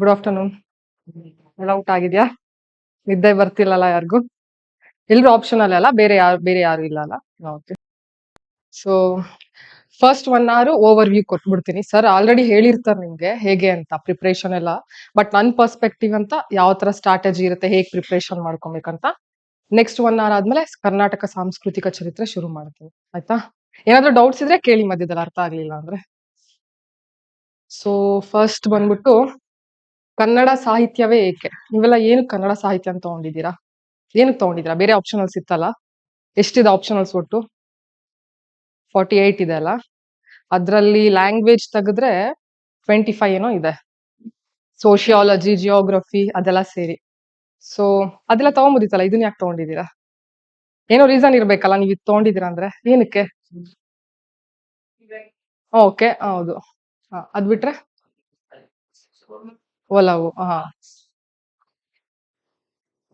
Good afternoon. ಎಲ್ಲ ಊಟ ಆಗಿದ್ಯಾ? ನಿದ್ದೆ ಬರ್ತಿಲ್ಲಲ್ಲ ಯಾರಿಗೂ? ಎಲ್ರು ಆಪ್ಷನಲ್ ಅಲ್ಲ, ಬೇರೆ ಯಾರು ಇಲ್ಲ ಅಲ್ಲ? Okay. So first 1 hour overview ಕೊಟ್ಬಿಡ್ತೀನಿ. ಸರ್ ಆಲ್ರೆಡಿ ಹೇಳಿರ್ತಾರೆ ನಿಮ್ಗೆ ಹೇಗೆ ಅಂತ ಪ್ರಿಪ್ರೇಷನ್ ಎಲ್ಲ. ಬಟ್ ನನ್ನ ಪರ್ಸ್ಪೆಕ್ಟಿವ್ ಅಂತ ಯಾವ ತರ ಸ್ಟ್ರಾಟಜಿ ಇರುತ್ತೆ, ಹೇಗೆ ಪ್ರಿಪ್ರೇಷನ್ ಮಾಡ್ಕೊಬೇಕಂತ. ನೆಕ್ಸ್ಟ್ 1 hour ಆದ್ಮೇಲೆ ಕರ್ನಾಟಕ ಸಾಂಸ್ಕೃತಿಕ ಚರಿತ್ರೆ ಶುರು ಮಾಡ್ತೀನಿ. ಆಯ್ತಾ? ಏನಾದ್ರೂ ಡೌಟ್ಸ್ ಇದ್ರೆ ಕೇಳಿ ಮಧ್ಯದಲ್ಲಿ, ಅರ್ಥ ಆಗ್ಲಿಲ್ಲ ಅಂದ್ರೆ. ಸೊ ಫಸ್ಟ್ ಬಂದ್ಬಿಟ್ಟು ಕನ್ನಡ ಸಾಹಿತ್ಯವೇ ಏಕೆ? ನೀವೆಲ್ಲ ಏನಕ್ಕೆ ಕನ್ನಡ ಸಾಹಿತ್ಯ ಅಂತ ತಗೊಂಡಿದ್ದೀರಾ? ಏನಕ್ಕೆ ತಗೊಂಡಿದ್ದೀರಾ? ಬೇರೆ ಆಪ್ಷನಲ್ಸ್ ಇತ್ತಲ್ಲ? ಎಷ್ಟಿದೆ ಆಪ್ಷನಲ್ಸ್ ಒಟ್ಟು? 48 ಇದೆ ಅಲ್ಲ? ಅದ್ರಲ್ಲಿ ಲ್ಯಾಂಗ್ವೇಜ್ ತೆಗೆದ್ರೆ 25 ಏನೋ ಇದೆ. ಸೋಶಿಯಾಲಜಿ, ಜಿಯೋಗ್ರಫಿ ಅದೆಲ್ಲ ಸೇರಿ. ಸೊ ಅದೆಲ್ಲ ತಗೊಂಬೋದಿತ್ತಲ್ಲ, ಇದನ್ನ ಯಾಕೆ ತಗೊಂಡಿದ್ದೀರಾ? ಏನೋ ರೀಸನ್ ಇರ್ಬೇಕಲ್ಲ ನೀವು ಇದು ತಗೊಂಡಿದ್ದೀರಾ ಅಂದ್ರೆ, ಏನಕ್ಕೆ? ಓಕೆ, ಹೌದು. ಅದ್ ಬಿಟ್ರೆ ಒಲವು.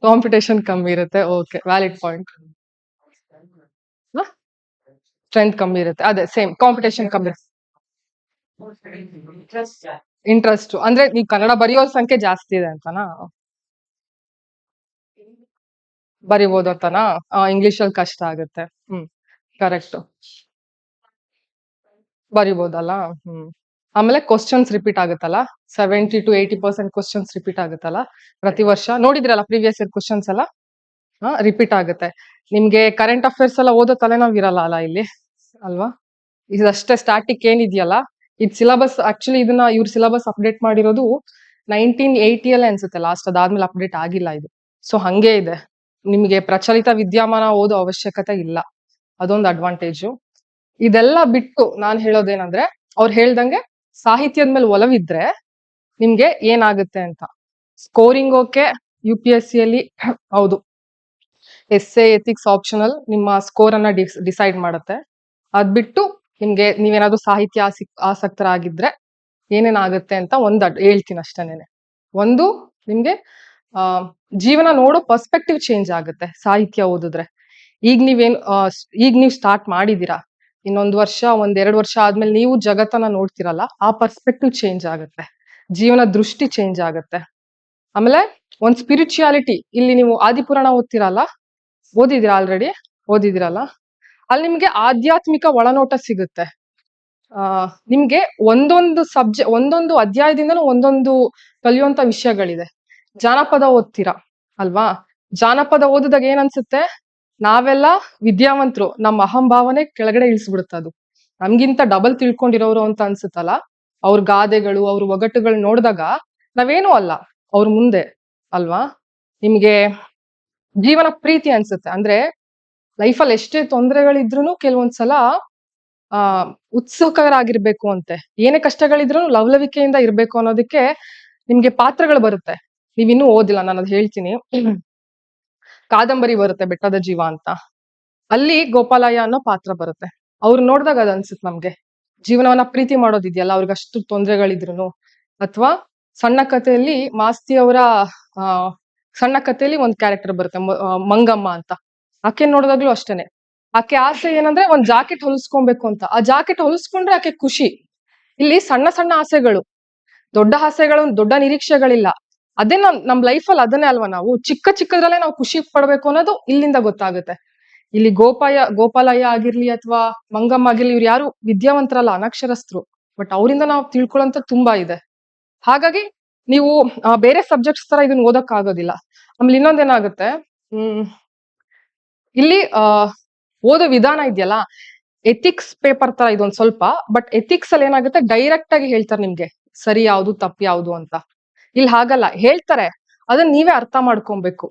ಕಾಂಪಿಟೇಷನ್ ಕಮ್ಮಿ ಇರುತ್ತೆ. Okay, valid point. ಸ್ಟ್ರೆಂತ್ ಕಮ್ಮಿ ಇರುತ್ತೆ, ಅದೇ ಸೇಮ್, ಕಾಂಪಿಟೇಷನ್ ಕಮ್ಮಿ. ಇಂಟ್ರೆಸ್ಟ್ ಅಂದ್ರೆ ನೀವು ಕನ್ನಡ ಬರೆಯೋರ್ ಸಂಖ್ಯೆ ಜಾಸ್ತಿ ಇದೆ ಅಂತನಾ? ಬರಿಬೋದು ಅಂತನಾ? ಇಂಗ್ಲಿಷ್ ಅಲ್ಲಿ ಕಷ್ಟ ಆಗುತ್ತೆ. ಕರೆಕ್ಟ್. ಬರಿಬೋದಲ್ಲ. ಆಮೇಲೆ ಕ್ವಶನ್ಸ್ ರಿಪೀಟ್ ಆಗುತ್ತಲ್ಲ, 70 to 80% ಕ್ವಶನ್ಸ್ ರಿಪೀಟ್ ಆಗುತ್ತಲ್ಲ ಪ್ರತಿ ವರ್ಷ. ನೋಡಿದ್ರಲ್ಲ ಪ್ರೀವಿಯಸ್ ಇಯರ್ ಕ್ವಶನ್ಸ್ ಎಲ್ಲ ರಿಪೀಟ್ ಆಗುತ್ತೆ. ನಿಮ್ಗೆ ಕರೆಂಟ್ ಅಫೇರ್ಸ್ ಎಲ್ಲ ಓದೋ ತಲೆನೋವು ಇರಲ್ಲ ಅಲ್ಲ ಇಲ್ಲಿ, ಅಲ್ವಾ? ಇದಷ್ಟೇ ಸ್ಟಾಟಿಕ್ ಏನಿದೆಯಲ್ಲ, ಇದು ಸಿಲೆಬಸ್. ಆಕ್ಚುಲಿ ಇದನ್ನ ಇವ್ರ ಸಿಲೆಬಸ್ ಅಪ್ಡೇಟ್ ಮಾಡಿರೋದು 1980 ಅನ್ಸುತ್ತೆ ಲಾಸ್ಟ್. ಅದಾದ್ಮೇಲೆ ಅಪ್ಡೇಟ್ ಆಗಿಲ್ಲ ಇದು. ಸೊ ಹಂಗೆ ಇದೆ, ನಿಮ್ಗೆ ಪ್ರಚಲಿತ ವಿದ್ಯಮಾನ ಓದೋ ಅವಶ್ಯಕತೆ ಇಲ್ಲ. ಅದೊಂದು ಅಡ್ವಾಂಟೇಜು. ಇದೆಲ್ಲ ಬಿಟ್ಟು ನಾನ್ ಹೇಳೋದೇನಂದ್ರೆ, ಅವ್ರು ಹೇಳ್ದಂಗೆ ಸಾಹಿತ್ಯದ ಮೇಲೆ ಒಲವಿದ್ರೆ ನಿಮ್ಗೆ ಏನಾಗುತ್ತೆ ಅಂತ. ಸ್ಕೋರಿಂಗ್ ಓಕೆ, UPSC ಅಲ್ಲಿ ಹೌದು, ಎಸ್ಸೆ ಎಥಿಕ್ಸ್ ಆಪ್ಷನಲ್ ನಿಮ್ಮ ಸ್ಕೋರ್ ಅನ್ನ ಡಿಸೈಡ್ ಮಾಡುತ್ತೆ. ಅದ್ ಬಿಟ್ಟು ನಿಮ್ಗೆ ನೀವೇನಾದ್ರೂ ಸಾಹಿತ್ಯ ಆಸಕ್ತರಾಗಿದ್ರೆ ಏನೇನಾಗುತ್ತೆ ಅಂತ ಹೇಳ್ತೀನಿ ಅಷ್ಟೇನೆ. ಒಂದು, ನಿಮ್ಗೆ ಜೀವನ ನೋಡೋ ಪರ್ಸ್ಪೆಕ್ಟಿವ್ ಚೇಂಜ್ ಆಗುತ್ತೆ ಸಾಹಿತ್ಯ ಓದಿದ್ರೆ. ಈಗ ನೀವು ಸ್ಟಾರ್ಟ್ ಮಾಡಿದೀರಾ, ಇನ್ನೊಂದು ವರ್ಷ 1-2 ವರ್ಷ ಆದ್ಮೇಲೆ ನೀವು ಜಗತ್ತನ್ನ ನೋಡ್ತಿರಲ್ಲ, ಆ ಪರ್ಸ್ಪೆಕ್ಟಿವ್ ಚೇಂಜ್ ಆಗುತ್ತೆ, ಜೀವನ ದೃಷ್ಟಿ ಚೇಂಜ್ ಆಗುತ್ತೆ. ಆಮೇಲೆ ಒಂದ್ ಸ್ಪಿರಿಚುಯಾಲಿಟಿ, ಇಲ್ಲಿ ನೀವು ಆದಿಪುರಾಣ ಓದಿದಿರಾ ಆಲ್ರೆಡಿ? ಓದಿದಿರಲ್ಲ? ಅಲ್ಲಿ ನಿಮ್ಗೆ ಆಧ್ಯಾತ್ಮಿಕ ಒಳನೋಟ ಸಿಗುತ್ತೆ. ನಿಮ್ಗೆ ಒಂದೊಂದು ಅಧ್ಯಾಯದಿಂದನೂ ಒಂದೊಂದು ಕಲಿಯುವಂತ ವಿಷಯಗಳಿದೆ. ಜಾನಪದ ಓದ್ತೀರಾ ಅಲ್ವಾ? ಜಾನಪದ ಓದಿದಾಗ ಏನ್ ಅನ್ಸುತ್ತೆ, ನಾವೆಲ್ಲ ವಿದ್ಯಾವಂತರು, ನಮ್ಮ ಅಹಂಭಾವನೆ ಕೆಳಗಡೆ ಇಳಿಸ್ಬಿಡುತ್ತೆ. ಅದು ನಮ್ಗಿಂತ ಡಬಲ್ ತಿಳ್ಕೊಂಡಿರೋರು ಅಂತ ಅನ್ಸುತ್ತಲ್ಲ. ಅವ್ರ ಗಾದೆಗಳು, ಅವ್ರ ಒಗಟುಗಳು ನೋಡಿದಾಗ ನಾವೇನೂ ಅಲ್ಲ ಅವ್ರ ಮುಂದೆ, ಅಲ್ವಾ? ನಿಮ್ಗೆ ಜೀವನ ಪ್ರೀತಿ ಅನ್ಸುತ್ತೆ. ಅಂದ್ರೆ ಲೈಫಲ್ಲಿ ಎಷ್ಟೇ ತೊಂದರೆಗಳಿದ್ರು ಕೆಲವೊಂದ್ಸಲ ಉತ್ಸುಕರಾಗಿರ್ಬೇಕು ಅಂತೆ, ಏನೇ ಕಷ್ಟಗಳಿದ್ರು ಲವಲವಿಕೆಯಿಂದ ಇರ್ಬೇಕು ಅನ್ನೋದಕ್ಕೆ ನಿಮ್ಗೆ ಪಾತ್ರಗಳು ಬರುತ್ತೆ. ನೀವಿನ್ನೂ ಓದಿಲ್ಲ, ನಾನು ಅದ್ ಹೇಳ್ತೀನಿ. ಕಾದಂಬರಿ ಬರುತ್ತೆ ಬೆಟ್ಟದ ಜೀವ ಅಂತ, ಅಲ್ಲಿ ಗೋಪಾಲಯ್ಯ ಅನ್ನೋ ಪಾತ್ರ ಬರುತ್ತೆ. ಅವ್ರು ನೋಡಿದಾಗ ಅದ್ ಅನ್ಸುತ್ತೆ ನಮ್ಗೆ, ಜೀವನವನ್ನ ಪ್ರೀತಿ ಮಾಡೋದಿದ್ಯಲ್ಲ, ಅವ್ರಿಗೆ ಅಷ್ಟು ತೊಂದರೆಗಳಿದ್ರು. ಅಥವಾ ಸಣ್ಣ ಕಥೆಯಲ್ಲಿ ಮಾಸ್ತಿ ಅವರ ಸಣ್ಣ ಕಥೆಯಲ್ಲಿ ಒಂದ್ ಕ್ಯಾರೆಕ್ಟರ್ ಬರುತ್ತೆ, ಮಂಗಮ್ಮ ಅಂತ. ಆಕೆ ನೋಡಿದಾಗ್ಲೂ ಅಷ್ಟೇನೆ, ಆಕೆ ಆಸೆ ಏನಂದ್ರೆ ಒಂದ್ ಜಾಕೆಟ್ ಹೊಲಿಸ್ಕೊಬೇಕು ಅಂತ. ಆ ಜಾಕೆಟ್ ಹೊಲಿಸ್ಕೊಂಡ್ರೆ ಆಕೆ ಖುಷಿ. ಇಲ್ಲಿ ಸಣ್ಣ ಸಣ್ಣ ಆಸೆಗಳು, ದೊಡ್ಡ ಆಸೆಗಳು, ದೊಡ್ಡ ನಿರೀಕ್ಷೆಗಳಿಲ್ಲ. ಅದೇ ನಮ್ ಲೈಫಲ್ಲಿ ಅದನ್ನೇ ಅಲ್ವಾ, ನಾವು ಚಿಕ್ಕದ್ರಲ್ಲೇ ನಾವು ಖುಷಿ ಪಡ್ಬೇಕು ಅನ್ನೋದು ಇಲ್ಲಿಂದ ಗೊತ್ತಾಗುತ್ತೆ. ಇಲ್ಲಿ ಗೋಪಾಲಯ್ಯ ಆಗಿರ್ಲಿ ಅಥವಾ ಮಂಗಮ್ಮ ಆಗಿರ್ಲಿ, ಇವ್ರು ಯಾರು ವಿದ್ಯಾವಂತರಲ್ಲ, ಅನಕ್ಷರಸ್ಥರು. ಬಟ್ ಅವರಿಂದ ನಾವು ತಿಳ್ಕೊಳ್ಳೋಂತ ತುಂಬಾ ಇದೆ. ಹಾಗಾಗಿ ನೀವು ಬೇರೆ ಸಬ್ಜೆಕ್ಟ್ಸ್ ತರ ಇದನ್ನ ಓದಕ್ ಆಗೋದಿಲ್ಲ. ಆಮೇಲೆ ಇನ್ನೊಂದೇನಾಗುತ್ತೆ, ಇಲ್ಲಿ ಓದೋ ವಿಧಾನ ಇದೆಯಲ್ಲ, ಎಥಿಕ್ಸ್ ಪೇಪರ್ ತರ ಇದೊಂದ್ ಸ್ವಲ್ಪ. ಬಟ್ ಎಥಿಕ್ಸ್ ಅಲ್ಲಿ ಏನಾಗುತ್ತೆ, ಡೈರೆಕ್ಟ್ ಆಗಿ ಹೇಳ್ತಾರೆ ನಿಮ್ಗೆ ಸರಿ ಯಾವ್ದು ತಪ್ಪು ಯಾವ್ದು ಅಂತ. ಇಲ್ಲಿ ಹಾಗಲ್ಲ, ಹೇಳ್ತಾರೆ, ಅದನ್ನ ನೀವೇ ಅರ್ಥ ಮಾಡ್ಕೊಬೇಕು.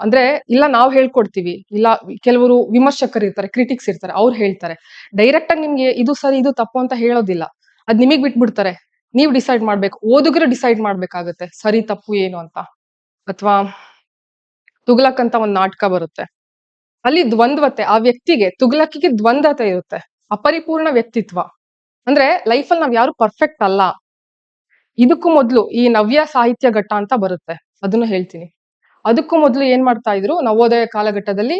ಅಂದ್ರೆ ಇಲ್ಲ ನಾವ್ ಹೇಳ್ಕೊಡ್ತೀವಿ, ಇಲ್ಲ ಕೆಲವರು ವಿಮರ್ಶಕರು ಇರ್ತಾರೆ, ಕ್ರಿಟಿಕ್ಸ್ ಇರ್ತಾರೆ, ಅವ್ರು ಹೇಳ್ತಾರೆ. ಡೈರೆಕ್ಟ್ ಆಗಿ ನಿಮ್ಗೆ ಇದು ಸರಿ ಇದು ತಪ್ಪು ಅಂತ ಹೇಳೋದಿಲ್ಲ, ಅದ್ ನಿಮಗ್ ಬಿಟ್ಬಿಡ್ತಾರೆ. ನೀವ್ ಡಿಸೈಡ್ ಮಾಡ್ಬೇಕು, ಓದುಗರು ಡಿಸೈಡ್ ಮಾಡ್ಬೇಕಾಗತ್ತೆ ಸರಿ ತಪ್ಪು ಏನು ಅಂತ. ಅಥವಾ ತುಗ್ಲಕ್ ಅಂತ ಒಂದ್ ನಾಟಕ ಬರುತ್ತೆ, ಅಲ್ಲಿ ದ್ವಂದ್ವತೆ, ಆ ವ್ಯಕ್ತಿಗೆ ತುಗ್ಲಕ್ಕಿಗೆ ದ್ವಂದ್ವತೆ ಇರುತ್ತೆ, ಅಪರಿಪೂರ್ಣ ವ್ಯಕ್ತಿತ್ವ. ಅಂದ್ರೆ ಲೈಫಲ್ಲಿ ನಾವ್ ಯಾರು ಪರ್ಫೆಕ್ಟ್ ಅಲ್ಲ. ಇದಕ್ಕೂ ಮೊದ್ಲು ಈ ನವ್ಯ ಸಾಹಿತ್ಯ ಘಟ್ಟ ಅಂತ ಬರುತ್ತೆ, ಅದನ್ನು ಹೇಳ್ತೀನಿ. ಅದಕ್ಕೂ ಮೊದ್ಲು ಏನ್ ಮಾಡ್ತಾ ಇದ್ರು ನವೋದಯ ಕಾಲಘಟ್ಟದಲ್ಲಿ,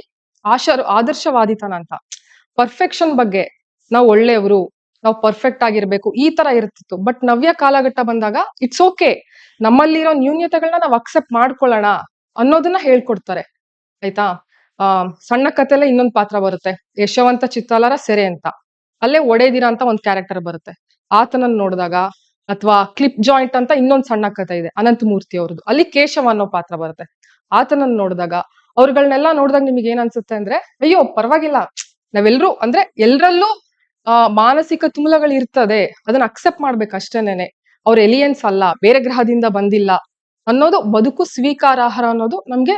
ಆದರ್ಶವಾದಿತನ ಅಂತ, ಪರ್ಫೆಕ್ಷನ್ ಬಗ್ಗೆ, ನಾವು ಒಳ್ಳೆಯವರು, ನಾವು ಪರ್ಫೆಕ್ಟ್ ಆಗಿರ್ಬೇಕು, ಈ ತರ ಇರ್ತಿತ್ತು. ಬಟ್ ನವ್ಯ ಕಾಲಘಟ್ಟ ಬಂದಾಗ ಇಟ್ಸ್ ಓಕೆ, ನಮ್ಮಲ್ಲಿರೋ ನ್ಯೂನ್ಯತೆಗಳನ್ನ ನಾವು ಅಕ್ಸೆಪ್ಟ್ ಮಾಡ್ಕೊಳ್ಳೋಣ ಅನ್ನೋದನ್ನ ಹೇಳ್ಕೊಡ್ತಾರೆ. ಆಯ್ತಾ? ಸಣ್ಣ ಕಥೆಲೆ ಇನ್ನೊಂದು ಪಾತ್ರ ಬರುತ್ತೆ, ಯಶವಂತ ಚಿತ್ತಾಲರ ಸೆರೆ ಅಂತ. ಅಲ್ಲೇ ಒಡೆದಿರ ಅಂತ ಒಂದ್ ಕ್ಯಾರೆಕ್ಟರ್ ಬರುತ್ತೆ. ಆತನನ್ನ ನೋಡಿದಾಗ, ಅಥವಾ ಕ್ಲಿಪ್ ಜಾಯಿಂಟ್ ಅಂತ ಇನ್ನೊಂದ್ ಸಣ್ಣ ಕಥೆ ಇದೆ ಅನಂತಮೂರ್ತಿ ಅವ್ರದ್ದು, ಅಲ್ಲಿ ಕೇಶವ ಅನ್ನೋ ಪಾತ್ರ ಬರುತ್ತೆ. ಆತನನ್ನ ನೋಡಿದಾಗ, ಅವ್ರಗಳನ್ನೆಲ್ಲ ನೋಡಿದಾಗ ನಿಮಗೆ ಏನ್ ಅನ್ಸುತ್ತೆ ಅಂದ್ರೆ, ಅಯ್ಯೋ ಪರವಾಗಿಲ್ಲ, ನಾವೆಲ್ರೂ ಅಂದ್ರೆ ಎಲ್ರಲ್ಲೂ ಮಾನಸಿಕ ತುಮುಲಗಳು ಇರ್ತದೆ, ಅದನ್ನ ಅಕ್ಸೆಪ್ಟ್ ಮಾಡ್ಬೇಕು ಅಷ್ಟೇನೆ. ಅವ್ರ ಎಲಿಯನ್ಸ್ ಅಲ್ಲ, ಬೇರೆ ಗ್ರಹದಿಂದ ಬಂದಿಲ್ಲ ಅನ್ನೋದು, ಬದುಕು ಸ್ವೀಕಾರಾರ್ಹ ಅನ್ನೋದು ನಮ್ಗೆ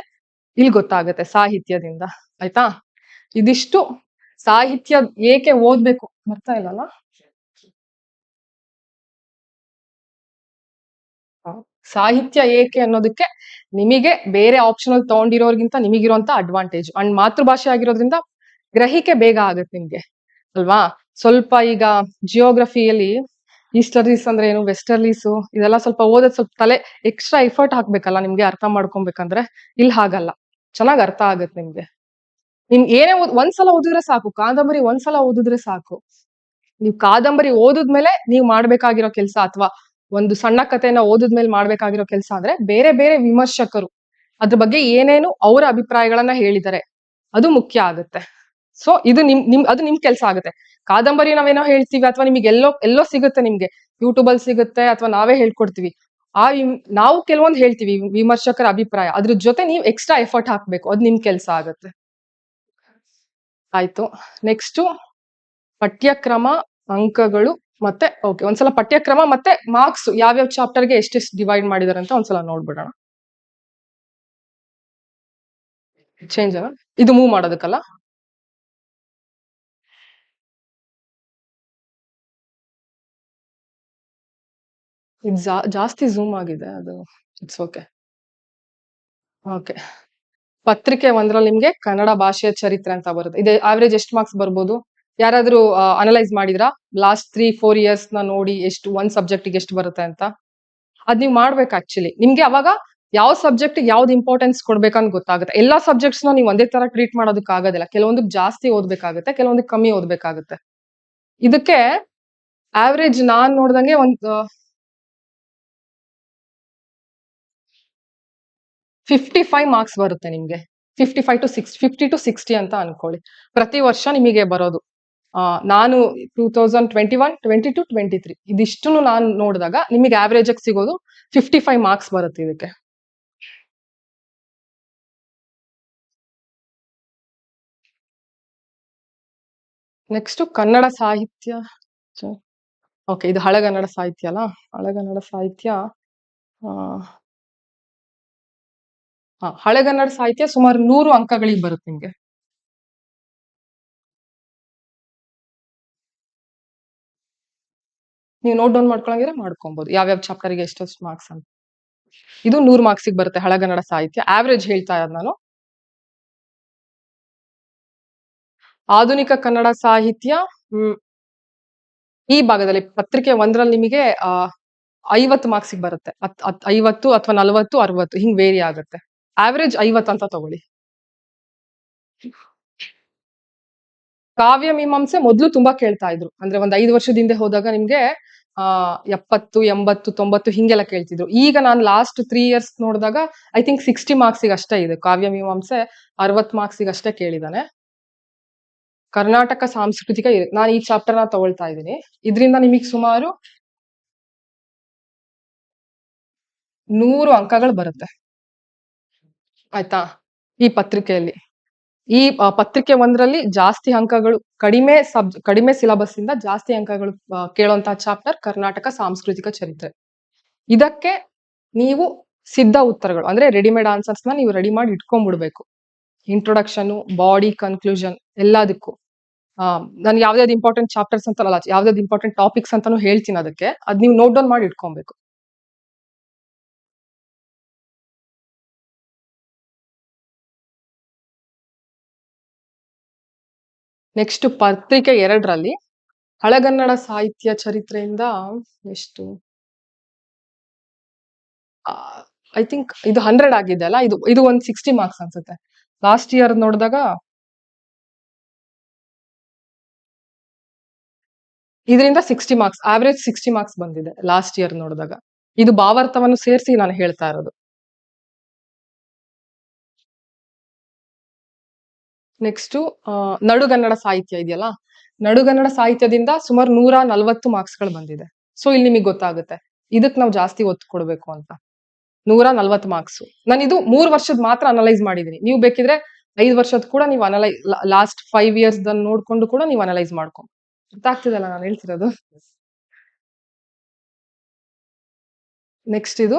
ಇಲ್ಲಿ ಗೊತ್ತಾಗುತ್ತೆ ಸಾಹಿತ್ಯದಿಂದ. ಆಯ್ತಾ? ಇದಿಷ್ಟು ಸಾಹಿತ್ಯ ಏಕೆ ಓದ್ಬೇಕು. ಬರ್ತಾ ಇಲ್ಲಲ್ಲ? ಸಾಹಿತ್ಯ ಏಕೆ ಅನ್ನೋದಕ್ಕೆ ನಿಮಗೆ ಬೇರೆ ಆಪ್ಷನಲ್ ತಗೊಂಡಿರೋರ್ಗಿಂತ ನಿಮಗಿರುವಂತ ಅಡ್ವಾಂಟೇಜ್. ಅಂಡ್ ಮಾತೃಭಾಷೆ ಆಗಿರೋದ್ರಿಂದ ಗ್ರಹಿಕೆ ಬೇಗ ಆಗುತ್ತೆ ನಿಮ್ಗೆ, ಅಲ್ವಾ? ಸ್ವಲ್ಪ ಈಗ ಜಿಯೋಗ್ರಫಿಯಲ್ಲಿ ಈಸ್ಟರ್ಲೀಸ್ ಅಂದ್ರೆ ಏನು, ವೆಸ್ಟರ್ಲೀಸು, ಇದೆಲ್ಲ ಸ್ವಲ್ಪ ಓದೋದ್ ಸ್ವಲ್ಪ ತಲೆ ಎಕ್ಸ್ಟ್ರಾ ಎಫರ್ಟ್ ಹಾಕ್ಬೇಕಲ್ಲ ನಿಮ್ಗೆ ಅರ್ಥ ಮಾಡ್ಕೊಬೇಕಂದ್ರೆ. ಇಲ್ಲಿ ಹಾಗಲ್ಲ, ಚೆನ್ನಾಗ್ ಅರ್ಥ ಆಗತ್ತೆ ನಿಮ್ಗೆ. ನಿಮ್ಗೆ ಏನೇ ಒಂದ್ಸಲ ಓದಿದ್ರೆ ಸಾಕು, ಕಾದಂಬರಿ ಒಂದ್ಸಲ ಓದಿದ್ರೆ ಸಾಕು. ನೀವು ಕಾದಂಬರಿ ಓದಿದ್ಮೇಲೆ ನೀವು ಮಾಡ್ಬೇಕಾಗಿರೋ ಕೆಲಸ, ಅಥವಾ ಒಂದು ಸಣ್ಣ ಕಥೆನ ಓದಿದ್ಮೇಲೆ ಮಾಡ್ಬೇಕಾಗಿರೋ ಕೆಲಸ ಅಂದ್ರೆ, ಬೇರೆ ಬೇರೆ ವಿಮರ್ಶಕರು ಅದ್ರ ಬಗ್ಗೆ ಏನೇನು ಅವರ ಅಭಿಪ್ರಾಯಗಳನ್ನ ಹೇಳಿದ್ದಾರೆ ಅದು ಮುಖ್ಯ ಆಗುತ್ತೆ. ಸೊ ಇದು ಅದು ನಿಮ್ ಕೆಲಸ ಆಗುತ್ತೆ. ಕಾದಂಬರಿ ನಾವೇನೋ ಹೇಳ್ತೀವಿ, ಅಥವಾ ನಿಮಗೆ ಎಲ್ಲೋ ಸಿಗುತ್ತೆ, ನಿಮ್ಗೆ ಯೂಟ್ಯೂಬ್ ಅಲ್ಲಿ ಸಿಗುತ್ತೆ, ಅಥವಾ ನಾವೇ ಹೇಳ್ಕೊಡ್ತೀವಿ. ನಾವು ಕೆಲವೊಂದು ಹೇಳ್ತೀವಿ ವಿಮರ್ಶಕರ ಅಭಿಪ್ರಾಯ, ಅದ್ರ ಜೊತೆ ನೀವು ಎಕ್ಸ್ಟ್ರಾ ಎಫರ್ಟ್ ಹಾಕ್ಬೇಕು, ಅದು ನಿಮ್ ಕೆಲಸ ಆಗುತ್ತೆ. ಆಯ್ತು. ನೆಕ್ಸ್ಟ್ ಪಠ್ಯಕ್ರಮ, ಅಂಕಗಳು, ಮತ್ತೆ ಓಕೆ, ಒಂದ್ಸಲ ಪಠ್ಯಕ್ರಮ ಮತ್ತೆ ಮಾರ್ಕ್ಸ್ ಯಾವ್ಯಾವ ಚಾಪ್ಟರ್ಗೆ ಎಷ್ಟೆಷ್ಟು ಡಿವೈಡ್ ಮಾಡಿದಾರೆ ಅಂತ ಒಂದ್ಸಲ ನೋಡ್ಬಿಡೋಣ. ಚೇಂಜ್ ಇದು ಮೂವ್ ಮಾಡೋದಕ್ಕಲ್ಲ. ಇದು ಜಾಸ್ತಿ ಝೂಮ್ ಆಗಿದೆ, ಅದು ಇಟ್ಸ್ ಓಕೆ. ಓಕೆ, ಪತ್ರಿಕೆ ಒಂದ್ರಲ್ಲಿ ನಿಮ್ಗೆ ಕನ್ನಡ ಭಾಷೆಯ ಚರಿತ್ರೆ ಅಂತ ಬರುತ್ತೆ. ಇದೆ ಆವರೇಜ್ ಎಷ್ಟು ಮಾರ್ಕ್ಸ್ ಬರ್ಬೋದು? ಯಾರಾದ್ರೂ ಅನಲೈಸ್ ಮಾಡಿದ್ರಾ ಲಾಸ್ಟ್ 3-4 ಇಯರ್ಸ್ ನ ನೋಡಿ, ಎಷ್ಟು ಒಂದ್ ಸಬ್ಜೆಕ್ಟ್ ಗೆ ಎಷ್ಟು ಬರುತ್ತೆ ಅಂತ? ಅದ್ ನೀವು ಮಾಡ್ಬೇಕು ಆಕ್ಚುಲಿ. ನಿಮ್ಗೆ ಅವಾಗ ಯಾವ ಸಬ್ಜೆಕ್ಟ್ ಯಾವ್ದು ಇಂಪಾರ್ಟೆನ್ಸ್ ಕೊಡ್ಬೇಕಂತ ಗೊತ್ತಾಗುತ್ತೆ. ಎಲ್ಲಾ ಸಬ್ಜೆಕ್ಟ್ಸ್ ನೀವು ಒಂದೇ ತರ ಟ್ರೀಟ್ ಮಾಡೋದಕ್ಕೆ ಆಗೋದಿಲ್ಲ. ಕೆಲವೊಂದಕ್ಕೆ ಜಾಸ್ತಿ ಓದ್ಬೇಕಾಗುತ್ತೆ, ಕೆಲವೊಂದಕ್ಕೆ ಕಮ್ಮಿ ಓದ್ಬೇಕಾಗುತ್ತೆ. ಇದಕ್ಕೆ ಆವರೇಜ್ ನಾನ್ ನೋಡ್ದಂಗೆ ಒಂದು 55 ಮಾರ್ಕ್ಸ್ ಬರುತ್ತೆ ನಿಮ್ಗೆ. 50 to 60 ಅಂತ ಅನ್ಕೊಳ್ಳಿ. ಪ್ರತಿ ವರ್ಷ ನಿಮಗೆ ಬರೋದು. ನಾನು 2021, 22, 23 ಇದಿಷ್ಟು ನಾನು ನೋಡಿದಾಗ ನಿಮಗೆ ಆವರೇಜ್ ಆಗಿ ಸಿಗೋದು 55 ಮಾರ್ಕ್ಸ್ ಬರುತ್ತೆ ಇದಕ್ಕೆ. ನೆಕ್ಸ್ಟ್ ಕನ್ನಡ ಸಾಹಿತ್ಯ. ಓಕೆ, ಇದು ಹಳೆಗನ್ನಡ ಸಾಹಿತ್ಯ ಅಲ್ಲ. ಹಳೆಗನ್ನಡ ಸಾಹಿತ್ಯ, ಹಳೆಗನ್ನಡ ಸಾಹಿತ್ಯ ಸುಮಾರು 100 ಅಂಕಗಳಿಗೆ ಬರುತ್ತೆ ನಿಮ್ಗೆ. ನೀವು ನೋಟ್ ಡೌನ್ ಮಾಡ್ಕೊಳಂಗಿದ್ರೆ ಮಾಡ್ಕೊಬಹುದು, ಯಾವ್ಯಾವ ಚಾಪ್ಟರ್ಗೆ ಎಷ್ಟೆಷ್ಟು ಮಾರ್ಕ್ಸ್ ಅಂತ. ಇದು 100 ಮಾರ್ಕ್ಸಿಗೆ ಬರುತ್ತೆ ಹಳೆಗನ್ನಡ ಸಾಹಿತ್ಯ. ಆವರೇಜ್ ಹೇಳ್ತಾ ಇರೋದು ನಾನು. ಆಧುನಿಕ ಕನ್ನಡ ಸಾಹಿತ್ಯ ಈ ಭಾಗದಲ್ಲಿ ಪತ್ರಿಕೆ ಒಂದ್ರಲ್ಲಿ ನಿಮಗೆ 50 ಮಾರ್ಕ್ಸಿಗೆ ಬರುತ್ತೆ. 50 ಅಥವಾ 40, 60 ಹಿಂಗ್ ವೇರಿ ಆಗುತ್ತೆ. ಆವರೇಜ್ 50 ಅಂತ ತಗೊಳ್ಳಿ. ಕಾವ್ಯ ಮೀಮಾಂಸೆ ಮೊದ್ಲು ತುಂಬಾ ಕೇಳ್ತಾ ಇದ್ರು. ಅಂದ್ರೆ ಒಂದ್ 5 ವರ್ಷದ ಹಿಂದೆ ಹೋದಾಗ ನಿಮ್ಗೆ 70, 80, 90 ಹಿಂಗೆಲ್ಲ ಕೇಳ್ತಿದ್ರು. ಈಗ ನಾನು ಲಾಸ್ಟ್ 3 ಇಯರ್ಸ್ ನೋಡಿದಾಗ ಐ ಥಿಂಕ್ 60 ಮಾರ್ಕ್ಸಿಗೆ ಅಷ್ಟೇ ಇದೆ. ಕಾವ್ಯ ಮೀಮಾಂಸೆ 60 ಮಾರ್ಕ್ಸಿಗೆ ಅಷ್ಟೇ ಕೇಳಿದಾನೆ. ಕರ್ನಾಟಕ ಸಾಂಸ್ಕೃತಿಕ ನಾನು ಈ ಚಾಪ್ಟರ್ ನ ತಗೊಳ್ತಾ ಇದ್ದೀನಿ. ಇದರಿಂದ ನಿಮಗೆ ಸುಮಾರು 100 ಅಂಕಗಳು ಬರುತ್ತೆ. ಆಯ್ತಾ? ಈ ಪತ್ರಿಕೆಯಲ್ಲಿ, ಈ ಪತ್ರಿಕೆ ಒಂದ್ರಲ್ಲಿ ಜಾಸ್ತಿ ಅಂಕಗಳು, ಕಡಿಮೆ ಸಿಲಬಸ್ ಇಂದ ಜಾಸ್ತಿ ಅಂಕಗಳು ಕೇಳುವಂತಹ ಚಾಪ್ಟರ್ ಕರ್ನಾಟಕ ಸಾಂಸ್ಕೃತಿಕ ಚರಿತ್ರೆ. ಇದಕ್ಕೆ ನೀವು ಸಿದ್ಧ ಉತ್ತರಗಳು ಅಂದ್ರೆ ರೆಡಿಮೇಡ್ ಆನ್ಸರ್ಸ್ ನ ನೀವು ರೆಡಿ ಮಾಡಿ ಇಟ್ಕೊಂಡ್ಬಿಡ್ಬೇಕು. ಇಂಟ್ರೊಡಕ್ಷನ್, ಬಾಡಿ, ಕನ್ಕ್ಲೂಷನ್ ಎಲ್ಲದಕ್ಕೂ. ನಾನು ಯಾವ್ದಾವ್ದು ಇಂಪಾರ್ಟೆಂಟ್ ಚಾಪ್ಟರ್ಸ್ ಅಂತ ಅಲ್ಲ, ಯಾವ್ದಾವ್ದು ಇಂಪಾರ್ಟೆಂಟ್ ಟಾಪಿಕ್ಸ್ ಅಂತಾನು ಹೇಳ್ತೀನಿ. ಅದಕ್ಕೆ ಅದ್ ನೀವು ನೋಟ್ ಡೌನ್ ಮಾಡಿ ಇಟ್ಕೊಬೇಕು. ನೆಕ್ಸ್ಟ್ ಪತ್ರಿಕೆ 2ರಲ್ಲಿ ಹಳೆಗನ್ನಡ ಸಾಹಿತ್ಯ ಚರಿತ್ರೆಯಿಂದ ಎಷ್ಟು, ಐ ಥಿಂಕ್ ಇದು 100 ಆಗಿದೆ ಅಲ್ಲ. ಇದು ಒಂದು 60 ಮಾರ್ಕ್ಸ್ ಅನ್ಸುತ್ತೆ. ಲಾಸ್ಟ್ ಇಯರ್ ನೋಡಿದಾಗ ಇದರಿಂದ 60 ಮಾರ್ಕ್ಸ್, ಆವರೇಜ್ 60 ಮಾರ್ಕ್ಸ್ ಬಂದಿದೆ ಲಾಸ್ಟ್ ಇಯರ್ ನೋಡಿದಾಗ. ಇದು ಭಾವಾರ್ಥವನ್ನು ಸೇರಿಸಿ ನಾನು ಹೇಳ್ತಾ ಇರೋದು. ನೆಕ್ಸ್ಟ್ ನಡುಗನ್ನಡ ಸಾಹಿತ್ಯ ಇದೆಯಲ್ಲ, ನಡುಗನ್ನಡ ಸಾಹಿತ್ಯದಿಂದ ಸುಮಾರು 140 ಮಾರ್ಕ್ಸ್ಗಳು ಬಂದಿದೆ. ಸೊ ಇಲ್ಲಿ ನಿಮಗೆ ಗೊತ್ತಾಗುತ್ತೆ ಇದಕ್ ನಾವು ಜಾಸ್ತಿ ಒತ್ತು ಕೊಡ್ಬೇಕು ಅಂತ. 140 ಮಾರ್ಕ್ಸ್. ನಾನು ಇದು 3 ವರ್ಷದ ಮಾತ್ರ ಅನಲೈಸ್ ಮಾಡಿದೀನಿ. ನೀವು ಬೇಕಿದ್ರೆ 5 ವರ್ಷದ ಕೂಡ ನೀವು ಲಾಸ್ಟ್ 5 ಇಯರ್ಸ್ ನೋಡ್ಕೊಂಡು ಕೂಡ ನೀವು ಅನಲೈಸ್ ಮಾಡ್ಕೊ. ಗೊತ್ತಾಗ್ತಿದಲ್ಲ ನಾನು ಹೇಳ್ತಿರೋದು. ನೆಕ್ಸ್ಟ್ ಇದು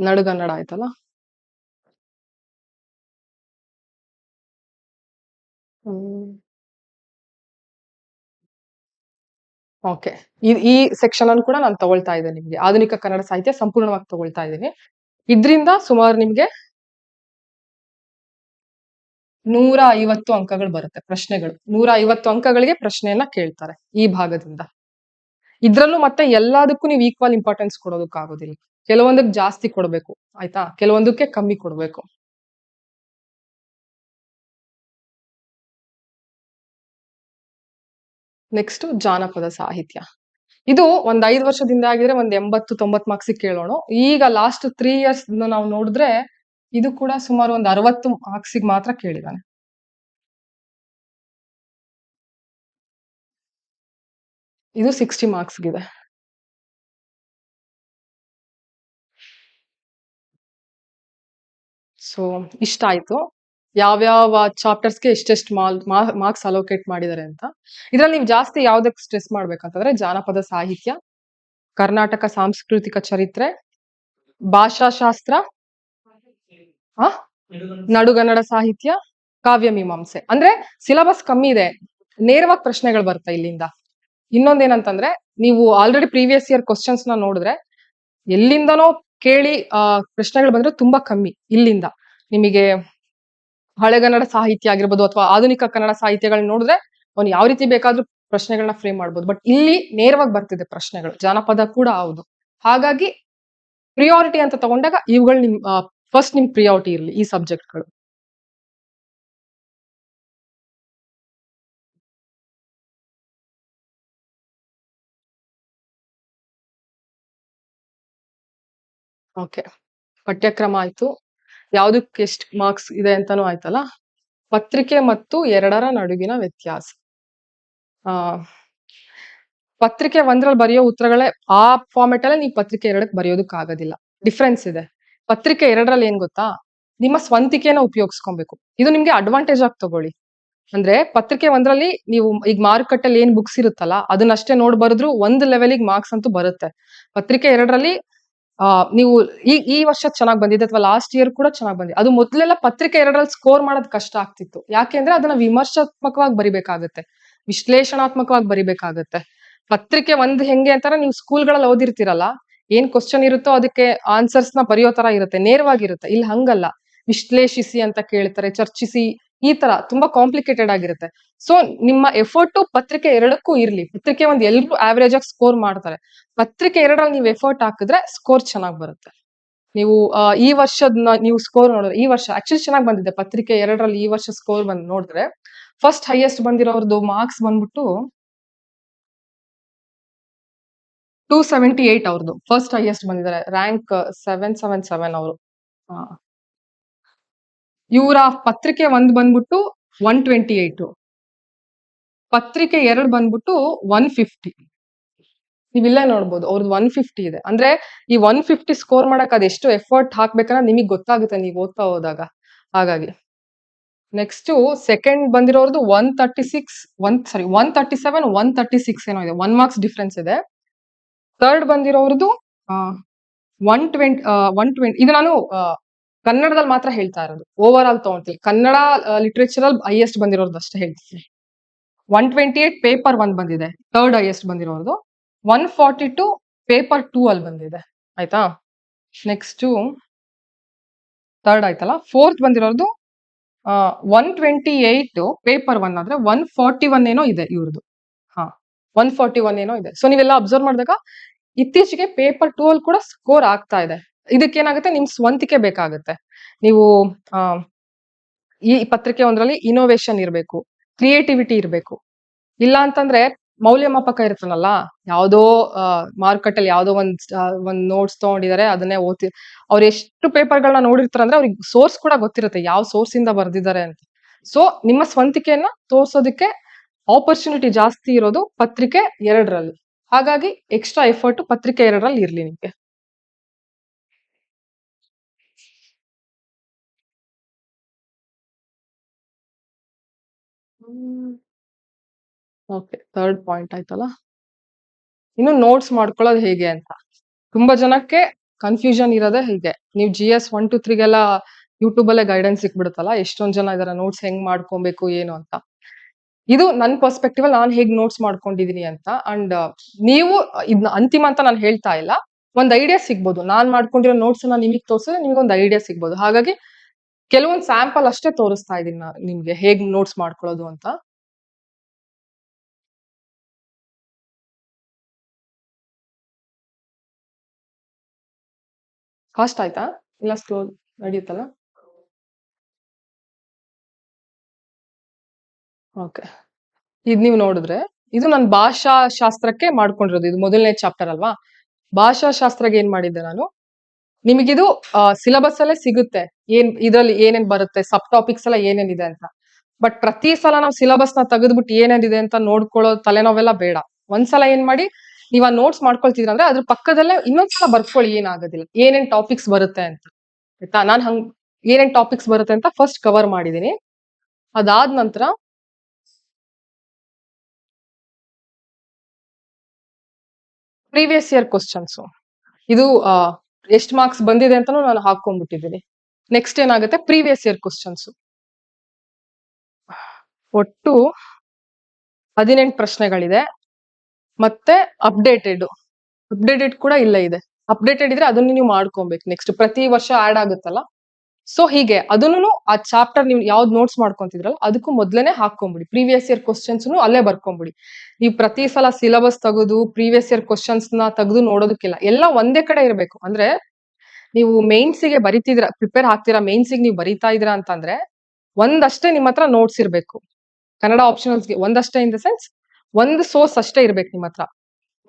ನಡುಗನ್ನಡ ಆಯ್ತಲ್ಲ. ಓಕೆ, ಈ ಸೆಕ್ಷನ್ ಅನ್ನು ಕೂಡ ನಾನು ತಗೊಳ್ತಾ ಇದ್ದೇನೆ. ನಿಮ್ಗೆ ಆಧುನಿಕ ಕನ್ನಡ ಸಾಹಿತ್ಯ ಸಂಪೂರ್ಣವಾಗಿ ತಗೊಳ್ತಾ ಇದ್ದೀನಿ. ಇದ್ರಿಂದ ಸುಮಾರು ನಿಮ್ಗೆ 150 ಅಂಕಗಳು ಬರುತ್ತೆ ಪ್ರಶ್ನೆಗಳು. 150 ಅಂಕಗಳಿಗೆ ಪ್ರಶ್ನೆಯನ್ನ ಕೇಳ್ತಾರೆ ಈ ಭಾಗದಿಂದ. ಇದ್ರಲ್ಲೂ ಮತ್ತೆ ಎಲ್ಲದಕ್ಕೂ ನೀವು ಈಕ್ವಲ್ ಇಂಪಾರ್ಟೆನ್ಸ್ ಕೊಡೋದಕ್ಕಾಗೋದಿಲ್ಲ. ಕೆಲವೊಂದಕ್ಕೆ ಜಾಸ್ತಿ ಕೊಡ್ಬೇಕು, ಆಯ್ತಾ, ಕೆಲವೊಂದಕ್ಕೆ ಕಮ್ಮಿ ಕೊಡ್ಬೇಕು. ನೆಕ್ಸ್ಟ್ ಜಾನಪದ ಸಾಹಿತ್ಯ. ಇದು ಒಂದ್ 5 ವರ್ಷದಿಂದ ಆಗಿದ್ರೆ ಒಂದ್ 80-90 ಮಾರ್ಕ್ಸ್ ಕೇಳೋಣ. ಈಗ ಲಾಸ್ಟ್ 3 ಇಯರ್ಸ್ ನಾವು ನೋಡಿದ್ರೆ ಇದು ಕೂಡ ಸುಮಾರು ಒಂದ್ 60 ಮಾರ್ಕ್ಸ್ ಮಾತ್ರ ಕೇಳಿದಾನೆ. ಇದು 60 ಮಾರ್ಕ್ಸ್ ಗಿದೆ. ಸೊ ಇಷ್ಟ ಆಯ್ತು ಯಾವ್ಯಾವ ಚಾಪ್ಟರ್ಸ್ಗೆ ಎಷ್ಟೆಷ್ಟು ಮಾರ್ಕ್ಸ್ ಅಲೋಕೇಟ್ ಮಾಡಿದ್ದಾರೆ ಅಂತ. ಇದ್ರಲ್ಲಿ ನೀವು ಜಾಸ್ತಿ ಯಾವ್ದಕ್ಕೆ ಸ್ಟ್ರೆಸ್ ಮಾಡ್ಬೇಕಂತಂದ್ರೆ ಜಾನಪದ ಸಾಹಿತ್ಯ, ಕರ್ನಾಟಕ ಸಾಂಸ್ಕೃತಿಕ ಚರಿತ್ರೆ, ಭಾಷಾಶಾಸ್ತ್ರ, ನಡುಗನ್ನಡ ಸಾಹಿತ್ಯ, ಕಾವ್ಯ ಮೀಮಾಂಸೆ. ಅಂದ್ರೆ ಸಿಲೆಬಸ್ ಕಮ್ಮಿ ಇದೆ, ನೇರವಾಗಿ ಪ್ರಶ್ನೆಗಳು ಬರ್ತಾ ಇಲ್ಲಿಂದ. ಇನ್ನೊಂದೇನಂತಂದ್ರೆ ನೀವು ಆಲ್ರೆಡಿ ಪ್ರೀವಿಯಸ್ ಇಯರ್ ಕ್ವಶನ್ಸ್ ನ ನೋಡಿದ್ರೆ ಎಲ್ಲಿಂದನೋ ಕೇಳಿ ಪ್ರಶ್ನೆಗಳು ಬಂದ್ರೆ ತುಂಬಾ ಕಮ್ಮಿ. ಇಲ್ಲಿಂದ ನಿಮಗೆ ಹಳೆಗನ್ನಡ ಸಾಹಿತ್ಯ ಆಗಿರ್ಬೋದು ಅಥವಾ ಆಧುನಿಕ ಕನ್ನಡ ಸಾಹಿತ್ಯಗಳನ್ನ ನೋಡಿದ್ರೆ ಅವ್ನು ಯಾವ ರೀತಿ ಬೇಕಾದ್ರೂ ಪ್ರಶ್ನೆಗಳನ್ನ ಫ್ರೇಮ್ ಮಾಡ್ಬೋದು. ಬಟ್ ಇಲ್ಲಿ ನೇರವಾಗಿ ಬರ್ತಿದೆ ಪ್ರಶ್ನೆಗಳು, ಜಾನಪದ ಕೂಡ ಹೌದು. ಹಾಗಾಗಿ ಪ್ರಿಯಾರಿಟಿ ಅಂತ ತಗೊಂಡಾಗ ಇವುಗಳು ನಿಮ್ ಫಸ್ಟ್ ನಿಮ್ ಪ್ರಿಯಾರಿಟಿ ಇರಲಿ ಈ ಸಬ್ಜೆಕ್ಟ್ಗಳು. ಓಕೆ, ಪಠ್ಯಕ್ರಮ ಆಯ್ತು. ಯಾವ್ದಕ್ಕೆ ಎಷ್ಟು ಮಾರ್ಕ್ಸ್ ಇದೆ ಅಂತಾನು ಆಯ್ತಲ್ಲ. ಪತ್ರಿಕೆ ಮತ್ತು 2ರ ನಡುವಿನ ವ್ಯತ್ಯಾಸ. ಪತ್ರಿಕೆ 1ರಲ್ಲಿ ಬರೆಯೋ ಉತ್ತರಗಳೇ ಆ ಫಾರ್ಮೆಟ್ ಅಲ್ಲೇ ನೀವು ಪತ್ರಿಕೆ 2ಕ್ಕೆ ಬರೆಯೋದಕ್ಕೆ ಆಗೋದಿಲ್ಲ. ಡಿಫ್ರೆನ್ಸ್ ಇದೆ. ಪತ್ರಿಕೆ 2ರಲ್ಲಿ ಏನ್ ಗೊತ್ತಾ, ನಿಮ್ಮ ಸ್ವಂತಿಕೆನ ಉಪಯೋಗಿಸ್ಕೊಬೇಕು. ಇದು ನಿಮ್ಗೆ ಅಡ್ವಾಂಟೇಜ್ ಆಗಿ ತಗೊಳ್ಳಿ. ಅಂದ್ರೆ ಪತ್ರಿಕೆ 1ರಲ್ಲಿ ನೀವು ಈಗ ಮಾರುಕಟ್ಟೆಯಲ್ಲಿ ಏನ್ ಬುಕ್ಸ್ ಇರುತ್ತಲ್ಲ ಅದನ್ನಷ್ಟೇ ನೋಡ್ ಬರೆದ್ರು ಒಂದ್ ಲೆವೆಲ್ಗೆ ಮಾರ್ಕ್ಸ್ ಅಂತೂ ಬರುತ್ತೆ. ಪತ್ರಿಕೆ 2ರಲ್ಲಿ ನೀವು ಈ ವರ್ಷ ಚೆನ್ನಾಗಿ ಬಂದಿದೆ ಅಥವಾ ಲಾಸ್ಟ್ ಇಯರ್ ಕೂಡ ಚೆನ್ನಾಗಿ ಬಂದಿದೆ. ಅದು ಮೊದಲೆಲ್ಲ ಪತ್ರಿಕೆ 2ರಲ್ಲಿ ಸ್ಕೋರ್ ಮಾಡೋದು ಕಷ್ಟ ಆಗ್ತಿತ್ತು. ಯಾಕೆಂದ್ರೆ ಅದನ್ನ ವಿಮರ್ಶಾತ್ಮಕವಾಗಿ ಬರಿಬೇಕಾಗತ್ತೆ, ವಿಶ್ಲೇಷಣಾತ್ಮಕವಾಗಿ ಬರಿಬೇಕಾಗತ್ತೆ. ಪತ್ರಿಕೆ 1 ಹೆಂಗೆ ಅಂತಾರ ನೀವು ಸ್ಕೂಲ್ಗಳಲ್ಲಿ ಓದಿರ್ತೀರಲ್ಲ, ಏನ್ ಕ್ವಶನ್ ಇರುತ್ತೋ ಅದಕ್ಕೆ ಆನ್ಸರ್ಸ್ ನ ಬರೆಯೋ ತರ ಇರುತ್ತೆ, ನೇರವಾಗಿರುತ್ತೆ. ಇಲ್ಲಿ ಹಂಗಲ್ಲ, ವಿಶ್ಲೇಷಿಸಿ ಅಂತ ಕೇಳ್ತಾರೆ, ಚರ್ಚಿಸಿ, ಈ ತರ ತುಂಬಾ ಕಾಂಪ್ಲಿಕೇಟೆಡ್ ಆಗಿರುತ್ತೆ. ಸೊ ನಿಮ್ಮ ಎಫರ್ಟ್ ಪತ್ರಿಕೆ 2ಕ್ಕೂ ಇರ್ಲಿ. ಪತ್ರಿಕೆ 1 ಎಲ್ರು ಆವರೇಜ್ ಆಗಿ ಸ್ಕೋರ್ ಮಾಡ್ತಾರೆ. ಪತ್ರಿಕೆ 2ರಲ್ಲಿ ನೀವು ಎಫರ್ಟ್ ಹಾಕಿದ್ರೆ ಸ್ಕೋರ್ ಚೆನ್ನಾಗಿ ಬರುತ್ತೆ. ನೀವು ಈ ವರ್ಷದ ನೀವು ಸ್ಕೋರ್ ನೋಡಿದ್ರೆ ಈ ವರ್ಷ ಆಕ್ಚುಲಿ ಚೆನ್ನಾಗಿ ಬಂದಿದೆ. ಪತ್ರಿಕೆ 2ರಲ್ಲಿ ಈ ವರ್ಷ ಸ್ಕೋರ್ ಬಂದು ನೋಡಿದ್ರೆ ಫಸ್ಟ್ ಹೈಯೆಸ್ಟ್ ಬಂದಿರೋರ್ದು ಮಾರ್ಕ್ಸ್ ಬಂದ್ಬಿಟ್ಟು 278 ಅವ್ರದ್ದು ಫಸ್ಟ್ ಹೈಯೆಸ್ಟ್ ಬಂದಿದ್ದಾರೆ. ರ್ಯಾಂಕ್ 777 ಅವರು. ಇವರ ಪತ್ರಿಕೆ 1 ಬಂದ್ಬಿಟ್ಟು 128, ಪತ್ರಿಕೆ 2 ಬಂದ್ಬಿಟ್ಟು 150. ನೀವಿಲ್ಲೇ ನೋಡ್ಬೋದು ಅವ್ರದ್ದು 150 ಇದೆ. ಅಂದ್ರೆ ಈ 150 ಸ್ಕೋರ್ ಮಾಡಕ್ ಅದೆಷ್ಟು ಎಫರ್ಟ್ ಹಾಕ್ಬೇಕನ್ನ ನಿಮಗೆ ಗೊತ್ತಾಗುತ್ತೆ ನೀವು ಓದ್ತಾ ಹೋದಾಗ. ಹಾಗಾಗಿ ನೆಕ್ಸ್ಟ್ ಸೆಕೆಂಡ್ ಬಂದಿರೋರ್ದು 137, 136 ಏನೋ ಇದೆ, 1 ಮಾರ್ಕ್ಸ್ ಡಿಫ್ರೆನ್ಸ್ ಇದೆ. ಥರ್ಡ್ ಬಂದಿರೋರ್ದು 120. ಇದು ನಾನು ಕನ್ನಡದಲ್ಲಿ ಮಾತ್ರ ಹೇಳ್ತಾ ಇರೋದು, ಓವರ್ ಆಲ್ ತಗೊಂತೀನಿ. ಕನ್ನಡ ಲಿಟ್ರೇಚರ್ ಅಲ್ಲಿ ಹೈಯೆಸ್ಟ್ ಬಂದಿರೋದು ಅಷ್ಟೇ ಹೇಳ್ತೀನಿ. 128 ಪೇಪರ್ 1 ಬಂದಿದೆ, ಥರ್ಡ್ ಹೈಯೆಸ್ಟ್ ಬಂದಿರೋದು. 142 ಪೇಪರ್ 2 ಅಲ್ಲಿ ಬಂದಿದೆ. ಆಯ್ತಾ, ನೆಕ್ಸ್ಟ್ ಥರ್ಡ್ ಆಯ್ತಲ್ಲ. ಫೋರ್ತ್ ಬಂದಿರೋದು 128 ಪೇಪರ್ 1 ಆದ್ರೆ 141 ಏನೋ ಇದೆ ಇವ್ರದ್ದು. 141 ಏನೋ ಇದೆ. ಸೊ ನೀವೆಲ್ಲ ಅಬ್ಸರ್ವ್ ಮಾಡಿದಾಗ ಇತ್ತೀಚೆಗೆ ಪೇಪರ್ 2 ಅಲ್ಲಿ ಕೂಡ ಸ್ಕೋರ್ ಆಗ್ತಾ ಇದೆ. ಇದಕ್ಕೇನಾಗುತ್ತೆ, ನಿಮ್ ಸ್ವಂತಿಕೆ ಬೇಕಾಗುತ್ತೆ. ನೀವು ಈ ಪತ್ರಿಕೆ 1ರಲ್ಲಿ ಇನೋವೇಷನ್ ಇರಬೇಕು, ಕ್ರಿಯೇಟಿವಿಟಿ ಇರಬೇಕು. ಇಲ್ಲ ಅಂತಂದ್ರೆ ಮೌಲ್ಯಮಾಪಕ ಇರ್ತನಲ್ಲ, ಯಾವ್ದೋ ಮಾರ್ಕೆಟ್ ಅಲ್ಲಿ ಯಾವ್ದೋ ಒಂದ್ ನೋಟ್ಸ್ ತಗೊಂಡಿದ್ದಾರೆ, ಅದನ್ನೇ ಓದ್ತಿ ಅವ್ರು ಎಷ್ಟು ಪೇಪರ್ಗಳನ್ನ ನೋಡಿರ್ತಾರೆ ಅಂದ್ರೆ ಅವ್ರಿಗೆ ಸೋರ್ಸ್ ಕೂಡ ಗೊತ್ತಿರುತ್ತೆ, ಯಾವ ಸೋರ್ಸ್ ಇಂದ ಬರ್ದಿದ್ದಾರೆ ಅಂತ. ಸೊ ನಿಮ್ಮ ಸ್ವಂತಿಕೆಯನ್ನ ತೋರ್ಸೋದಕ್ಕೆ ಆಪರ್ಚುನಿಟಿ ಜಾಸ್ತಿ ಇರೋದು ಪತ್ರಿಕೆ 2ರಲ್ಲಿ. ಹಾಗಾಗಿ ಎಕ್ಸ್ಟ್ರಾ ಎಫರ್ಟ್ ಪತ್ರಿಕೆ 2ರಲ್ಲಿ ಇರ್ಲಿ ನಿಮ್ಗೆ. ಓಕೆ, 3rd ಪಾಯಿಂಟ್ ಆಯ್ತಲ್ಲ. ಇನ್ನು ನೋಟ್ಸ್ ಮಾಡ್ಕೊಳ್ಳೋದು ಹೇಗೆ ಅಂತ ತುಂಬಾ ಜನಕ್ಕೆ ಕನ್ಫ್ಯೂಷನ್ ಇರೋದೇ ಹೀಗೆ. ನೀವು GS 1 to 3ಗೆಲ್ಲ ಯೂಟ್ಯೂಬ್ ಅಲ್ಲೇ ಗೈಡೆನ್ಸ್ ಸಿಕ್ಬಿಡುತ್ತಲ್ಲ, ಎಷ್ಟೊಂದ್ ಜನ ಇದರ ನೋಟ್ಸ್ ಹೆಂಗ್ ಮಾಡ್ಕೊಬೇಕು ಏನು ಅಂತ. ಇದು ನನ್ನ ಪರ್ಸ್ಪೆಕ್ಟಿವ್ ಅಲ್ಲಿ ನಾನು ಹೇಗ್ ನೋಟ್ಸ್ ಮಾಡ್ಕೊಂಡಿದೀನಿ ಅಂತ. ಅಂಡ್ ನೀವು ಇದನ್ನ ಅಂತಿಮ ಅಂತ ನಾನು ಹೇಳ್ತಾ ಇಲ್ಲ, ಒಂದ್ ಐಡಿಯಾ ಸಿಗ್ಬೋದು. ನಾನ್ ಮಾಡ್ಕೊಂಡಿರೋ ನೋಟ್ಸ್ ಅನ್ನ ನಿಮಗೆ ತೋರಿಸಿದ್ರೆ ನಿಮ್ಗೆ ಒಂದು ಐಡಿಯಾ ಸಿಗ್ಬೋದು. ಹಾಗಾಗಿ ಕೆಲವೊಂದು ಸ್ಯಾಂಪಲ್ ಅಷ್ಟೇ ತೋರಿಸ್ತಾ ಇದೀನಿ ನಾನು ನಿಮ್ಗೆ ಹೇಗ್ ನೋಟ್ಸ್ ಮಾಡ್ಕೊಳ್ಳೋದು ಅಂತ. ಕಾಸ್ಟ್ ಆಯ್ತಾ ಇಲ್ಲ ಸ್ಲೋ ನಡೆಯುತ್ತಲ್ಲ? ಓಕೆ, ಇದ್ ನೀವು ನೋಡಿದ್ರೆ ಇದು ನಾನು ಭಾಷಾಶಾಸ್ತ್ರಕ್ಕೆ ಮಾಡ್ಕೊಂಡಿರೋದು. ಇದು ಮೊದಲನೇ ಚಾಪ್ಟರ್ ಅಲ್ವಾ. ಭಾಷಾಶಾಸ್ತ್ರಕ್ಕೆ ಏನ್ ಮಾಡಿದ್ದೆ ನಾನು, ನಿಮಗಿದು ಸಿಲೆಬಸ್ ಅಲ್ಲೇ ಸಿಗುತ್ತೆ ಇದ್ರಲ್ಲಿ ಏನೇನ್ ಬರುತ್ತೆ, ಸಬ್ ಟಾಪಿಕ್ಸ್ ಎಲ್ಲ ಏನೇನಿದೆ ಅಂತ. ಬಟ್ ಪ್ರತಿ ಸಲ ನಾವು ಸಿಲೆಬಸ್ ನ ತೆಗೆದ್ಬಿಟ್ಟು ಏನೇನಿದೆ ಅಂತ ನೋಡ್ಕೊಳ್ಳೋ ತಲೆನೋವೆಲ್ಲ ಬೇಡ. ಒಂದ್ಸಲ ಏನ್ ಮಾಡಿ, ನೀವ್ ಆ ನೋಟ್ಸ್ ಮಾಡ್ಕೊಳ್ತಿದ್ರ ಅಂದ್ರೆ ಅದ್ರ ಪಕ್ಕದಲ್ಲೇ ಇನ್ನೊಂದ್ಸಲ ಬರ್ಕೊಳ್ಳಿ, ಏನಾಗೋದಿಲ್ಲ, ಏನೇನ್ ಟಾಪಿಕ್ಸ್ ಬರುತ್ತೆ ಅಂತ. ಆಯ್ತಾ, ನಾನ್ ಹಂಗ್ ಏನೇನ್ ಟಾಪಿಕ್ಸ್ ಬರುತ್ತೆ ಅಂತ ಫಸ್ಟ್ ಕವರ್ ಮಾಡಿದೀನಿ. ಅದಾದ ನಂತರ ಪ್ರೀವಿಯಸ್ ಇಯರ್ ಕ್ವಶನ್ಸ್ ಇದು ಎಷ್ಟು ಮಾರ್ಕ್ಸ್ ಬಂದಿದೆ ಅಂತಾನು ನಾನು ಹಾಕೊಂಡ್ಬಿಟ್ಟಿದ್ದೀನಿ. ನೆಕ್ಸ್ಟ್ ಏನಾಗುತ್ತೆ, ಪ್ರೀವಿಯಸ್ ಇಯರ್ ಕ್ವಶನ್ಸ್ ಒಟ್ಟು 18 ಪ್ರಶ್ನೆಗಳಿದೆ. ಮತ್ತೆ ಅಪ್ಡೇಟೆಡ್ ಕೂಡ ಇಲ್ಲ ಇದೆ. ಅಪ್ಡೇಟೆಡ್ ಇದ್ರೆ ಅದನ್ನು ನೀವು ಮಾಡ್ಕೊಬೇಕು. ನೆಕ್ಸ್ಟ್ ಪ್ರತಿ ವರ್ಷ ಆಡ್ ಆಗುತ್ತಲ್ಲ, ಸೊ ಹೀಗೆ ಅದನ್ನು ಆ ಚಾಪ್ಟರ್ ನೀವು ಯಾವ್ದು ನೋಟ್ಸ್ ಮಾಡ್ಕೊಂತಿದ್ರಲ್ಲ ಅದಕ್ಕೂ ಮೊದ್ಲೇನೆ ಹಾಕೊಂಬಿಡಿ. ಪ್ರೀವಿಯಸ್ ಇಯರ್ ಕ್ವಶನ್ಸ್ ಅಲ್ಲೇ ಬರ್ಕೊಂಬಿಡಿ. ನೀವು ಪ್ರತಿ ಸಲ ಸಿಲೆಬಸ್ ತೆಗೆದು ಪ್ರೀವಿಯಸ್ ಇಯರ್ ಕ್ವಶನ್ಸ್ ನ ತೆಗೆದು ನೋಡೋದಕ್ಕಿಲ್ಲ, ಎಲ್ಲ ಒಂದೇ ಕಡೆ ಇರಬೇಕು. ಅಂದ್ರೆ ನೀವು ಮೇನ್ಸ್ ಗೆ ಬರಿತಿದ್ರ, ಪ್ರಿಪೇರ್ ಆಗ್ತೀರಾ, ಮೇನ್ಸ್ ಗೆ ನೀವು ಬರಿತಾ ಇದ್ದೀರಾ ಅಂತಂದ್ರೆ ಒಂದಷ್ಟೇ ನಿಮ್ಮ ಹತ್ರ ನೋಟ್ಸ್ ಇರ್ಬೇಕು. ಕನ್ನಡ ಆಪ್ಷನಲ್ಸ್ಗೆ ಒಂದಷ್ಟೇ ಇನ್ ದ ಸೆನ್ಸ್ ಒಂದು ಸೋರ್ಸ್ ಅಷ್ಟೇ ಇರ್ಬೇಕು ನಿಮ್ಮ ಹತ್ರ.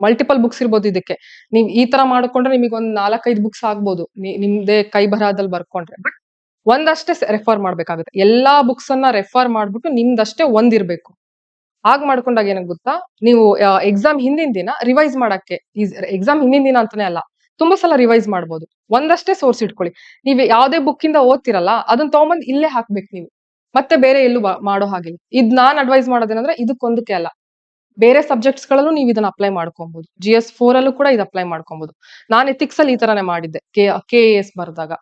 ಮಲ್ಟಿಪಲ್ ಬುಕ್ಸ್ ಇರ್ಬೋದು ಇದಕ್ಕೆ. ನೀವ್ ಈ ತರ ಮಾಡ್ಕೊಂಡ್ರೆ ನಿಮಗೆ ಒಂದ್ 4-5 ಬುಕ್ಸ್ ಆಗ್ಬೋದು ನಿಮ್ದೇ ಕೈ ಬರಹದಲ್ಲಿ ಬರ್ಕೊಂಡ್ರೆ. ಬಟ್ ಒಂದಷ್ಟೇ ರೆಫರ್ ಮಾಡ್ಬೇಕಾಗುತ್ತೆ. ಎಲ್ಲಾ ಬುಕ್ಸ್ ಅನ್ನ ರೆಫರ್ ಮಾಡ್ಬಿಟ್ಟು ನಿಮ್ದಷ್ಟೇ ಒಂದಿರ್ಬೇಕು. ಹಾಗ್ ಮಾಡ್ಕೊಂಡಾಗ ಏನಾಗ್ ಗೊತ್ತಾ, ನೀವು ಎಕ್ಸಾಮ್ ಹಿಂದಿನ ದಿನ ರಿವೈಸ್ ಮಾಡಕ್ಕೆ, ಎಕ್ಸಾಮ್ ಹಿಂದಿನ ದಿನ ಅಂತಾನೆ ಅಲ್ಲ, ತುಂಬಾ ಸಲ ರಿವೈಸ್ ಮಾಡ್ಬೋದು. ಒಂದಷ್ಟೇ ಸೋರ್ಸ್ ಇಟ್ಕೊಳ್ಳಿ. ನೀವು ಯಾವ್ದೇ ಬುಕ್ ಇಂದ ಓದ್ತಿರಲ್ಲ ಅದನ್ನ ತಗೊಂಬಂದ್ ಇಲ್ಲೇ ಹಾಕ್ಬೇಕು ನೀವು, ಮತ್ತೆ ಬೇರೆ ಎಲ್ಲೂ ಮಾಡೋ ಹಾಗಿಲ್ಲ. ಇದ್ ನಾನ್ ಅಡ್ವೈಸ್ ಮಾಡೋದೇನಂದ್ರೆ ಇದಕ್ಕೊಂದಕ್ಕೆ ಅಲ್ಲ, ಬೇರೆ ಸಬ್ಜೆಕ್ಟ್ಸ್ ಗಳಲ್ಲೂ ನೀವು ಇದನ್ನ ಅಪ್ಲೈ ಮಾಡ್ಕೊಬಹುದು. GS 4 ಅಲ್ಲೂ ಕೂಡ ಇದು ಅಪ್ಲೈ ಮಾಡ್ಕೊಬಹುದು. ನಾನು ಎಥಿಕ್ಸ್ ಅಲ್ಲಿ ಈ ತರಾನೇ ಮಾಡಿದ್ದೆ. KAS ಬರ್ದಾಗ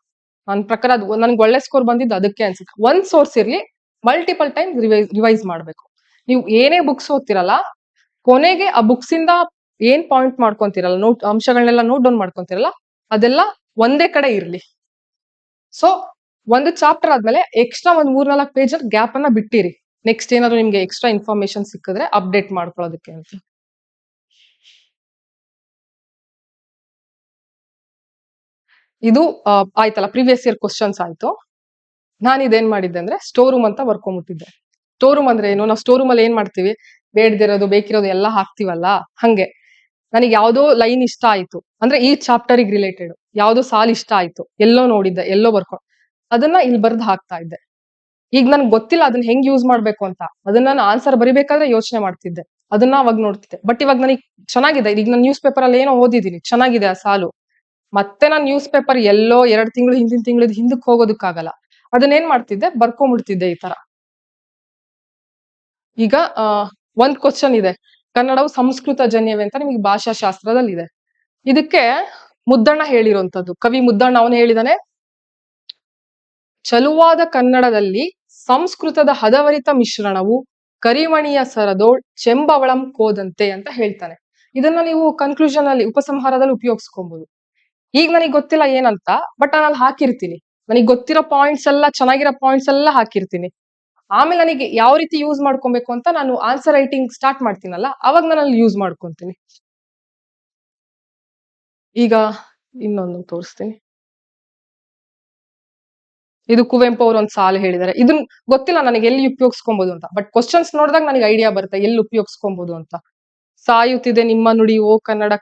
ನನ್ನ ಪ್ರಕಾರ ಅದು ನನ್ಗೆ ಒಳ್ಳೆ ಸ್ಕೋರ್ ಬಂದಿದ್ದು ಅದಕ್ಕೆ ಅನ್ಸುತ್ತೆ. ಒಂದ್ ಸೋರ್ಸ್ ಇರ್ಲಿ, ಮಲ್ಟಿಪಲ್ ಟೈಮ್ ರಿವೈಸ್ ಮಾಡ್ಬೇಕು. ನೀವು ಏನೇ ಬುಕ್ಸ್ ಓದ್ತಿರಲ್ಲ, ಕೊನೆಗೆ ಆ ಬುಕ್ಸ್ ಇಂದ ಏನ್ ಪಾಯಿಂಟ್ ಮಾಡ್ಕೊಂತಿರಲ್ಲ, ಅಂಶಗಳನ್ನೆಲ್ಲ ನೋಟ್ ಡೌನ್ ಮಾಡ್ಕೊಂತಿರಲ್ಲ, ಅದೆಲ್ಲ ಒಂದೇ ಕಡೆ ಇರ್ಲಿ. ಸೊ ಒಂದು ಚಾಪ್ಟರ್ ಆದ್ಮೇಲೆ ಎಕ್ಸ್ಟ್ರಾ ಒಂದ್ 3-4 ಪೇಜ್ ಗ್ಯಾಪ್ ಅನ್ನ ಬಿಟ್ಟಿರಿ. ನೆಕ್ಸ್ಟ್ ಏನಾದ್ರು ನಿಮ್ಗೆ ಎಕ್ಸ್ಟ್ರಾ ಇನ್ಫಾರ್ಮೇಶನ್ ಸಿಕ್ಕಿದ್ರೆ ಅಪ್ಡೇಟ್ ಮಾಡ್ಕೊಳ್ಳೋದಕ್ಕೆ ಅಂತ. ಇದು ಆಯ್ತಲ್ಲ, ಪ್ರೀವಿಯಸ್ ಇಯರ್ ಕ್ವಶನ್ಸ್ ಆಯ್ತು. ನಾನು ಇದೇನ್ ಮಾಡಿದ್ದೆ ಅಂದ್ರೆ ಸ್ಟೋರ್ ರೂಮ್ ಅಂತ ಬರ್ಕೊಂಡ್ಬಿಟ್ಟಿದ್ದೆ. ಸ್ಟೋರ್ ರೂಮ್ ಅಂದ್ರೆ ಏನು, ನಾವು ಸ್ಟೋರ್ ರೂಮ್ ಅಲ್ಲಿ ಏನ್ ಮಾಡ್ತೀವಿ, ಬೇಡದಿರೋದು ಬೇಕಿರೋದು ಎಲ್ಲ ಹಾಕ್ತಿವಲ್ಲ, ಹಂಗೆ ನನಗೆ ಯಾವ್ದೋ ಲೈನ್ ಇಷ್ಟ ಆಯ್ತು ಅಂದ್ರೆ ಈ ಚಾಪ್ಟರ್ ರಿಲೇಟೆಡ್ ಯಾವ್ದೋ ಸಾಲ್ ಇಷ್ಟ ಆಯ್ತು, ಎಲ್ಲೋ ನೋಡಿದ್ದೆ, ಎಲ್ಲೋ ಬರ್ಕೊಂಡು ಅದನ್ನ ಇಲ್ಲಿ ಬರ್ದು ಹಾಕ್ತಾ ಇದ್ದೆ. ಈಗ ನನ್ಗೆ ಗೊತ್ತಿಲ್ಲ ಅದನ್ನ ಹೆಂಗ್ ಯೂಸ್ ಮಾಡ್ಬೇಕು ಅಂತ, ಅದನ್ನ ನಾನು ಆನ್ಸರ್ ಬರಿಬೇಕಾದ್ರೆ ಯೋಚನೆ ಮಾಡ್ತಿದ್ದೆ, ಅದನ್ನ ಅವಾಗ ನೋಡ್ತಿದ್ದೆ. ಬಟ್ ಇವಾಗ ನನಗೆ ಚೆನ್ನಾಗಿದೆ, ಈಗ ನಾನು ನ್ಯೂಸ್ ಪೇಪರ್ ಅಲ್ಲಿ ಏನೋ ಓದಿದೀನಿ, ಚೆನ್ನಾಗಿದೆ ಆ ಸಾಲು, ಮತ್ತೆ ನಾನು ನ್ಯೂಸ್ ಪೇಪರ್ ಎಲ್ಲೋ 2 ತಿಂಗಳು ಹಿಂದಿನ ತಿಂಗಳದ ಹಿಂದಕ್ಕೆ ಹೋಗೋದಕ್ಕಾಗಲ್ಲ. ಅದನ್ನೇನ್ ಮಾಡ್ತಿದ್ದೆ, ಬರ್ಕೊಂಡ್ಬಿಡ್ತಿದ್ದೆ ಈ ತರ. ಈಗ ಒಂದ್ ಕ್ವಶನ್ ಇದೆ, ಕನ್ನಡವು ಸಂಸ್ಕೃತ ಜನ್ಯವೇ ಅಂತ ನಿಮಗೆ ಭಾಷಾಶಾಸ್ತ್ರದಲ್ಲಿ ಇದೆ. ಇದಕ್ಕೆ ಮುದ್ದಣ್ಣ ಹೇಳಿರುವಂತದ್ದು, ಕವಿ ಮುದ್ದಣ್ಣ ಅವನು ಹೇಳಿದಾನೆ, ಚಲುವಾದ ಕನ್ನಡದಲ್ಲಿ ಸಂಸ್ಕೃತದ ಹದವರಿತ ಮಿಶ್ರಣವು ಕರಿಮಣಿಯ ಸರದೋಳ್ ಚೆಂಬವಳಂ ಕೋದಂತೆ ಅಂತ ಹೇಳ್ತಾನೆ. ಇದನ್ನ ನೀವು ಕನ್ಕ್ಲೂಷನ್ ಅಲ್ಲಿ, ಉಪಸಂಹಾರದಲ್ಲಿ ಉಪಯೋಗಿಸ್ಕೊಬಹುದು. ಈಗ ನನಗೆ ಗೊತ್ತಿಲ್ಲ ಏನಂತ, ಬಟ್ ನಾನು ಅಲ್ಲಿ ಹಾಕಿರ್ತೀನಿ. ನನಗೆ ಗೊತ್ತಿರೋ ಪಾಯಿಂಟ್ಸ್ ಎಲ್ಲ, ಚೆನ್ನಾಗಿರೋ ಪಾಯಿಂಟ್ಸ್ ಎಲ್ಲ ಹಾಕಿರ್ತೀನಿ. ಆಮೇಲೆ ನನಗೆ ಯಾವ ರೀತಿ ಯೂಸ್ ಮಾಡ್ಕೊಬೇಕು ಅಂತ ನಾನು ಆನ್ಸರ್ ರೈಟಿಂಗ್ ಸ್ಟಾರ್ಟ್ ಮಾಡ್ತೀನಲ್ಲ, ಅವಾಗ ನಾನು ಅಲ್ಲಿ ಯೂಸ್ ಮಾಡ್ಕೊಂತೀನಿ. ಈಗ ಇನ್ನೊಂದು ತೋರಿಸ್ತೀನಿ. ಇದು ಕುವೆಂಪು ಅವ್ರು ಒಂದ್ ಸಾಲು ಹೇಳಿದ್ದಾರೆ. ಇದನ್ ಗೊತ್ತಿಲ್ಲ ನನಗೆ ಎಲ್ಲಿ ಉಪಯೋಗಿಸ್ಕೊಬಹುದು ಅಂತ, ಬಟ್ ಕ್ವಶನ್ಸ್ ನೋಡಿದಾಗ ನನಗೆ ಐಡಿಯಾ ಬರುತ್ತೆ ಎಲ್ಲಿ ಉಪಯೋಗಿಸ್ಕೊಬಹುದು ಅಂತ. ಸಾಯುತ್ತಿದೆ ನಿಮ್ಮ ನುಡಿ ಓ ಕನ್ನಡ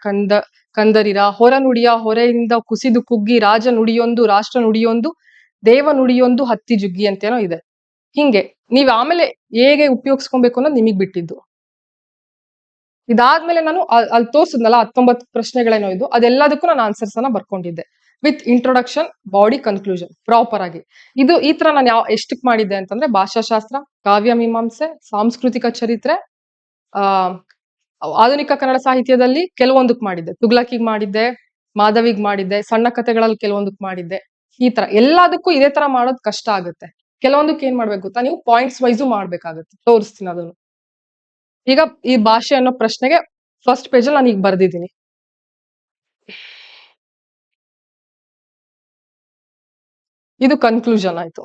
ಕಂದರಿರ, ಹೊರ ನುಡಿಯ ಹೊರೆಯಿಂದ ಕುಸಿದು ಕುಗ್ಗಿ, ರಾಜ ನುಡಿಯೊಂದು ರಾಷ್ಟ್ರ ನುಡಿಯೊಂದು ದೇವ ನುಡಿಯೊಂದು ಹತ್ತಿ ಜುಗ್ಗಿ ಅಂತೇನೋ ಇದೆ. ಹಿಂಗೆ ನೀವ್ ಆಮೇಲೆ ಹೇಗೆ ಉಪಯೋಗಿಸ್ಕೊಬೇಕು ಅನ್ನೋದು ನಿಮಗ್ ಬಿಟ್ಟಿದ್ದು. ಇದಾದ್ಮೇಲೆ ನಾನು ಅಲ್ಲಿ ತೋರ್ಸಿದ್ನಲ್ಲ 19 ಪ್ರಶ್ನೆಗಳೇನೋ ಇದು, ಅದೆಲ್ಲದಕ್ಕೂ ನಾನು ಆನ್ಸರ್ಸ್ ಅನ್ನ ಬರ್ಕೊಂಡಿದ್ದೆ with introduction, body, conclusion proper ಆಗಿ. ಇದು ಈ ತರ ನಾನು ಎಷ್ಟಕ್ ಮಾಡಿದ್ದೆ ಅಂತಂದ್ರೆ, ಭಾಷಾಶಾಸ್ತ್ರ, ಕಾವ್ಯ ಮೀಮಾಂಸೆ, ಸಾಂಸ್ಕೃತಿಕ ಚರಿತ್ರೆ, ಆ ಆಧುನಿಕ ಕನ್ನಡ ಸಾಹಿತ್ಯದಲ್ಲಿ ಕೆಲವೊಂದಕ್ ಮಾಡಿದ್ದೆ. ತುಗ್ಲಕಿಗ್ ಮಾಡಿದ್ದೆ, ಮಾಧವಿಗ್ ಮಾಡಿದ್ದೆ, ಸಣ್ಣ ಕಥೆಗಳಲ್ಲಿ ಕೆಲವೊಂದಕ್ ಮಾಡಿದ್ದೆ. ಈ ತರ ಎಲ್ಲದಕ್ಕೂ ಇದೇ ತರ ಮಾಡೋದ್ ಕಷ್ಟ ಆಗುತ್ತೆ. ಕೆಲವೊಂದಕ್ಕೆ ಏನ್ ಮಾಡ್ಬೇಕು ಗೊತ್ತಾ, ನೀವು ಪಾಯಿಂಟ್ಸ್ ವೈಸು ಮಾಡ್ಬೇಕಾಗತ್ತೆ. ತೋರಿಸ್ತೀನಿ ಅದನ್ನು. ಈಗ ಈ ಭಾಷೆ ಅನ್ನೋ ಪ್ರಶ್ನೆಗೆ ಫಸ್ಟ್ ಪೇಜ್ ಅಲ್ಲಿ ನಾನು ಈಗ ಬರ್ದಿದ್ದೀನಿ. ಇದು ಕನ್ಕ್ಲೂಷನ್ ಆಯ್ತು.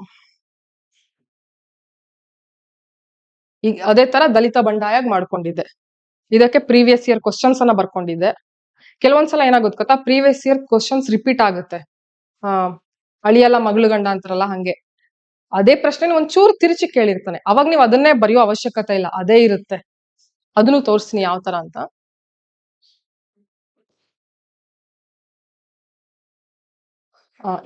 ಈಗ ಅದೇ ತರ ದಲಿತ ಬಂಡಾಯ ಮಾಡ್ಕೊಂಡಿದ್ದೆ. ಇದಕ್ಕೆ ಪ್ರೀವಿಯಸ್ ಇಯರ್ ಕ್ವಶನ್ಸ್ ಅನ್ನ ಬರ್ಕೊಂಡಿದ್ದೆ. ಕೆಲವೊಂದ್ಸಲ ಏನಾಗುತ್ತೆ ಗೊತ್ತಾ, ಪ್ರೀವಿಯಸ್ ಇಯರ್ ಕ್ವಶನ್ಸ್ ರಿಪೀಟ್ ಆಗುತ್ತೆ. ಅಳಿಯಲ್ಲ ಮಗಳು ಗಂಡ ಅಂತಾರಲ್ಲ ಹಂಗೆ. ಅದೇ ಪ್ರಶ್ನೆ ಒಂಚೂರು ತಿರುಚಿ ಕೇಳಿರ್ತಾನೆ, ಅವಾಗ ನೀವು ಅದನ್ನೇ ಬರೆಯೋ ಅವಶ್ಯಕತೆ ಇಲ್ಲ, ಅದೇ ಇರುತ್ತೆ. ಅದನ್ನು ತೋರಿಸ್ತೀನಿ ಯಾವ ತರ ಅಂತ.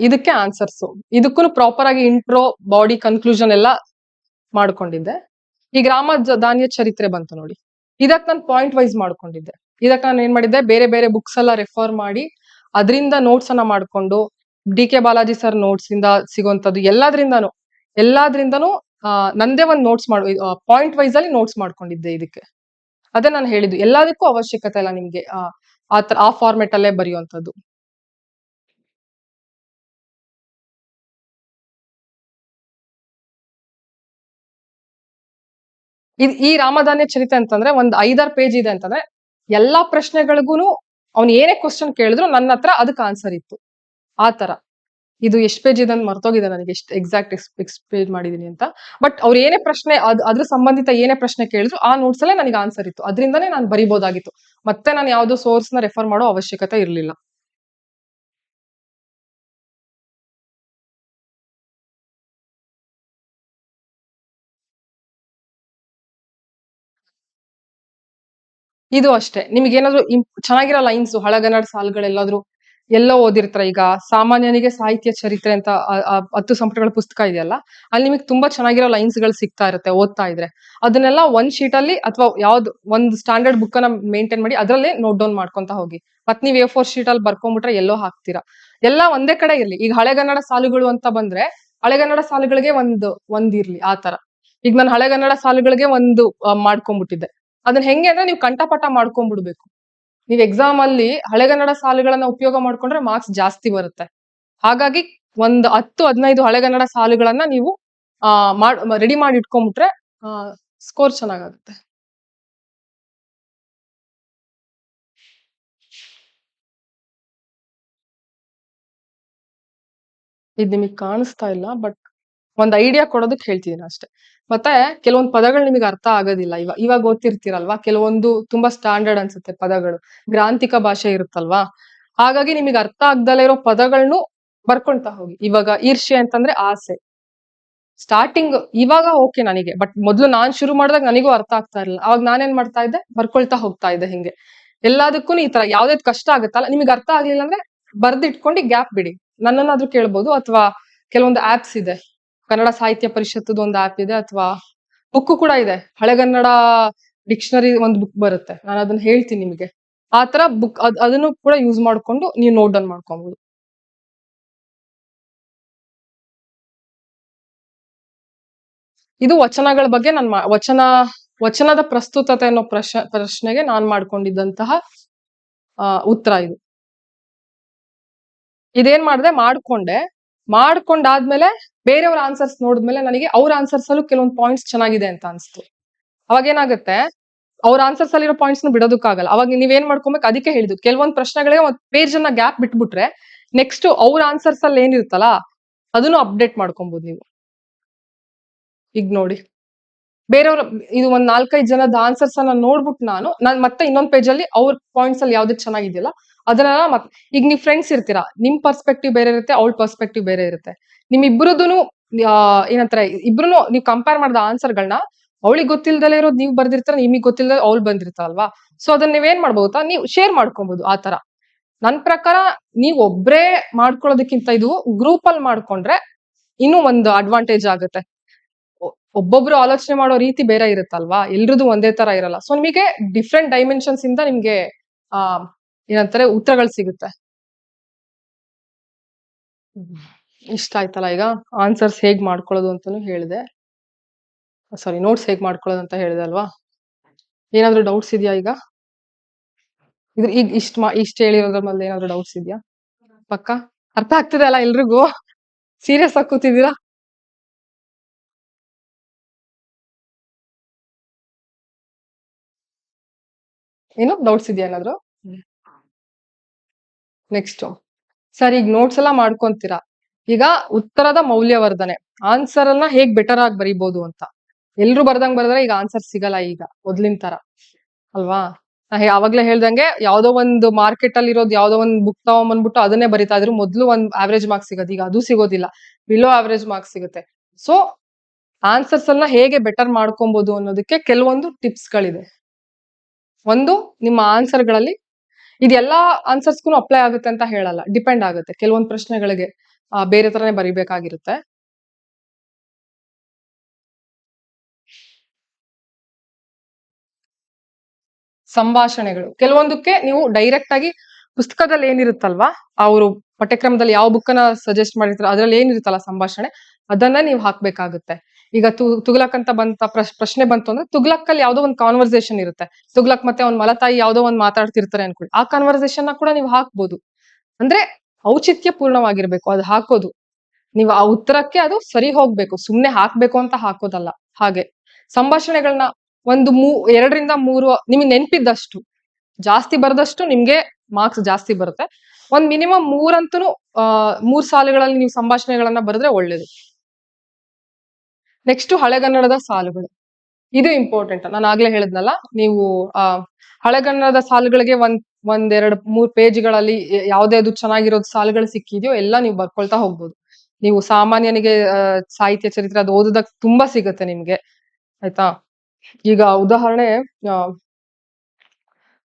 ಇದಕ್ಕೆ ಆನ್ಸರ್ಸ್, ಇದಕ್ಕೂ ಪ್ರಾಪರ್ ಆಗಿ ಇಂಟ್ರೋ, ಬಾಡಿ, ಕನ್ಕ್ಲೂಷನ್ ಎಲ್ಲ ಮಾಡ್ಕೊಂಡಿದ್ದೆ. ಈ ಗ್ರಾಮ ಧಾನ್ಯ ಚರಿತ್ರೆ ಬಂತು ನೋಡಿ, ಇದಕ್ ನಾನು ಪಾಯಿಂಟ್ ವೈಸ್ ಮಾಡ್ಕೊಂಡಿದ್ದೆ. ಇದಕ್ಕೆ ನಾನು ಏನ್ ಮಾಡಿದ್ದೆ, ಬೇರೆ ಬೇರೆ ಬುಕ್ಸ್ ಎಲ್ಲ ರೆಫರ್ ಮಾಡಿ ಅದರಿಂದ ನೋಟ್ಸ್ ಅನ್ನ ಮಾಡ್ಕೊಂಡು, ಡಿ.ಕೆ. ಬಾಲಾಜಿ ಸರ್ ನೋಟ್ಸ್ ಇಂದ ಸಿಗುವಂತದ್ದು ಎಲ್ಲಾದ್ರಿಂದನೂ ನಂದೇ ಒಂದು ನೋಟ್ಸ್ ಪಾಯಿಂಟ್ ವೈಸ್ ಅಲ್ಲಿ ನೋಟ್ಸ್ ಮಾಡ್ಕೊಂಡಿದ್ದೆ ಇದಕ್ಕೆ. ಅದೇ ನಾನು ಹೇಳಿದ್ದು, ಎಲ್ಲದಕ್ಕೂ ಅವಶ್ಯಕತೆ ಇಲ್ಲ ನಿಮ್ಗೆ ಆ ಫಾರ್ಮೆಟ್ ಅಲ್ಲೇ ಬರೆಯುವಂತದ್ದು. ಈ ರಾಮಧಾನ್ಯ ಚರಿತ್ರೆ ಅಂತಂದ್ರೆ ಒಂದ್ 5-6 ಪೇಜ್ ಇದೆ ಅಂತಂದ್ರೆ, ಎಲ್ಲಾ ಪ್ರಶ್ನೆಗಳಿಗೂನು ಅವ್ನು ಏನೇ ಕ್ವಶನ್ ಕೇಳಿದ್ರು ನನ್ನ ಹತ್ರ ಅದಕ್ಕೆ ಆನ್ಸರ್ ಇತ್ತು. ಆ ತರ. ಇದು ಎಷ್ಟ್ ಪೇಜ್ ಇದೆ ಅಂತ ಮರ್ತೋಗಿದೆ ನನಗೆ, ಎಷ್ಟು ಎಕ್ಸಾಕ್ಟ್ ಪೇಜ್ ಮಾಡಿದೀನಿ ಅಂತ. ಬಟ್ ಅವ್ರು ಏನೇ ಪ್ರಶ್ನೆ ಅದ್ರ ಸಂಬಂಧಿತ ಏನೇ ಪ್ರಶ್ನೆ ಕೇಳಿದ್ರು ಆ ನೋಟ್ಸ್ ಅಲ್ಲೇ ನನಗೆ ಆನ್ಸರ್ ಇತ್ತು. ಅದರಿಂದನೇ ನಾನು ಬರಿಬಹುದಾಗಿತ್ತು. ಮತ್ತೆ ನಾನು ಯಾವ್ದೋ ಸೋರ್ಸ್ ನ ರೆಫರ್ ಮಾಡೋ ಅವಶ್ಯಕತೆ ಇರಲಿಲ್ಲ. ಇದು ಅಷ್ಟೇ. ನಿಮ್ಗೆ ಏನಾದ್ರು ಚೆನ್ನಾಗಿರೋ ಲೈನ್ಸ್, ಹಳಗನ್ನಡ ಸಾಲುಗಳೆಲ್ಲಾದ್ರೂ ಎಲ್ಲೋ ಓದಿರ್ತಾರ. ಈಗ ಸಾಮಾನ್ಯನಿಗೆ ಸಾಹಿತ್ಯ ಚರಿತ್ರೆ ಅಂತ 10 ಸಂಪುಟಗಳ ಪುಸ್ತಕ ಇದೆಯಲ್ಲ, ಅಲ್ಲಿ ನಿಮಗೆ ತುಂಬಾ ಚೆನ್ನಾಗಿರೋ ಲೈನ್ಸ್ ಗಳು ಸಿಗ್ತಾ ಇರುತ್ತೆ ಓದ್ತಾ ಇದ್ರೆ. ಅದನ್ನೆಲ್ಲ ಒಂದ್ ಶೀಟ್ ಅಲ್ಲಿ ಅಥವಾ ಯಾವ್ದು ಒಂದು ಸ್ಟ್ಯಾಂಡರ್ಡ್ ಬುಕ್ ಅನ್ನ ಮೇಂಟೈನ್ ಮಾಡಿ ಅದ್ರಲ್ಲೇ ನೋಟ್ ಡೌನ್ ಮಾಡ್ಕೊಂತ ಹೋಗಿ. ಮತ್ ನೀವ್ A4 ಶೀಟ್ ಅಲ್ಲಿ ಬರ್ಕೊಂಡ್ಬಿಟ್ರೆ ಎಲ್ಲೋ ಹಾಕ್ತೀರಾ. ಎಲ್ಲ ಒಂದೇ ಕಡೆ ಇರ್ಲಿ. ಈಗ ಹಳೆಗನ್ನಡ ಸಾಲುಗಳು ಅಂತ ಬಂದ್ರೆ ಹಳೆಗನ್ನಡ ಸಾಲುಗಳಿಗೆ ಒಂದಿರ್ಲಿ ಆ ತರ. ಈಗ ನಾನು ಹಳೆಗನ್ನಡ ಸಾಲುಗಳಿಗೆ ಒಂದು ಮಾಡ್ಕೊಂಡ್ಬಿಟ್ಟಿದ್ದೆ. ಅದನ್ನ ಹೆಂಗೆ ಅಂದ್ರೆ ನೀವು ಕಂಠಪಾಠ ಮಾಡ್ಕೊಂಡ್ಬಿಡ್ಬೇಕು. ನೀವ್ ಎಕ್ಸಾಮ್ ಅಲ್ಲಿ ಹಳೆಗನ್ನಡ ಸಾಲುಗಳನ್ನ ಉಪಯೋಗ ಮಾಡ್ಕೊಂಡ್ರೆ ಮಾರ್ಕ್ಸ್ ಜಾಸ್ತಿ ಬರುತ್ತೆ. ಹಾಗಾಗಿ ಒಂದು 10-15 ಹಳೆಗನ್ನಡ ಸಾಲುಗಳನ್ನ ನೀವು ರೆಡಿ ಮಾಡಿ ಇಟ್ಕೊಂಡ್ಬಿಟ್ರೆ ಸ್ಕೋರ್ ಚೆನ್ನಾಗಾಗುತ್ತೆ. ಇದು ನಿಮಗೆ ಕಾಣಿಸ್ತಾ ಇಲ್ಲ, ಬಟ್ ಒಂದ್ ಐಡಿಯಾ ಕೊಡೋದಕ್ಕೆ ಹೇಳ್ತಿದ್ದೀನಿ ಅಷ್ಟೇ. ಮತ್ತೆ ಕೆಲವೊಂದು ಪದಗಳು ನಿಮಗೆ ಅರ್ಥ ಆಗೋದಿಲ್ಲ. ಇವಾಗ ಓದ್ತಿರ್ತೀರಲ್ವಾ, ಕೆಲವೊಂದು ತುಂಬಾ ಸ್ಟ್ಯಾಂಡರ್ಡ್ ಅನ್ಸುತ್ತೆ ಪದಗಳು, ಗ್ರಾಂಥಿಕ ಭಾಷೆ ಇರುತ್ತಲ್ವಾ. ಹಾಗಾಗಿ ನಿಮಗೆ ಅರ್ಥ ಆಗ್ದಲೇ ಇರೋ ಪದಗಳನ್ನು ಬರ್ಕೊಂತ ಹೋಗಿ. ಇವಾಗ ಈರ್ಷ್ಯೆ ಅಂತಂದ್ರೆ ಆಸೆ. ಸ್ಟಾರ್ಟಿಂಗ್ ಇವಾಗ ಓಕೆ ನನಗೆ, ಬಟ್ ಮೊದ್ಲು ನಾನ್ ಶುರು ಮಾಡಿದಾಗ ನನಗೂ ಅರ್ಥ ಆಗ್ತಾ ಇರಲಿಲ್ಲ. ಅವಾಗ ನಾನೇನ್ ಮಾಡ್ತಾ ಇದ್ದೆ, ಬರ್ಕೊಳ್ತಾ ಹೋಗ್ತಾ ಇದ್ದೆ. ಹಿಂಗೆ ಎಲ್ಲದಕ್ಕೂ ಈ ತರ ಯಾವ್ದಾದ್ ಕಷ್ಟ ಆಗುತ್ತಲ್ಲ, ನಿಮಗೆ ಅರ್ಥ ಆಗ್ಲಿಲ್ಲ ಅಂದ್ರೆ ಬರ್ದಿಟ್ಕೊಂಡು ಗ್ಯಾಪ್ ಬಿಡಿ. ನನ್ನನ್ನಾದ್ರೂ ಕೇಳ್ಬೋದು, ಅಥವಾ ಕೆಲವೊಂದು ಆಪ್ಸ್ ಇದೆ. ಕನ್ನಡ ಸಾಹಿತ್ಯ ಪರಿಷತ್ತದ ಒಂದು ಆಪ್ ಇದೆ, ಅಥವಾ ಬುಕ್ ಕೂಡ ಇದೆ. ಹಳೆಗನ್ನಡ ಡಿಕ್ಷನರಿ ಒಂದು ಬುಕ್ ಬರುತ್ತೆ, ನಾನು ಅದನ್ನ ಹೇಳ್ತೀನಿ ನಿಮಗೆ. ಆ ತರ ಬುಕ್ ಅದನ್ನು ಕೂಡ ಯೂಸ್ ಮಾಡ್ಕೊಂಡು ನೀವು ನೋಟ್ ಡೌನ್ ಮಾಡ್ಕೊಬಹುದು. ಇದು ವಚನಗಳ ಬಗ್ಗೆ ನಾನು ವಚನದ ಪ್ರಸ್ತುತತೆ ಅನ್ನೋ ಪ್ರಶ್ನೆಗೆ ನಾನ್ ಮಾಡ್ಕೊಂಡಿದ್ದಂತಹ ಉತ್ತರ ಇದು. ಇದೇನ್ ಮಾಡಿದೆ, ಮಾಡ್ಕೊಂಡಾದ್ಮೇಲೆ ಬೇರೆಯವ್ರ ಆನ್ಸರ್ಸ್ ನೋಡಿದ್ಮೇಲೆ ನನಗೆ ಅವ್ರ ಆನ್ಸರ್ಸ್ ಅಲ್ಲೂ ಕೆಲವೊಂದು ಪಾಯಿಂಟ್ಸ್ ಚೆನ್ನಾಗಿದೆ ಅಂತ ಅನ್ಸ್ತು. ಅವಾಗ ಏನಾಗುತ್ತೆ, ಅವ್ರ ಆನ್ಸರ್ಸ್ ಅಲ್ಲಿರೋ ಪಾಯಿಂಟ್ಸ್ ಬಿಡೋದಕ್ಕಾಗಲ್ಲ. ಅವಾಗ ನೀವೇನ್ ಮಾಡ್ಕೊಬೇಕು, ಅದಕ್ಕೆ ಹೇಳಿದ್ದು ಕೆಲವೊಂದು ಪ್ರಶ್ನೆಗಳಿಗೆ ಒಂದ್ ಪೇಜ್ ಅನ್ನ ಗ್ಯಾಪ್ ಬಿಟ್ಬಿಟ್ರೆ ನೆಕ್ಸ್ಟ್ ಅವ್ರ ಆನ್ಸರ್ಸ್ ಅಲ್ಲಿ ಏನಿರುತ್ತಲ್ಲ ಅದನ್ನು ಅಪ್ಡೇಟ್ ಮಾಡ್ಕೊಬಹುದು ನೀವು. ಈಗ ನೋಡಿ, ಬೇರೆಯವ್ರ ಇದು ಒಂದ್ 4-5 ಜನದ ಆನ್ಸರ್ಸ್ ಅನ್ನ ನೋಡ್ಬಿಟ್ಟು ನಾನು ಮತ್ತೆ ಇನ್ನೊಂದ್ ಪೇಜ್ ಅಲ್ಲಿ ಅವ್ರ ಪಾಯಿಂಟ್ಸ್ ಅಲ್ಲಿ ಯಾವ್ದು ಚೆನ್ನಾಗಿದೆಯಲ್ಲ ಅದನ್ನ ಈಗ ನೀವ್ ಫ್ರೆಂಡ್ಸ್ ಇರ್ತೀರಾ, ನಿಮ್ ಪರ್ಸ್ಪೆಕ್ಟಿವ್ ಬೇರೆ ಇರುತ್ತೆ, ಅವಳ ಪರ್ಸ್ಪೆಕ್ಟಿವ್ ಬೇರೆ ಇರುತ್ತೆ. ನಿಮ್ ಇಬ್ರದೂನು ಏನಂತಾರೆ, ಇಬ್ರು ನೀವು ಕಂಪೇರ್ ಮಾಡಿದ ಆನ್ಸರ್ಗಳನ್ನ ಅವಳಿಗೆ ಗೊತ್ತಿಲ್ದಲೇ ಇರೋದು ನೀವು ಬರ್ದಿರ್ತಾರ, ನಿಮಗೆ ಗೊತ್ತಿಲ್ಲದೆ ಅವಳು ಬಂದಿರ್ತಾರಲ್ವಾ. ಸೊ ಅದನ್ನ ನೀವೇನ್ ಮಾಡ್ಬೋದಾ, ನೀವು ಶೇರ್ ಮಾಡ್ಕೊಬಹುದು ಆ ತರ. ನನ್ ಪ್ರಕಾರ ನೀವ್ ಒಬ್ರೇ ಮಾಡ್ಕೊಳ್ಳೋದಕ್ಕಿಂತ ಇದು ಗ್ರೂಪ್ ಅಲ್ಲಿ ಮಾಡ್ಕೊಂಡ್ರೆ ಇನ್ನೂ ಒಂದು ಅಡ್ವಾಂಟೇಜ್ ಆಗುತ್ತೆ. ಒಬ್ಬೊಬ್ರು ಆಲೋಚನೆ ಮಾಡೋ ರೀತಿ ಬೇರೆ ಇರುತ್ತಲ್ವಾ, ಎಲ್ರದ್ದು ಒಂದೇ ತರ ಇರಲ್ಲ. ಸೊ ನಿಮಗೆ ಡಿಫ್ರೆಂಟ್ ಡೈಮೆನ್ಷನ್ಸ್ ಇಂದ ನಿಮ್ಗೆ ಆ ಏನಂತಾರೆ ಉತ್ತರಗಳು ಸಿಗುತ್ತೆ. ಇಷ್ಟ ಆಯ್ತಲ್ಲ. ಈಗ ಆನ್ಸರ್ಸ್ ಹೇಗ್ ಮಾಡ್ಕೊಳ್ಳೋದು ಅಂತಾನು ಹೇಳಿದೆ, ಸಾರಿ ನೋಟ್ಸ್ ಹೇಗ್ ಮಾಡ್ಕೊಳ್ಳೋದು ಅಂತ ಹೇಳಿದೆ ಅಲ್ವಾ. ಏನಾದ್ರು ಡೌಟ್ಸ್ ಇದೆಯಾ ಈಗ? ಈಗ ಇಷ್ಟ ಹೇಳಿರೋದ್ರ ಮೇಲೆ ಏನಾದ್ರು ಡೌಟ್ಸ್ ಇದೆಯಾ? ಪಕ್ಕ ಅರ್ಥ ಆಗ್ತಿದೆ ಅಲ್ಲ ಎಲ್ರಿಗೂ? ಸೀರಿಯಸ್ ಆಗಿ ಕೂತಿದ್ದೀರಾ? ಏನು ಡೌಟ್ಸ್ ಇದೆಯಾ ಏನಾದ್ರು? ನೆಕ್ಸ್ಟ್ ಸರ್, ಈಗ ನೋಟ್ಸ್ ಎಲ್ಲ ಮಾಡ್ಕೊಂತೀರಾ, ಈಗ ಉತ್ತರದ ಮೌಲ್ಯವರ್ಧನೆ, ಆನ್ಸರ್ ಅನ್ನ ಹೇಗ್ ಬೆಟರ್ ಆಗಿ ಬರೀಬಹುದು ಅಂತ. ಎಲ್ರು ಬರ್ದಂಗ್ ಬರೆದ್ರೆ ಈಗ ಆನ್ಸರ್ ಸಿಗಲ್ಲ ಈಗ ಮೊದ್ಲಿನ ತರ ಅಲ್ವಾ. ಅವಾಗ್ಲೇ ಹೇಳ್ದಂಗೆ ಯಾವ್ದೋ ಒಂದು ಮಾರ್ಕೆಟ್ ಅಲ್ಲಿ ಇರೋದು ಯಾವ್ದೋ ಒಂದು ಬುಕ್ ತಗೊಂಡ್ಬಂದ್ಬಿಟ್ಟು ಅದನ್ನೇ ಬರಿತಾ ಇದ್ರು, ಮೊದ್ಲು ಒಂದ್ ಆವರೇಜ್ ಮಾರ್ಕ್ಸ್ ಸಿಗೋದು, ಈಗ ಅದು ಸಿಗೋದಿಲ್ಲ, ಬಿಲೋ ಆವರೇಜ್ ಮಾರ್ಕ್ಸ್ ಸಿಗುತ್ತೆ. ಸೊ ಆನ್ಸರ್ಸ್ ಅನ್ನ ಹೇಗೆ ಬೆಟರ್ ಮಾಡ್ಕೊಬಹುದು ಅನ್ನೋದಕ್ಕೆ ಕೆಲವೊಂದು ಟಿಪ್ಸ್ ಗಳಿದೆ. ಒಂದು, ನಿಮ್ಮ ಆನ್ಸರ್ ಗಳಲ್ಲಿ ಇದೆಲ್ಲಾ ಆನ್ಸರ್ಸ್ಗೂ ಅಪ್ಲೈ ಆಗುತ್ತೆ ಅಂತ ಹೇಳಲ್ಲ, ಡಿಪೆಂಡ್ ಆಗುತ್ತೆ. ಕೆಲವೊಂದು ಪ್ರಶ್ನೆಗಳಿಗೆ ಬೇರೆ ತರನೇ ಬರಿಬೇಕಾಗಿರುತ್ತೆ. ಸಂಭಾಷಣೆಗಳು ಕೆಲವೊಂದಕ್ಕೆ ನೀವು ಡೈರೆಕ್ಟ್ ಆಗಿ ಪುಸ್ತಕದಲ್ಲಿ ಏನಿರುತ್ತಲ್ವಾ, ಅವರು ಪಠ್ಯಕ್ರಮದಲ್ಲಿ ಯಾವ ಬುಕ್ ಅನ್ನ ಸಜೆಸ್ಟ್ ಮಾಡಿರ್ತಾರೆ ಅದ್ರಲ್ಲಿ ಏನಿರುತ್ತಲ್ಲ ಸಂಭಾಷಣೆ, ಅದನ್ನ ನೀವು ಹಾಕ್ಬೇಕಾಗುತ್ತೆ. ಈಗ ತುಗ್ಲಕ್ ಅಂತ ಬಂತ ಪ್ರಶ್ನೆ ಬಂತು ಅಂದ್ರೆ, ತುಗ್ಲಕ್ ಅಲ್ಲಿ ಯಾವ್ದೋ ಒಂದು ಕಾನ್ವರ್ಸೇಷನ್ ಇರುತ್ತೆ, ತುಗ್ಲಕ್ ಮತ್ತೆ ಅವ್ನ ಮಲತಾಯಿ ಯಾವ್ದೋ ಒಂದು ಮಾತಾಡ್ತಿರ್ತಾರೆ ಅನ್ಕೊಳ್ಳಿ, ಆ ಕಾನ್ವರ್ಸೇಷನ್ ಕೂಡ ನೀವು ಹಾಕ್ಬೋದು. ಅಂದ್ರೆ ಔಚಿತ್ಯ ಪೂರ್ಣವಾಗಿರ್ಬೇಕು ಅದು ಹಾಕೋದು. ನೀವು ಆ ಉತ್ತರಕ್ಕೆ ಅದು ಸರಿ ಹೋಗ್ಬೇಕು, ಸುಮ್ನೆ ಹಾಕ್ಬೇಕು ಅಂತ ಹಾಕೋದಲ್ಲ. ಹಾಗೆ ಸಂಭಾಷಣೆಗಳನ್ನ ಒಂದು 2 3 ನಿಮ್ಗೆ ನೆನ್ಪಿದ್ದಷ್ಟು, ಜಾಸ್ತಿ ಬರದಷ್ಟು ನಿಮ್ಗೆ ಮಾರ್ಕ್ಸ್ ಜಾಸ್ತಿ ಬರುತ್ತೆ. ಒಂದ್ ಮಿನಿಮಮ್ 3 ಅಂತೂ 3 ಸಾಲುಗಳಲ್ಲಿ ನೀವು ಸಂಭಾಷಣೆಗಳನ್ನ ಬರೆದ್ರೆ ಒಳ್ಳೇದು. ನೆಕ್ಸ್ಟ್ ಹಳೆಗನ್ನಡದ ಸಾಲುಗಳು, ಇದು ಇಂಪಾರ್ಟೆಂಟ್. ನಾನು ಆಗ್ಲೇ ಹೇಳಿದ್ನಲ್ಲ, ನೀವು ಹಳೆಗನ್ನಡದ ಸಾಲುಗಳಿಗೆ ಒಂದ್ 2 3 ಪೇಜ್ಗಳಲ್ಲಿ ಯಾವ್ದು ಚೆನ್ನಾಗಿರೋದು ಸಾಲುಗಳು ಸಿಕ್ಕಿದೆಯೋ ಎಲ್ಲ ನೀವು ಬರ್ಕೊಳ್ತಾ ಹೋಗ್ಬೋದು. ನೀವು ಸಾಮಾನ್ಯನಿಗೆ ಸಾಹಿತ್ಯ ಚರಿತ್ರೆ ಅದು ಓದೋದಕ್ಕೆ ತುಂಬಾ ಸಿಗುತ್ತೆ ನಿಮ್ಗೆ, ಆಯ್ತಾ. ಈಗ ಉದಾಹರಣೆ,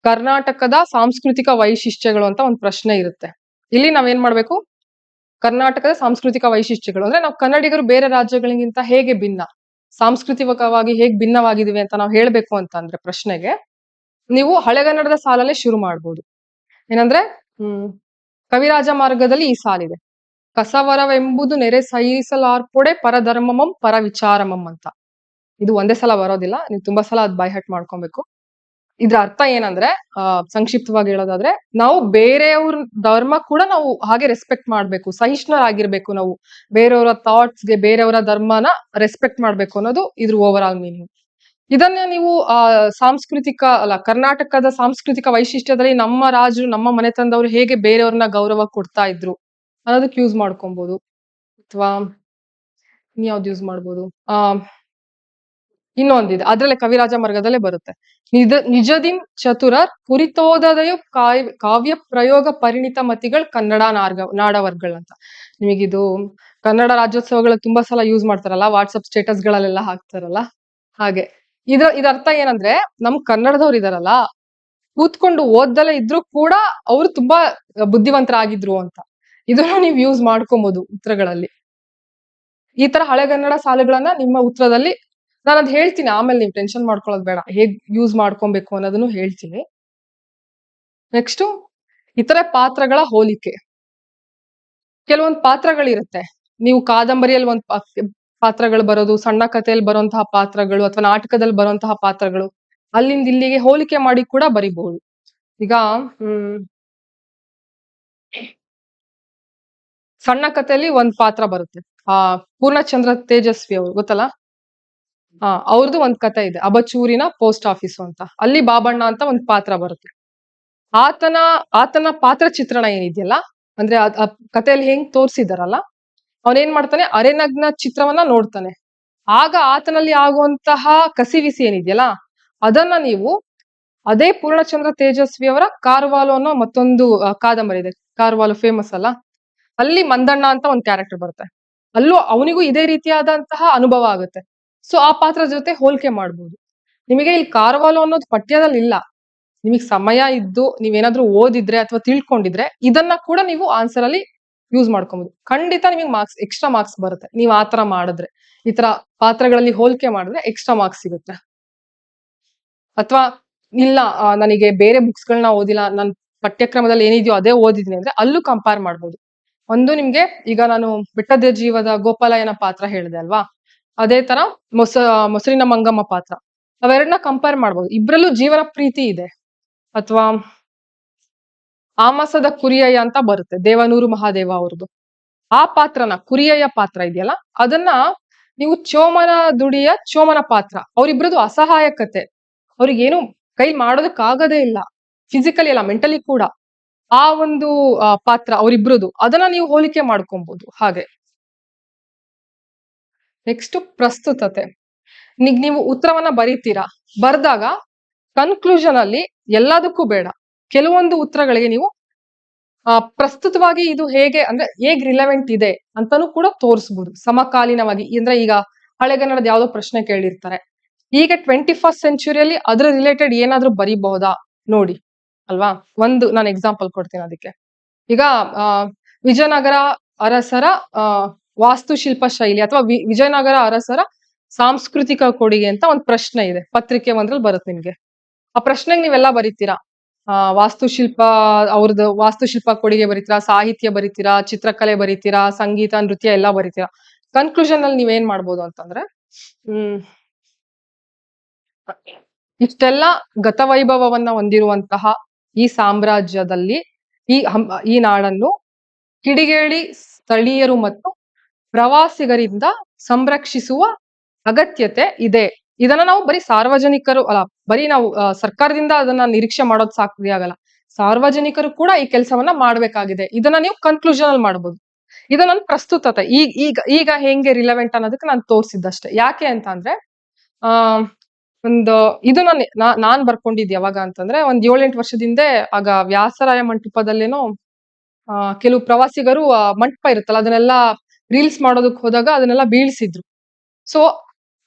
ಕರ್ನಾಟಕದ ಸಾಂಸ್ಕೃತಿಕ ವೈಶಿಷ್ಟ್ಯಗಳು ಅಂತ ಒಂದು ಪ್ರಶ್ನೆ ಇರುತ್ತೆ. ಇಲ್ಲಿ ನಾವೇನ್ ಮಾಡ್ಬೇಕು, ಕರ್ನಾಟಕದ ಸಾಂಸ್ಕೃತಿಕ ವೈಶಿಷ್ಟ್ಯಗಳು ಅಂದ್ರೆ ನಾವು ಕನ್ನಡಿಗರು ಬೇರೆ ರಾಜ್ಯಗಳಿಗಿಂತ ಹೇಗೆ ಭಿನ್ನ, ಸಾಂಸ್ಕೃತಿಕವಾಗಿ ಹೇಗೆ ಭಿನ್ನವಾಗಿದ್ದೀವಿ ಅಂತ ನಾವು ಹೇಳ್ಬೇಕು ಅಂತ ಅಂದ್ರೆ ಪ್ರಶ್ನೆಗೆ ನೀವು ಹಳೆಗನ್ನಡದ ಸಾಲಲ್ಲೇ ಶುರು ಮಾಡ್ಬೋದು. ಏನಂದ್ರೆ ಕವಿರಾಜ ಮಾರ್ಗದಲ್ಲಿ ಈ ಸಾಲಿದೆ, ಕಸವರವೆಂಬುದು ನೆರೆ ಸಹಿಸಲಾರ್ಪೊಡೆ ಪರಧರ್ಮಮಂ ಪರ ವಿಚಾರಮಂ ಅಂತ. ಇದು ಒಂದೇ ಸಲ ಬರೋದಿಲ್ಲ, ನೀವು ತುಂಬಾ ಸಲ ಅದ್ ಬೈ ಹಟ್ ಮಾಡ್ಕೊಬೇಕು. ಇದ್ರ ಅರ್ಥ ಏನಂದ್ರೆ, ಸಂಕ್ಷಿಪ್ತವಾಗಿ ಹೇಳೋದಾದ್ರೆ, ನಾವು ಬೇರೆಯವ್ರ ಧರ್ಮ ಕೂಡ ನಾವು ಹಾಗೆ ರೆಸ್ಪೆಕ್ಟ್ ಮಾಡ್ಬೇಕು, ಸಹಿಷ್ಣುರಾಗಿರ್ಬೇಕು. ನಾವು ಬೇರೆಯವರ ಥಾಟ್ಸ್ಗೆ, ಬೇರೆಯವರ ಧರ್ಮನ ರೆಸ್ಪೆಕ್ಟ್ ಮಾಡ್ಬೇಕು ಅನ್ನೋದು ಇದ್ರ ಓವರ್ ಆಲ್ ಮೀನಿಂಗ್. ಇದನ್ನ ನೀವು ಕರ್ನಾಟಕದ ಸಾಂಸ್ಕೃತಿಕ ವೈಶಿಷ್ಟ್ಯದಲ್ಲಿ ನಮ್ಮ ರಾಜರು, ನಮ್ಮ ಮನೆತನದವರು ಹೇಗೆ ಬೇರೆಯವ್ರನ್ನ ಗೌರವ ಕೊಡ್ತಾ ಇದ್ರು ಅನ್ನೋದಕ್ಕೆ ಯೂಸ್ ಮಾಡ್ಕೊಬಹುದು. ಅಥವಾ ಇನ್ಯಾವ್ದು ಯೂಸ್ ಮಾಡ್ಬೋದು, ಇನ್ನೊಂದಿದೆ, ಅದ್ರಲ್ಲೇ ಕವಿರಾಜ ಮಾರ್ಗದಲ್ಲೇ ಬರುತ್ತೆ, ನಿಜದಿಂ ಚತುರರ್ ಕುರಿತೋದಯು ಕಾವ್ಯ ಪ್ರಯೋಗ ಪರಿಣಿತ ಮತಿಗಳು ಕನ್ನಡ ನಾಡವರ್ಗಳು ಅಂತ. ನಿಮಗಿದು ಕನ್ನಡ ರಾಜ್ಯೋತ್ಸವಗಳು ತುಂಬಾ ಸಲ ಯೂಸ್ ಮಾಡ್ತಾರಲ್ಲ, ವಾಟ್ಸಪ್ ಸ್ಟೇಟಸ್ ಗಳಲ್ಲೆಲ್ಲ ಹಾಕ್ತಾರಲ್ಲ, ಹಾಗೆ. ಇದರ್ಥ ಏನಂದ್ರೆ, ನಮ್ ಕನ್ನಡದವ್ರು ಇದಾರಲ್ಲ, ಕೂತ್ಕೊಂಡು ಓದ್ದಲೇ ಇದ್ರು ಕೂಡ ಅವ್ರು ತುಂಬಾ ಬುದ್ಧಿವಂತರಾಗಿದ್ರು ಅಂತ. ಇದನ್ನು ನೀವು ಯೂಸ್ ಮಾಡ್ಕೊಬಹುದು ಉತ್ತರಗಳಲ್ಲಿ. ಈ ತರ ಹಳೆಗನ್ನಡ ಸಾಲುಗಳನ್ನ ನಿಮ್ಮ ಉತ್ತರದಲ್ಲಿ ನಾನು ಅದ್ ಹೇಳ್ತೀನಿ ಆಮೇಲೆ, ನೀವು ಟೆನ್ಷನ್ ಮಾಡ್ಕೊಳ್ಳೋದು ಬೇಡ, ಹೇಗ್ ಯೂಸ್ ಮಾಡ್ಕೊಬೇಕು ಅನ್ನೋದನ್ನು ಹೇಳ್ತೀನಿ. ನೆಕ್ಸ್ಟ್, ಇತರೆ ಪಾತ್ರಗಳ ಹೋಲಿಕೆ. ಕೆಲವೊಂದು ಪಾತ್ರಗಳಿರುತ್ತೆ, ನೀವು ಕಾದಂಬರಿಯಲ್ಲಿ ಒಂದ್ ಪಾತ್ರಗಳು ಬರೋದು, ಸಣ್ಣ ಕಥೆಯಲ್ಲಿ ಬರುವಂತಹ ಪಾತ್ರಗಳು, ಅಥವಾ ನಾಟಕದಲ್ಲಿ ಬರುವಂತಹ ಪಾತ್ರಗಳು, ಅಲ್ಲಿಂದ ಇಲ್ಲಿಗೆ ಹೋಲಿಕೆ ಮಾಡಿ ಕೂಡ ಬರಿಬಹುದು. ಈಗ ಸಣ್ಣ ಕಥೆಯಲ್ಲಿ ಒಂದ್ ಪಾತ್ರ ಬರುತ್ತೆ, ಪೂರ್ಣಚಂದ್ರ ತೇಜಸ್ವಿ ಅವರು ಗೊತ್ತಲ್ಲ, ಅವ್ರದ್ದು ಒಂದ್ ಕತೆ ಇದೆ, ಅಬಚೂರಿನ ಪೋಸ್ಟ್ ಆಫೀಸು ಅಂತ. ಅಲ್ಲಿ ಬಾಬಣ್ಣ ಅಂತ ಒಂದ್ ಪಾತ್ರ ಬರುತ್ತೆ. ಆತನ ಪಾತ್ರ ಚಿತ್ರಣ ಏನಿದೆಯಲ್ಲ, ಅಂದ್ರೆ ಆ ಕಥೆಯಲ್ಲಿ ಹೆಂಗ್ ತೋರ್ಸಿದಾರಲ್ಲ, ಅವನೇನ್ ಮಾಡ್ತಾನೆ, ಅರೆನಗ್ನ ಚಿತ್ರವನ್ನ ನೋಡ್ತಾನೆ. ಆಗ ಆತನಲ್ಲಿ ಆಗುವಂತಹ ಕಸಿವಿಸಿ ಏನಿದೆಯಲ್ಲ, ಅದನ್ನ ನೀವು ಅದೇ ಪೂರ್ಣಚಂದ್ರ ತೇಜಸ್ವಿ ಅವರ ಕಾರ್ವಾಲು ಅನ್ನೋ ಮತ್ತೊಂದು ಕಾದಂಬರಿ ಇದೆ, ಕಾರ್ವಾಲು ಫೇಮಸ್ ಅಲ್ಲ, ಅಲ್ಲಿ ಮಂದಣ್ಣ ಅಂತ ಒಂದ್ ಕ್ಯಾರೆಕ್ಟರ್ ಬರುತ್ತೆ, ಅಲ್ಲೂ ಅವನಿಗೂ ಇದೇ ರೀತಿಯಾದಂತಹ ಅನುಭವ ಆಗುತ್ತೆ. ಸೊ ಆ ಪಾತ್ರ ಜೊತೆ ಹೋಲಿಕೆ ಮಾಡ್ಬೋದು. ನಿಮಗೆ ಇಲ್ಲಿ ಕಾರ್ವಾಲೋ ಅನ್ನೋದು ಪಠ್ಯದಲ್ಲಿ ಇಲ್ಲ. ನಿಮಗೆ ಸಮಯ ಇದ್ದು ನೀವೇನಾದ್ರೂ ಓದಿದ್ರೆ ಅಥವಾ ತಿಳ್ಕೊಂಡಿದ್ರೆ ಇದನ್ನ ಕೂಡ ನೀವು ಆನ್ಸರ್ ಅಲ್ಲಿ ಯೂಸ್ ಮಾಡ್ಕೊಬಹುದು. ಖಂಡಿತ ನಿಮಗೆ ಮಾರ್ಕ್ಸ್ ಎಕ್ಸ್ಟ್ರಾ ಮಾರ್ಕ್ಸ್ ಬರುತ್ತೆ. ನೀವು ಆತರ ಮಾಡಿದ್ರೆ, ಈ ತರ ಪಾತ್ರಗಳಲ್ಲಿ ಹೋಲಿಕೆ ಮಾಡಿದ್ರೆ ಎಕ್ಸ್ಟ್ರಾ ಮಾರ್ಕ್ಸ್ ಸಿಗುತ್ತೆ. ಅಥವಾ ಇಲ್ಲ ನನಗೆ ಬೇರೆ ಬುಕ್ಸ್ ಗಳನ್ನ ಓದಿಲ್ಲ, ನನ್ ಪಠ್ಯಕ್ರಮದಲ್ಲಿ ಏನಿದೆಯೋ ಅದೇ ಓದಿದೀನಿ ಅಂದ್ರೆ ಅಲ್ಲೂ ಕಂಪೇರ್ ಮಾಡ್ಬೋದು. ಒಂದು ನಿಮ್ಗೆ ಈಗ ನಾನು ಬೆಟ್ಟದ ಜೀವದ ಗೋಪಾಲಯ್ಯನ ಪಾತ್ರ ಹೇಳಿದೆ ಅಲ್ವಾ, ಅದೇ ತರ ಮೊಸರಿನ ಮಂಗಮ್ಮ ಪಾತ್ರ, ಅವೆರಡನ್ನ ಕಂಪೇರ್ ಮಾಡ್ಬೋದು. ಇಬ್ರಲ್ಲೂ ಜೀವನ ಪ್ರೀತಿ ಇದೆ. ಅಥವಾ ಆಮಸದ ಕುರಿಯಯ್ಯ ಅಂತ ಬರುತ್ತೆ, ದೇವನೂರು ಮಹಾದೇವ ಅವ್ರದ್ದು. ಆ ಪಾತ್ರನ, ಕುರಿಯಯ್ಯ ಪಾತ್ರ ಇದೆಯಲ್ಲ, ಅದನ್ನ ನೀವು ಚೋಮನ ದುಡಿಯ ಚೋಮನ ಪಾತ್ರ, ಅವ್ರಿಬ್ರದ್ದು ಅಸಹಾಯಕತೆ, ಅವ್ರಿಗೇನು ಕೈ ಮಾಡೋದಕ್ಕಾಗದೇ ಇಲ್ಲ, ಫಿಸಿಕಲಿ ಅಲ್ಲ ಮೆಂಟಲಿ ಕೂಡ. ಆ ಒಂದು ಪಾತ್ರ ಅವರಿಬ್ರದ್ದು, ಅದನ್ನ ನೀವು ಹೋಲಿಕೆ ಮಾಡ್ಕೊಬಹುದು. ಹಾಗೆ ನೆಕ್ಸ್ಟ್ ಪ್ರಸ್ತುತತೆ. ನೀವು ಉತ್ತರವನ್ನ ಬರೀತೀರಾ, ಬರ್ದಾಗ ಕನ್ಕ್ಲೂಷನ್ ಅಲ್ಲಿ ಎಲ್ಲದಕ್ಕೂ ಬೇಡ, ಕೆಲವೊಂದು ಉತ್ತರಗಳಿಗೆ ನೀವು ಪ್ರಸ್ತುತವಾಗಿ ಇದು ಹೇಗೆ ಅಂದ್ರೆ ಹೇಗ್ ರಿಲೆವೆಂಟ್ ಇದೆ ಅಂತಾನು ಕೂಡ ತೋರಿಸಬಹುದು ಸಮಕಾಲೀನವಾಗಿ. ಅಂದ್ರೆ ಈಗ ಹಳೆಗನ್ನಡದ ಯಾವ್ದೋ ಪ್ರಶ್ನೆ ಕೇಳಿರ್ತಾರೆ, ಈಗ 21st ಸೆಂಚುರಿಯಲ್ಲಿ ಅದ್ರ ರಿಲೇಟೆಡ್ ಏನಾದ್ರೂ ಬರೀಬಹುದಾ ನೋಡಿ ಅಲ್ವಾ. ಒಂದು ನಾನು ಎಕ್ಸಾಂಪಲ್ ಕೊಡ್ತೀನಿ ಅದಕ್ಕೆ. ಈಗ ವಿಜಯನಗರ ಅರಸರ ವಾಸ್ತುಶಿಲ್ಪ ಶೈಲಿ ಅಥವಾ ವಿಜಯನಗರ ಅರಸರ ಸಾಂಸ್ಕೃತಿಕ ಕೊಡುಗೆ ಅಂತ ಒಂದು ಪ್ರಶ್ನೆ ಇದೆ, ಪತ್ರಿಕೆ ಒಂದ್ರಲ್ಲಿ ಬರುತ್ತೆ ನಿಮ್ಗೆ. ಆ ಪ್ರಶ್ನೆಗೆ ನೀವೆಲ್ಲ ಬರೀತೀರಾ, ವಾಸ್ತುಶಿಲ್ಪ ಅವ್ರದ್ದು ವಾಸ್ತುಶಿಲ್ಪ ಕೊಡುಗೆ ಬರೀತೀರಾ, ಸಾಹಿತ್ಯ ಬರೀತೀರಾ, ಚಿತ್ರಕಲೆ ಬರೀತೀರಾ, ಸಂಗೀತ ನೃತ್ಯ ಎಲ್ಲ ಬರೀತೀರಾ. ಕನ್ಕ್ಲೂಷನ್ ಅಲ್ಲಿ ನೀವೇನ್ ಮಾಡ್ಬೋದು ಅಂತಂದ್ರೆ, ಇಷ್ಟೆಲ್ಲ ಗತವೈಭವವನ್ನ ಹೊಂದಿರುವಂತಹ ಈ ಸಾಮ್ರಾಜ್ಯದಲ್ಲಿ ಈ ನಾಡನ್ನು ಕಿಡಿಗೇಡಿ ಸ್ಥಳೀಯರು ಮತ್ತು ಪ್ರವಾಸಿಗರಿಂದ ಸಂರಕ್ಷಿಸುವ ಅಗತ್ಯತೆ ಇದೆ. ಇದನ್ನ ನಾವು ಬರೀ ಸಾರ್ವಜನಿಕರು ಅಲ್ಲ, ಬರೀ ನಾವು ಸರ್ಕಾರದಿಂದ ಅದನ್ನ ನಿರೀಕ್ಷೆ ಮಾಡೋದು ಸಾಧ್ಯ ಆಗಲ್ಲ, ಸಾರ್ವಜನಿಕರು ಕೂಡ ಈ ಕೆಲಸವನ್ನ ಮಾಡ್ಬೇಕಾಗಿದೆ. ಇದನ್ನ ನೀವು ಕನ್ಕ್ಲೂಷನ್ ಅಲ್ಲಿ ಮಾಡ್ಬೋದು. ಇದು ನನ್ನ ಪ್ರಸ್ತುತತೆ, ಈಗ ಹೆಂಗೆ ರಿಲೆವೆಂಟ್ ಅನ್ನೋದಕ್ಕೆ ನಾನು ತೋರಿಸಿದ್ದಷ್ಟೇ. ಯಾಕೆ ಅಂತ ಅಂದ್ರೆ ಒಂದು ಇದು ನಾನ್ ಬರ್ಕೊಂಡಿದ್ ಯಾವಾಗ ಅಂತಂದ್ರೆ ಒಂದ್ 7-8 ವರ್ಷದಿಂದೆ, ಆಗ ವ್ಯಾಸರಾಯ ಮಂಟಪದಲ್ಲೇನೋ ಕೆಲವು ಪ್ರವಾಸಿಗರು ಮಂಟಪ ಇರುತ್ತಲ್ಲ ಅದನ್ನೆಲ್ಲ ರೀಲ್ಸ್ ಮಾಡೋದಕ್ ಹೋದಾಗ ಅದನ್ನೆಲ್ಲ ಬೀಳ್ಸಿದ್ರು. ಸೊ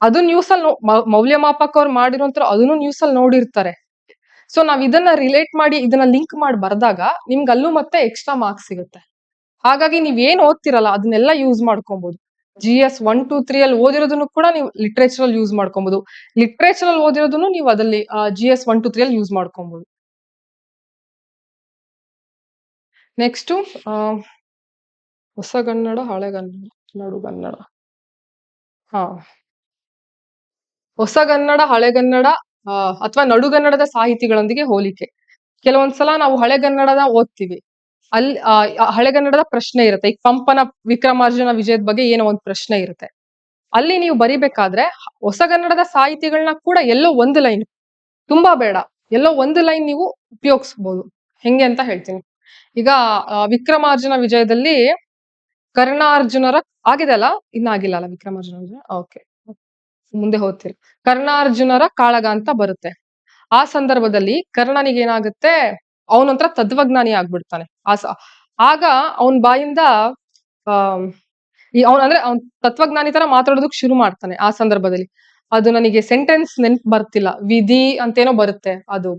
ಅದು ನ್ಯೂಸ್ ಅಲ್ಲಿ ಮೌಲ್ಯಮಾಪಕ ಅವ್ರು ಮಾಡಿರೋಂತರ ಅದನ್ನು ನ್ಯೂಸ್ ಅಲ್ಲಿ ನೋಡಿರ್ತಾರೆ. ಸೊ ನಾವ್ ಇದನ್ನ ರಿಲೇಟ್ ಮಾಡಿ ಇದನ್ನ ಲಿಂಕ್ ಮಾಡಿ ಬರ್ದಾಗ ನಿಮ್ಗೆ ಅಲ್ಲೂ ಮತ್ತೆ ಎಕ್ಸ್ಟ್ರಾ ಮಾರ್ಕ್ಸ್ ಸಿಗುತ್ತೆ. ಹಾಗಾಗಿ ನೀವ್ ಏನ್ ಓದ್ತಿರಲ್ಲ ಅದನ್ನೆಲ್ಲ ಯೂಸ್ ಮಾಡ್ಕೊಬಹುದು. GS 1, 2, 3 ಅಲ್ಲಿ ಓದಿರೋದನ್ನು ಕೂಡ ನೀವು ಲಿಟ್ರೇಚರ್ ಅಲ್ಲಿ ಯೂಸ್ ಮಾಡ್ಕೊಬಹುದು. ಲಿಟ್ರೇಚರ್ ಅಲ್ಲಿ ಓದಿರೋದನ್ನು ನೀವು ಅದಲ್ಲಿ GS 1, 2, 3 ಅಲ್ಲಿ ಯೂಸ್ ಮಾಡ್ಕೊಬಹುದು. ನೆಕ್ಸ್ಟ್ ಹೊಸಗನ್ನಡ, ಹಳೆಗನ್ನಡ, ನಡುಗನ್ನಡ. ಹೊಸಗನ್ನಡ, ಹಳೆಗನ್ನಡ ಅಥವಾ ನಡುಗನ್ನಡದ ಸಾಹಿತಿಗಳೊಂದಿಗೆ ಹೋಲಿಕೆ. ಕೆಲವೊಂದ್ಸಲ ನಾವು ಹಳೆಗನ್ನಡದ ಓದ್ತೀವಿ, ಅಲ್ಲಿ ಹಳೆಗನ್ನಡದ ಪ್ರಶ್ನೆ ಇರುತ್ತೆ. ಈಗ ಪಂಪನ ವಿಕ್ರಮಾರ್ಜುನ ವಿಜಯದ ಬಗ್ಗೆ ಏನೋ ಒಂದು ಪ್ರಶ್ನೆ ಇರುತ್ತೆ, ಅಲ್ಲಿ ನೀವು ಬರಿಬೇಕಾದ್ರೆ ಹೊಸಗನ್ನಡದ ಸಾಹಿತಿಗಳನ್ನ ಕೂಡ ಎಲ್ಲೋ ಒಂದು ಲೈನ್, ತುಂಬಾ ಬೇಡ, ಎಲ್ಲೋ ಒಂದು ಲೈನ್ ನೀವು ಉಪಯೋಗಿಸ್ಬೋದು. ಹೆಂಗೆ ಅಂತ ಹೇಳ್ತೀನಿ. ಈಗ ವಿಕ್ರಮಾರ್ಜುನ ವಿಜಯದಲ್ಲಿ ಕರ್ಣಾರ್ಜುನರ ಆಗಿದೆ ಅಲ್ಲ, ಇನ್ನಾಗಿಲ್ಲ ಅಲ್ಲ ವಿಕ್ರಮಾರ್ಜುನ ವಿಜಯ, ಓಕೆ ಮುಂದೆ ಹೋಗ್ತೀರಿ. ಕರ್ಣಾರ್ಜುನರ ಕಾಳಗ ಅಂತ ಬರುತ್ತೆ. ಆ ಸಂದರ್ಭದಲ್ಲಿ ಕರ್ಣನಿಗೆ ಏನಾಗುತ್ತೆ, ಅವನೊಂಥರ ತತ್ವಜ್ಞಾನಿ ಆಗ್ಬಿಡ್ತಾನೆ. ಆಗ ಅವನ್ ಬಾಯಿಂದ ಅಂದ್ರೆ ಅವ್ನ್ ತತ್ವಜ್ಞಾನಿ ತರ ಮಾತಾಡೋದಕ್ ಶುರು ಮಾಡ್ತಾನೆ. ಆ ಸಂದರ್ಭದಲ್ಲಿ ಅದು ನನಗೆ ಸೆಂಟೆನ್ಸ್ ನೆನ್ಪ್ ಬರ್ತಿಲ್ಲ, ವಿಧಿ ಅಂತೇನೋ ಬರುತ್ತೆ ಅದು.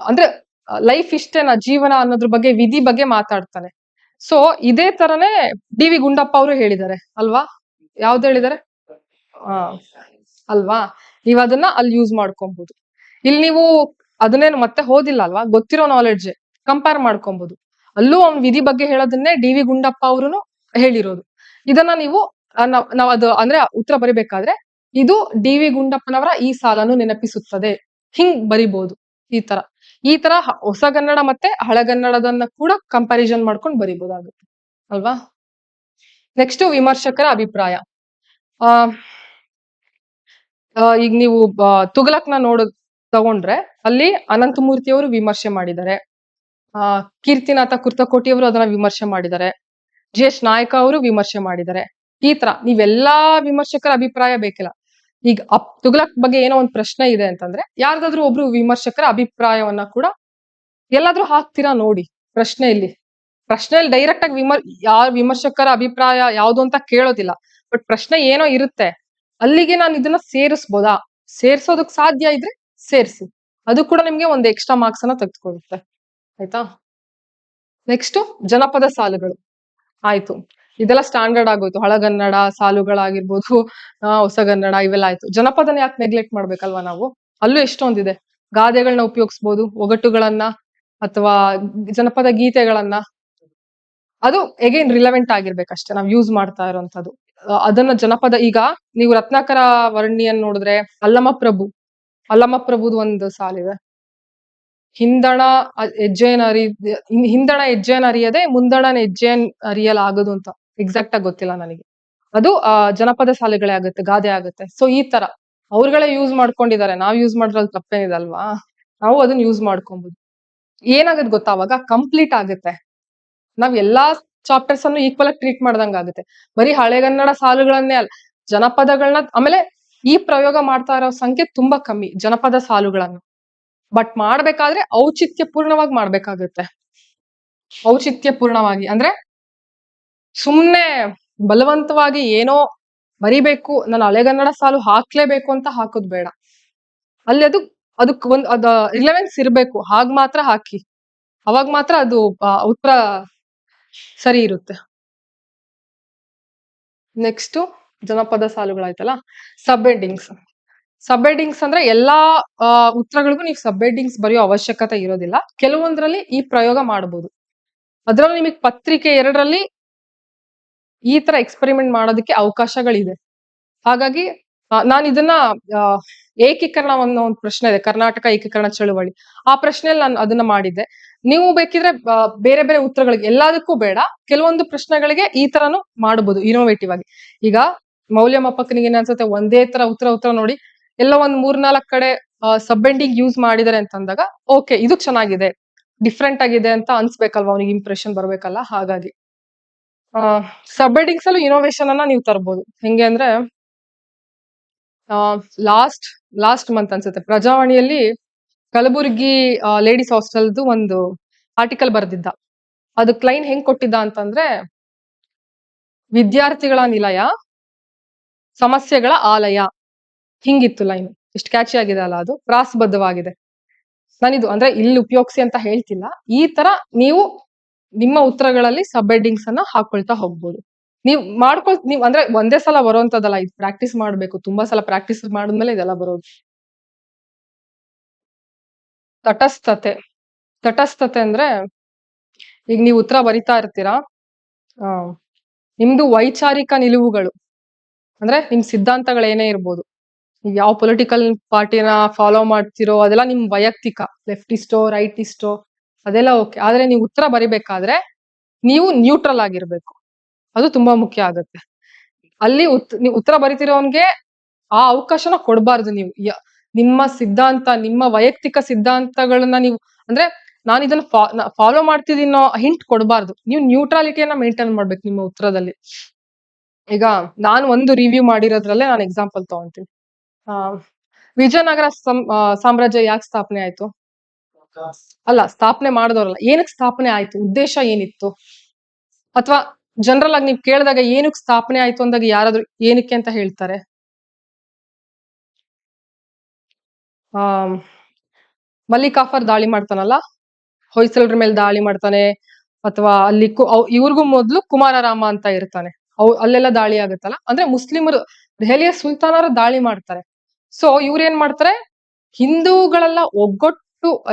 ಅಂದ್ರೆ ಲೈಫ್ ಇಷ್ಟೇನಾ, ಜೀವನ ಅನ್ನೋದ್ರ ಬಗ್ಗೆ, ವಿಧಿ ಬಗ್ಗೆ ಮಾತಾಡ್ತಾನೆ. ಸೊ ಇದೇ ತರನೇ DV ಗುಂಡಪ್ಪ ಅವರು ಹೇಳಿದ್ದಾರೆ ಅಲ್ವಾ, ಯಾವ್ದು ಹೇಳಿದ್ದಾರೆ ಅಲ್ವಾ. ನೀವ್ ಅದನ್ನ ಅಲ್ಲಿ ಯೂಸ್ ಮಾಡ್ಕೊಬಹುದು. ಇಲ್ಲಿ ನೀವು ಅದನ್ನೇನು ಮತ್ತೆ ಓದಿಲ್ಲ ಅಲ್ವಾ, ಗೊತ್ತಿರೋ ನಾಲೆಡ್ಜ್ ಕಂಪೇರ್ ಮಾಡ್ಕೊಬಹುದು. ಅಲ್ಲೂ ಅವ್ನ್ ವಿಧಿ ಬಗ್ಗೆ ಹೇಳೋದನ್ನೇ DV ಗುಂಡಪ್ಪ ಅವರು ಹೇಳಿರೋದು. ಇದನ್ನ ನೀವು ನಾವ್ ಅದು ಅಂದ್ರೆ ಉತ್ತರ ಬರಿಬೇಕಾದ್ರೆ ಇದು DV ಗುಂಡಪ್ಪನವರ ಈ ಸಾಲನ್ನು ನೆನಪಿಸುತ್ತದೆ, ಹಿಂಗ್ ಬರಿಬಹುದು. ಈ ತರ ಹೊಸಗನ್ನಡ ಮತ್ತೆ ಹಳೆಗನ್ನಡದನ್ನ ಕೂಡ ಕಂಪ್ಯಾರಿಸನ್ ಮಾಡ್ಕೊಂಡು ಬರಿಬಹುದಾಗುತ್ತೆ ಅಲ್ವಾ. ನೆಕ್ಸ್ಟ್ ವಿಮರ್ಶಕರ ಅಭಿಪ್ರಾಯ. ಈಗ ನೀವು ತುಘಲಕ್ನ ತಗೊಂಡ್ರೆ ಅಲ್ಲಿ ಅನಂತಮೂರ್ತಿ ಅವರು ವಿಮರ್ಶೆ ಮಾಡಿದ್ದಾರೆ, ಕೀರ್ತಿನಾಥ ಕುರ್ತಕೋಟಿಯವರು ಅದನ್ನ ವಿಮರ್ಶೆ ಮಾಡಿದ್ದಾರೆ, GS ನಾಯಕ ಅವರು ವಿಮರ್ಶೆ ಮಾಡಿದ್ದಾರೆ. ಈ ತರ ನೀವೆಲ್ಲಾ ವಿಮರ್ಶಕರ ಅಭಿಪ್ರಾಯ ಬೇಕಿಲ್ಲ. ಈಗ ತುಘಲಕ್ ಬಗ್ಗೆ ಏನೋ ಒಂದು ಪ್ರಶ್ನೆ ಇದೆ ಅಂತಂದ್ರೆ ಯಾರ್ದಾದ್ರೂ ಒಬ್ರು ವಿಮರ್ಶಕರ ಅಭಿಪ್ರಾಯವನ್ನ ಕೂಡ ಎಲ್ಲಾದ್ರೂ ಹಾಕ್ತೀರಾ ನೋಡಿ ಪ್ರಶ್ನೆಯಲ್ಲಿ ಡೈರೆಕ್ಟ್ ಆಗಿ ಯಾರ ವಿಮರ್ಶಕರ ಅಭಿಪ್ರಾಯ ಯಾವ್ದು ಅಂತ ಕೇಳೋದಿಲ್ಲ, ಬಟ್ ಪ್ರಶ್ನೆ ಏನೋ ಇರುತ್ತೆ, ಅಲ್ಲಿಗೆ ನಾನು ಇದನ್ನ ಸೇರಿಸ್ಬೋದಾ? ಸೇರ್ಸೋದಕ್ ಸಾಧ್ಯ ಇದ್ರೆ ಸೇರ್ಸಿ. ಅದು ಕೂಡ ನಿಮ್ಗೆ ಒಂದು ಎಕ್ಸ್ಟ್ರಾ ಮಾರ್ಕ್ಸ್ ಅನ್ನ ತೆಗೆದುಕೊಳ್ಳುತ್ತೆ. ಆಯ್ತಾ? ನೆಕ್ಸ್ಟ್ ಜನಪದ ಸಾಲುಗಳು. ಆಯ್ತು. ಇದೆಲ್ಲ ಸ್ಟ್ಯಾಂಡರ್ಡ್ ಆಗೋಯ್ತು. ಹಳಗನ್ನಡ ಸಾಲುಗಳಾಗಿರ್ಬೋದು, ಹೊಸಗನ್ನಡ ಇವೆಲ್ಲ ಆಯ್ತು. ಜನಪದನ ಯಾಕೆ ನೆಗ್ಲೆಕ್ಟ್ ಮಾಡ್ಬೇಕಲ್ವಾ ನಾವು? ಅಲ್ಲೂ ಎಷ್ಟೊಂದಿದೆ. ಗಾದೆಗಳನ್ನ ಉಪಯೋಗಿಸ್ಬೋದು, ಒಗಟುಗಳನ್ನ ಅಥವಾ ಜನಪದ ಗೀತೆಗಳನ್ನ. ಅದು ಎಗೇನ್ ರಿಲೆವೆಂಟ್ ಆಗಿರ್ಬೇಕಷ್ಟೇ ನಾವ್ ಯೂಸ್ ಮಾಡ್ತಾ ಇರೋಂಥದ್ದು. ಅದನ್ನ ಜನಪದ ಈಗ ನೀವು ರತ್ನಾಕರ ವರ್ಣಿಯನ್ ನೋಡಿದ್ರೆ ಅಲ್ಲಮ ಪ್ರಭುದ್ ಒಂದು ಸಾಲಿದೆ. ಹಿಂದಣ ಹಿಂದಣ ಹೆಜ್ಜೆನ ಅರಿಯದೆ ಮುಂದಣನ ಹೆಜ್ಜೆನ್ ಅರಿಯಲಾಗದು ಅಂತ ಎಕ್ಸಾಕ್ಟ್ ಆಗಿ ಗೊತ್ತಿಲ್ಲ ನನಗೆ. ಅದು ಜನಪದ ಸಾಲುಗಳೇ ಆಗುತ್ತೆ, ಗಾದೆ ಆಗುತ್ತೆ. ಸೊ ಈ ತರ ಅವ್ರುಗಳೇ ಯೂಸ್ ಮಾಡ್ಕೊಂಡಿದ್ದಾರೆ, ನಾವ್ ಯೂಸ್ ಮಾಡಿದ್ರಲ್ಲಿ ತಪ್ಪೇನಿದೆ ಅಲ್ವಾ? ನಾವು ಅದನ್ನ ಯೂಸ್ ಮಾಡ್ಕೊಬಹುದು. ಏನಾಗುತ್ತೆ ಗೊತ್ತಾ, ಅವಾಗ ಕಂಪ್ಲೀಟ್ ಆಗುತ್ತೆ. ನಾವ್ ಎಲ್ಲಾ ಚಾಪ್ಟರ್ಸ್ ಅನ್ನು ಈಕ್ವಲ್ ಆಗಿ ಟ್ರೀಟ್ ಮಾಡ್ದಂಗ ಆಗುತ್ತೆ. ಬರೀ ಹಳೆಗನ್ನಡ ಸಾಲುಗಳನ್ನೇ ಅಲ್ಲ, ಜನಪದಗಳನ್ನ ಆಮೇಲೆ ಈ ಪ್ರಯೋಗ ಮಾಡ್ತಾ ಇರೋ ಸಂಖ್ಯೆ ತುಂಬಾ ಕಮ್ಮಿ ಜನಪದ ಸಾಲುಗಳನ್ನು. ಬಟ್ ಮಾಡ್ಬೇಕಾದ್ರೆ ಔಚಿತ್ಯಪೂರ್ಣವಾಗಿ ಮಾಡ್ಬೇಕಾಗುತ್ತೆ. ಔಚಿತ್ಯಪೂರ್ಣವಾಗಿ ಅಂದ್ರೆ ಸುಮ್ನೆ ಬಲವಂತವಾಗಿ ಏನೋ ಬರಿಬೇಕು, ನಾನು ಹಳೆಗನ್ನಡ ಸಾಲು ಹಾಕ್ಲೇಬೇಕು ಅಂತ ಹಾಕೋದ್ ಬೇಡ. ಅಲ್ಲಿ ಅದಕ್ ಅದ ರಿಲೆವೆನ್ಸ್ ಇರ್ಬೇಕು, ಹಾಗ್ ಮಾತ್ರ ಹಾಕಿ. ಅವಾಗ ಮಾತ್ರ ಅದು ಉತ್ತರ ಸರಿ ಇರುತ್ತೆ. ನೆಕ್ಸ್ಟ್ ಜನಪದ ಸಾಲುಗಳಾಯ್ತಲ್ಲ, ಸಬ್ ಹೆಡ್ಡಿಂಗ್ಸ್ ಅಂದ್ರೆ ಎಲ್ಲಾ ಉತ್ತರಗಳಿಗೂ ನೀವು ಸಬ್ ಹೆಡ್ಡಿಂಗ್ಸ್ ಬರೆಯೋ ಅವಶ್ಯಕತೆ ಇರೋದಿಲ್ಲ. ಕೆಲವೊಂದ್ರಲ್ಲಿ ಈ ಪ್ರಯೋಗ ಮಾಡಬಹುದು. ಅದ್ರಲ್ಲಿ ನಿಮಗೆ ಪತ್ರಿಕೆ 2ರಲ್ಲಿ ಈ ತರ ಎಕ್ಸ್ಪೆರಿಮೆಂಟ್ ಮಾಡೋದಕ್ಕೆ ಅವಕಾಶಗಳಿದೆ. ಹಾಗಾಗಿ ನಾನು ಇದನ್ನ ಏಕೀಕರಣ ಅನ್ನೋ ಒಂದು ಪ್ರಶ್ನೆ ಇದೆ, ಕರ್ನಾಟಕ ಏಕೀಕರಣ ಚಳುವಳಿ, ಆ ಪ್ರಶ್ನೆಯಲ್ಲಿ ನಾನು ಅದನ್ನ ಮಾಡಿದ್ದೆ. ನೀವು ಬೇಕಿದ್ರೆ ಬೇರೆ ಬೇರೆ ಉತ್ತರಗಳಿಗೆ, ಎಲ್ಲದಕ್ಕೂ ಬೇಡ, ಕೆಲವೊಂದು ಪ್ರಶ್ನೆಗಳಿಗೆ ಈ ತರನು ಮಾಡಬಹುದು ಇನೋವೇಟಿವ್ ಆಗಿ. ಈಗ ಮೌಲ್ಯಮಾಪಕನಿಗೆ ಏನ್ ಅನ್ಸುತ್ತೆ, ಒಂದೇ ತರ ಉತ್ತರ ನೋಡಿ ಎಲ್ಲ ಒಂದ್ 3-4 ಕಡೆ ಸಬ್ ಹೆಡ್ಡಿಂಗ್ ಯೂಸ್ ಮಾಡಿದಾರೆ ಅಂತಂದಾಗ ಓಕೆ ಇದು ಚೆನ್ನಾಗಿದೆ, ಡಿಫ್ರೆಂಟ್ ಆಗಿದೆ ಅಂತ ಅನ್ಸ್ಬೇಕಲ್ವಾ, ಅವನಿಗೆ ಇಂಪ್ರೆಷನ್ ಬರ್ಬೇಕಲ್ಲ. ಹಾಗಾಗಿ ಸಬ್ ಹೆಡ್ಡಿಂಗ್ಸ್ ಅಲ್ಲೂ ಇನೋವೇಷನ್ ಅನ್ನ ನೀವು ತರಬಹುದು. ಹೆಂಗೆ ಅಂದ್ರೆ ಲಾಸ್ಟ್ ಮಂತ್ ಅನ್ಸುತ್ತೆ ಪ್ರಜಾವಾಣಿಯಲ್ಲಿ ಕಲಬುರ್ಗಿ ಲೇಡೀಸ್ ಹಾಸ್ಟೆಲ್ದು ಒಂದು ಆರ್ಟಿಕಲ್ ಬರ್ದಿದ್ದ. ಅದು ಕ್ಲೈನ್ ಹೆಂಗ್ ಕೊಟ್ಟಿದ್ದ ಅಂತಂದ್ರೆ, ವಿದ್ಯಾರ್ಥಿಗಳ ನಿಲಯ, ಸಮಸ್ಯೆಗಳ ಆಲಯ, ಹಿಂಗಿತ್ತು ಲೈನ್. ಎಷ್ಟು ಕ್ಯಾಚಿ ಆಗಿದೆ ಅಲ್ಲ, ಅದು ಪ್ರಾಸಬದ್ಧವಾಗಿದೆ. ನಾನಿದು ಅಂದ್ರೆ ಇಲ್ಲಿ ಉಪಯೋಗಿಸಿ ಅಂತ ಹೇಳ್ತಿಲ್ಲ, ಈ ತರ ನೀವು ನಿಮ್ಮ ಉತ್ತರಗಳಲ್ಲಿ ಸಬ್ ಹೆಡ್ಡಿಂಗ್ಸ್ ಅನ್ನ ಹಾಕೊಳ್ತಾ ಹೋಗ್ಬೋದು. ನೀವ್ ಅಂದ್ರೆ ಒಂದೇ ಸಲ ಬರುವಂತದ್ದಲ್ಲ, ಇದು ಪ್ರಾಕ್ಟೀಸ್ ಮಾಡ್ಬೇಕು. ತುಂಬಾ ಸಲ ಪ್ರಾಕ್ಟೀಸ್ ಮಾಡಿದ್ಮೇಲೆ ಇದೆಲ್ಲ ಬರೋದು. ತಟಸ್ಥತೆ ಅಂದ್ರೆ ಈಗ ನೀವು ಉತ್ತರ ಬರಿತಾ ಇರ್ತೀರಾ, ನಿಮ್ದು ವೈಚಾರಿಕ ನಿಲುವುಗಳು ಅಂದ್ರೆ ನಿಮ್ ಸಿದ್ಧಾಂತಗಳು ಏನೇ ಇರ್ಬೋದು, ನೀವು ಯಾವ ಪೊಲಿಟಿಕಲ್ ಪಾರ್ಟಿನ ಫಾಲೋ ಮಾಡ್ತಿರೋ ಅದೆಲ್ಲ ನಿಮ್ ವೈಯಕ್ತಿಕ, ಲೆಫ್ಟಿಸ್ಟೋ ರೈಟಿಸ್ಟೋ ಅದೆಲ್ಲ ಓಕೆ. ಆದ್ರೆ ನೀವು ಉತ್ತರ ಬರಿಬೇಕಾದ್ರೆ ನೀವು ನ್ಯೂಟ್ರಲ್ ಆಗಿರ್ಬೇಕು, ಅದು ತುಂಬಾ ಮುಖ್ಯ ಆಗುತ್ತೆ. ಅಲ್ಲಿ ನೀವು ಉತ್ತರ ಬರಿತಿರೋನ್ಗೆ ಆ ಅವಕಾಶನ ಕೊಡಬಾರ್ದು. ನೀವು ನಿಮ್ಮ ಸಿದ್ಧಾಂತ, ನಿಮ್ಮ ವೈಯಕ್ತಿಕ ಸಿದ್ಧಾಂತಗಳನ್ನ ನೀವು ಅಂದ್ರೆ ನಾನು ಇದನ್ನ ಫಾಲೋ ಮಾಡ್ತಿದ್ದೀನೋ ಹಿಂಟ್ ಕೊಡಬಾರ್ದು. ನೀವು ನ್ಯೂಟ್ರಾಲಿಟಿಯನ್ನ ಮೇಂಟೈನ್ ಮಾಡ್ಬೇಕು ನಿಮ್ಮ ಉತ್ತರದಲ್ಲಿ. ಈಗ ನಾನು ಒಂದು ರಿವ್ಯೂ ಮಾಡಿರೋದ್ರಲ್ಲೇ ನಾನು ಎಕ್ಸಾಂಪಲ್ ತಗೊಂತೀನಿ. ವಿಜಯನಗರ ಸಾಮ್ರಾಜ್ಯ ಯಾಕೆ ಸ್ಥಾಪನೆ ಆಯ್ತು? ಅಲ್ಲ, ಸ್ಥಾಪನೆ ಮಾಡಿದವರಲ್ಲ, ಏನಕ್ಕೆ ಸ್ಥಾಪನೆ ಆಯ್ತು, ಉದ್ದೇಶ ಏನಿತ್ತು? ಅಥವಾ ಜನರಲ್ ಆಗಿ ನೀವು ಕೇಳಿದಾಗ ಏನಕ್ಕೆ ಸ್ಥಾಪನೆ ಆಯ್ತು ಅಂದಾಗ ಯಾರಾದ್ರೂ ಏನಕ್ಕೆ ಅಂತ ಹೇಳ್ತಾರೆ? ಮಲ್ಲಿಕಾಫರ್ ದಾಳಿ ಮಾಡ್ತಾನಲ್ಲ, ಹೊಯ್ಸಳರ ಮೇಲೆ ದಾಳಿ ಮಾಡ್ತಾನೆ, ಅಥವಾ ಅಲ್ಲಿ ಇವ್ರಿಗೂ ಮೊದ್ಲು ಕುಮಾರರಾಮ ಅಂತ ಇರ್ತಾನೆ, ಅಲ್ಲೆಲ್ಲ ದಾಳಿ ಆಗುತ್ತಲ್ಲ, ಅಂದ್ರೆ ಮುಸ್ಲಿಮರು ದೆಹಲಿಯ ಸುಲ್ತಾನರು ದಾಳಿ ಮಾಡ್ತಾರೆ. ಸೊ ಇವ್ರು ಏನ್ ಮಾಡ್ತಾರೆ,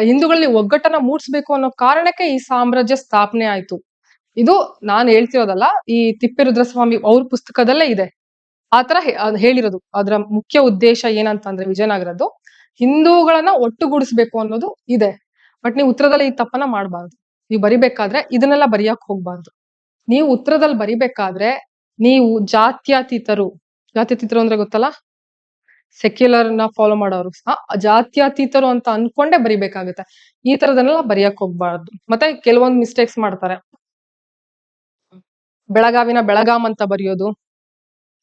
ಹಿಂದೂಗಳಲ್ಲಿ ಒಗ್ಗಟ್ಟನ್ನ ಮೂಡಿಸ್ಬೇಕು ಅನ್ನೋ ಕಾರಣಕ್ಕೆ ಈ ಸಾಮ್ರಾಜ್ಯ ಸ್ಥಾಪನೆ ಆಯ್ತು. ಇದು ನಾನು ಹೇಳ್ತಿರೋದಲ್ಲ, ಈ ತಿಪ್ಪೇರುದ್ರಸ್ವಾಮಿ ಅವ್ರ ಪುಸ್ತಕದಲ್ಲೇ ಇದೆ ಆತರ ಹೇಳಿರೋದು. ಅದರ ಮುಖ್ಯ ಉದ್ದೇಶ ಏನಂತಂದ್ರೆ ವಿಜಯನಗರದ್ದು ಹಿಂದೂಗಳನ್ನ ಒಟ್ಟುಗೂಡಿಸ್ಬೇಕು ಅನ್ನೋದು ಇದೆ. ಬಟ್ ನೀವು ಉತ್ತರದಲ್ಲಿ ಈ ತಪ್ಪನ್ನ ಮಾಡಬಾರ್ದು. ನೀವು ಬರಿಬೇಕಾದ್ರೆ ಇದನ್ನೆಲ್ಲ ಬರೆಯಕ್ ಹೋಗ್ಬಾರ್ದು. ನೀವು ಉತ್ತರದಲ್ಲಿ ಬರಿಬೇಕಾದ್ರೆ ನೀವು ಜಾತ್ಯತೀತರು ಅಂದ್ರೆ ಗೊತ್ತಲ್ಲ, ಸೆಕ್ಯುಲರ್ ನ ಫಾಲೋ ಮಾಡೋರು, ಜಾತ್ಯತೀತರು ಅಂತ ಅನ್ಕೊಂಡೆ ಬರಿಬೇಕಾಗುತ್ತೆ. ಈ ತರದನ್ನೆಲ್ಲ ಬರೆಯಕ್ ಹೋಗ್ಬಾರ್ದು. ಮತ್ತೆ ಕೆಲವೊಂದು ಮಿಸ್ಟೇಕ್ಸ್ ಮಾಡ್ತಾರೆ. ಬೆಳಗಾವಿನ ಬೆಳಗಾಂ ಅಂತ ಬರೆಯೋದು,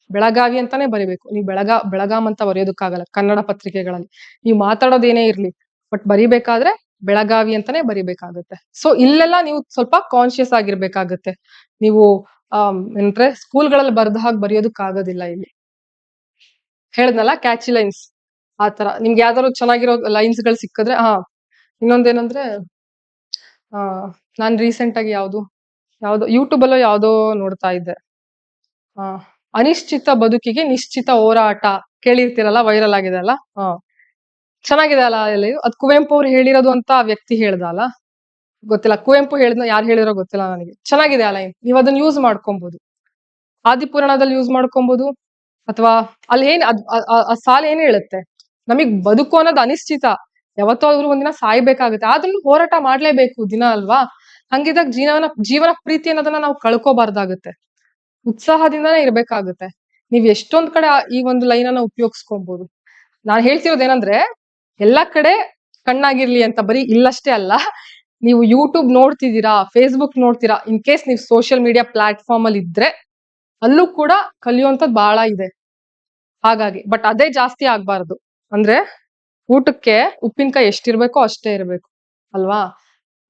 ಬೆಳಗಾವಿ ಅಂತಾನೆ ಬರಿಬೇಕು. ನೀವು ಬೆಳಗಾಂ ಅಂತ ಬರೆಯೋದಕ್ಕಾಗಲ್ಲ ಕನ್ನಡ ಪತ್ರಿಕೆಗಳಲ್ಲಿ. ನೀವು ಮಾತಾಡೋದೇನೇ ಇರ್ಲಿ, ಬಟ್ ಬರಿಬೇಕಾದ್ರೆ ಬೆಳಗಾವಿ ಅಂತಾನೆ ಬರಿಬೇಕಾಗುತ್ತೆ. ಸೊ ಇಲ್ಲೆಲ್ಲ ನೀವು ಸ್ವಲ್ಪ ಕಾನ್ಶಿಯಸ್ ಆಗಿರ್ಬೇಕಾಗತ್ತೆ. ನೀವು ಸ್ಕೂಲ್ಗಳಲ್ಲಿ ಬರ್ದ ಹಾಗೆ ಬರೆಯೋದಕ್ಕಾಗೋದಿಲ್ಲ ಇಲ್ಲಿ. ಹೇಳ್ದಲ್ಲ ಕ್ಯಾಚಿ ಲೈನ್ಸ್ ಆ ತರ ನಿಮ್ಗೆ ಯಾವ್ದಾದ್ರು ಚೆನ್ನಾಗಿರೋ ಲೈನ್ಸ್ ಗಳು ಸಿಕ್ಕಿದ್ರೆ ಇನ್ನೊಂದೇನಂದ್ರೆ ನಾನ್ ರೀಸೆಂಟ್ ಆಗಿ ಯಾವ್ದು ಯೂಟ್ಯೂಬ್ ಅಲ್ಲೋ ಯಾವ್ದೋ ನೋಡ್ತಾ ಇದ್ದೆ. ಅನಿಶ್ಚಿತ ಬದುಕಿಗೆ ನಿಶ್ಚಿತ ಹೋರಾಟ ಕೇಳಿರ್ತೀರಲ್ಲ, ವೈರಲ್ ಆಗಿದೆ ಅಲ್ಲ. ಚೆನ್ನಾಗಿದೆ ಅಲ್ಲ ಅಲ್ಲಿ. ಅದ್ ಕುವೆಂಪು ಅವ್ರು ಹೇಳಿರೋದು ಅಂತ ಆ ವ್ಯಕ್ತಿ ಹೇಳ್ದ ಅಲ್ಲ, ಗೊತ್ತಿಲ್ಲ. ಕುವೆಂಪು ಹೇಳಿದ್ನ ಯಾರು ಹೇಳಿರೋ ಗೊತ್ತಿಲ್ಲ ನನಗೆ. ಚೆನ್ನಾಗಿದೆ ಆ ಲೈನ್, ನೀವ್ ಅದನ್ನ ಯೂಸ್ ಮಾಡ್ಕೊಬಹುದು. ಆದಿಪುರಾಣದಲ್ಲಿ ಯೂಸ್ ಮಾಡ್ಕೊಬಹುದು, ಅಥವಾ ಅಲ್ಲಿ ಏನ್ ಆ ಸಾಲ್ ಏನ್ ಹೇಳುತ್ತೆ, ನಮಗ್ ಬದುಕು ಅನ್ನೋದು ಅನಿಶ್ಚಿತ, ಯಾವತ್ತಾದ್ರೂ ಒಂದಿನ ಸಾಯ್ಬೇಕಾಗುತ್ತೆ, ಆದ್ರೂ ಹೋರಾಟ ಮಾಡ್ಲೇಬೇಕು ದಿನ ಅಲ್ವಾ. ಹಂಗಿದಾಗ ಜೀವನ ಪ್ರೀತಿ ಅನ್ನೋದನ್ನ ನಾವು ಕಳ್ಕೋಬಾರ್ದಾಗುತ್ತೆ, ಉತ್ಸಾಹದಿಂದಾನೇ ಇರ್ಬೇಕಾಗುತ್ತೆ. ನೀವ್ ಎಷ್ಟೊಂದ್ ಕಡೆ ಈ ಒಂದು ಲೈನ್ ಅನ್ನ ಉಪಯೋಗಿಸ್ಕೊಬಹುದು. ನಾನ್ ಹೇಳ್ತಿರೋದೇನಂದ್ರೆ, ಎಲ್ಲಾ ಕಡೆ ಕಣ್ಣಾಗಿರ್ಲಿ ಅಂತ ಬರೀ ಇಲ್ಲಷ್ಟೇ ಅಲ್ಲ, ನೀವು ಯೂಟ್ಯೂಬ್ ನೋಡ್ತಿದ್ದೀರಾ, ಫೇಸ್ಬುಕ್ ನೋಡ್ತೀರಾ, ಇನ್ ಕೇಸ್ ನೀವು ಸೋಷಿಯಲ್ ಮೀಡಿಯಾ ಪ್ಲಾಟ್ಫಾರ್ಮ್ ಅಲ್ಲಿ ಇದ್ರೆ ಅಲ್ಲೂ ಕೂಡ ಕಲಿಯುವಂತದ್ ಬಹಳ ಇದೆ. ಹಾಗಾಗಿ ಬಟ್ ಅದೇ ಜಾಸ್ತಿ ಆಗ್ಬಾರ್ದು. ಅಂದ್ರೆ ಊಟಕ್ಕೆ ಉಪ್ಪಿನಕಾಯಿ ಎಷ್ಟಿರ್ಬೇಕೋ ಅಷ್ಟೇ ಇರ್ಬೇಕು ಅಲ್ವಾ.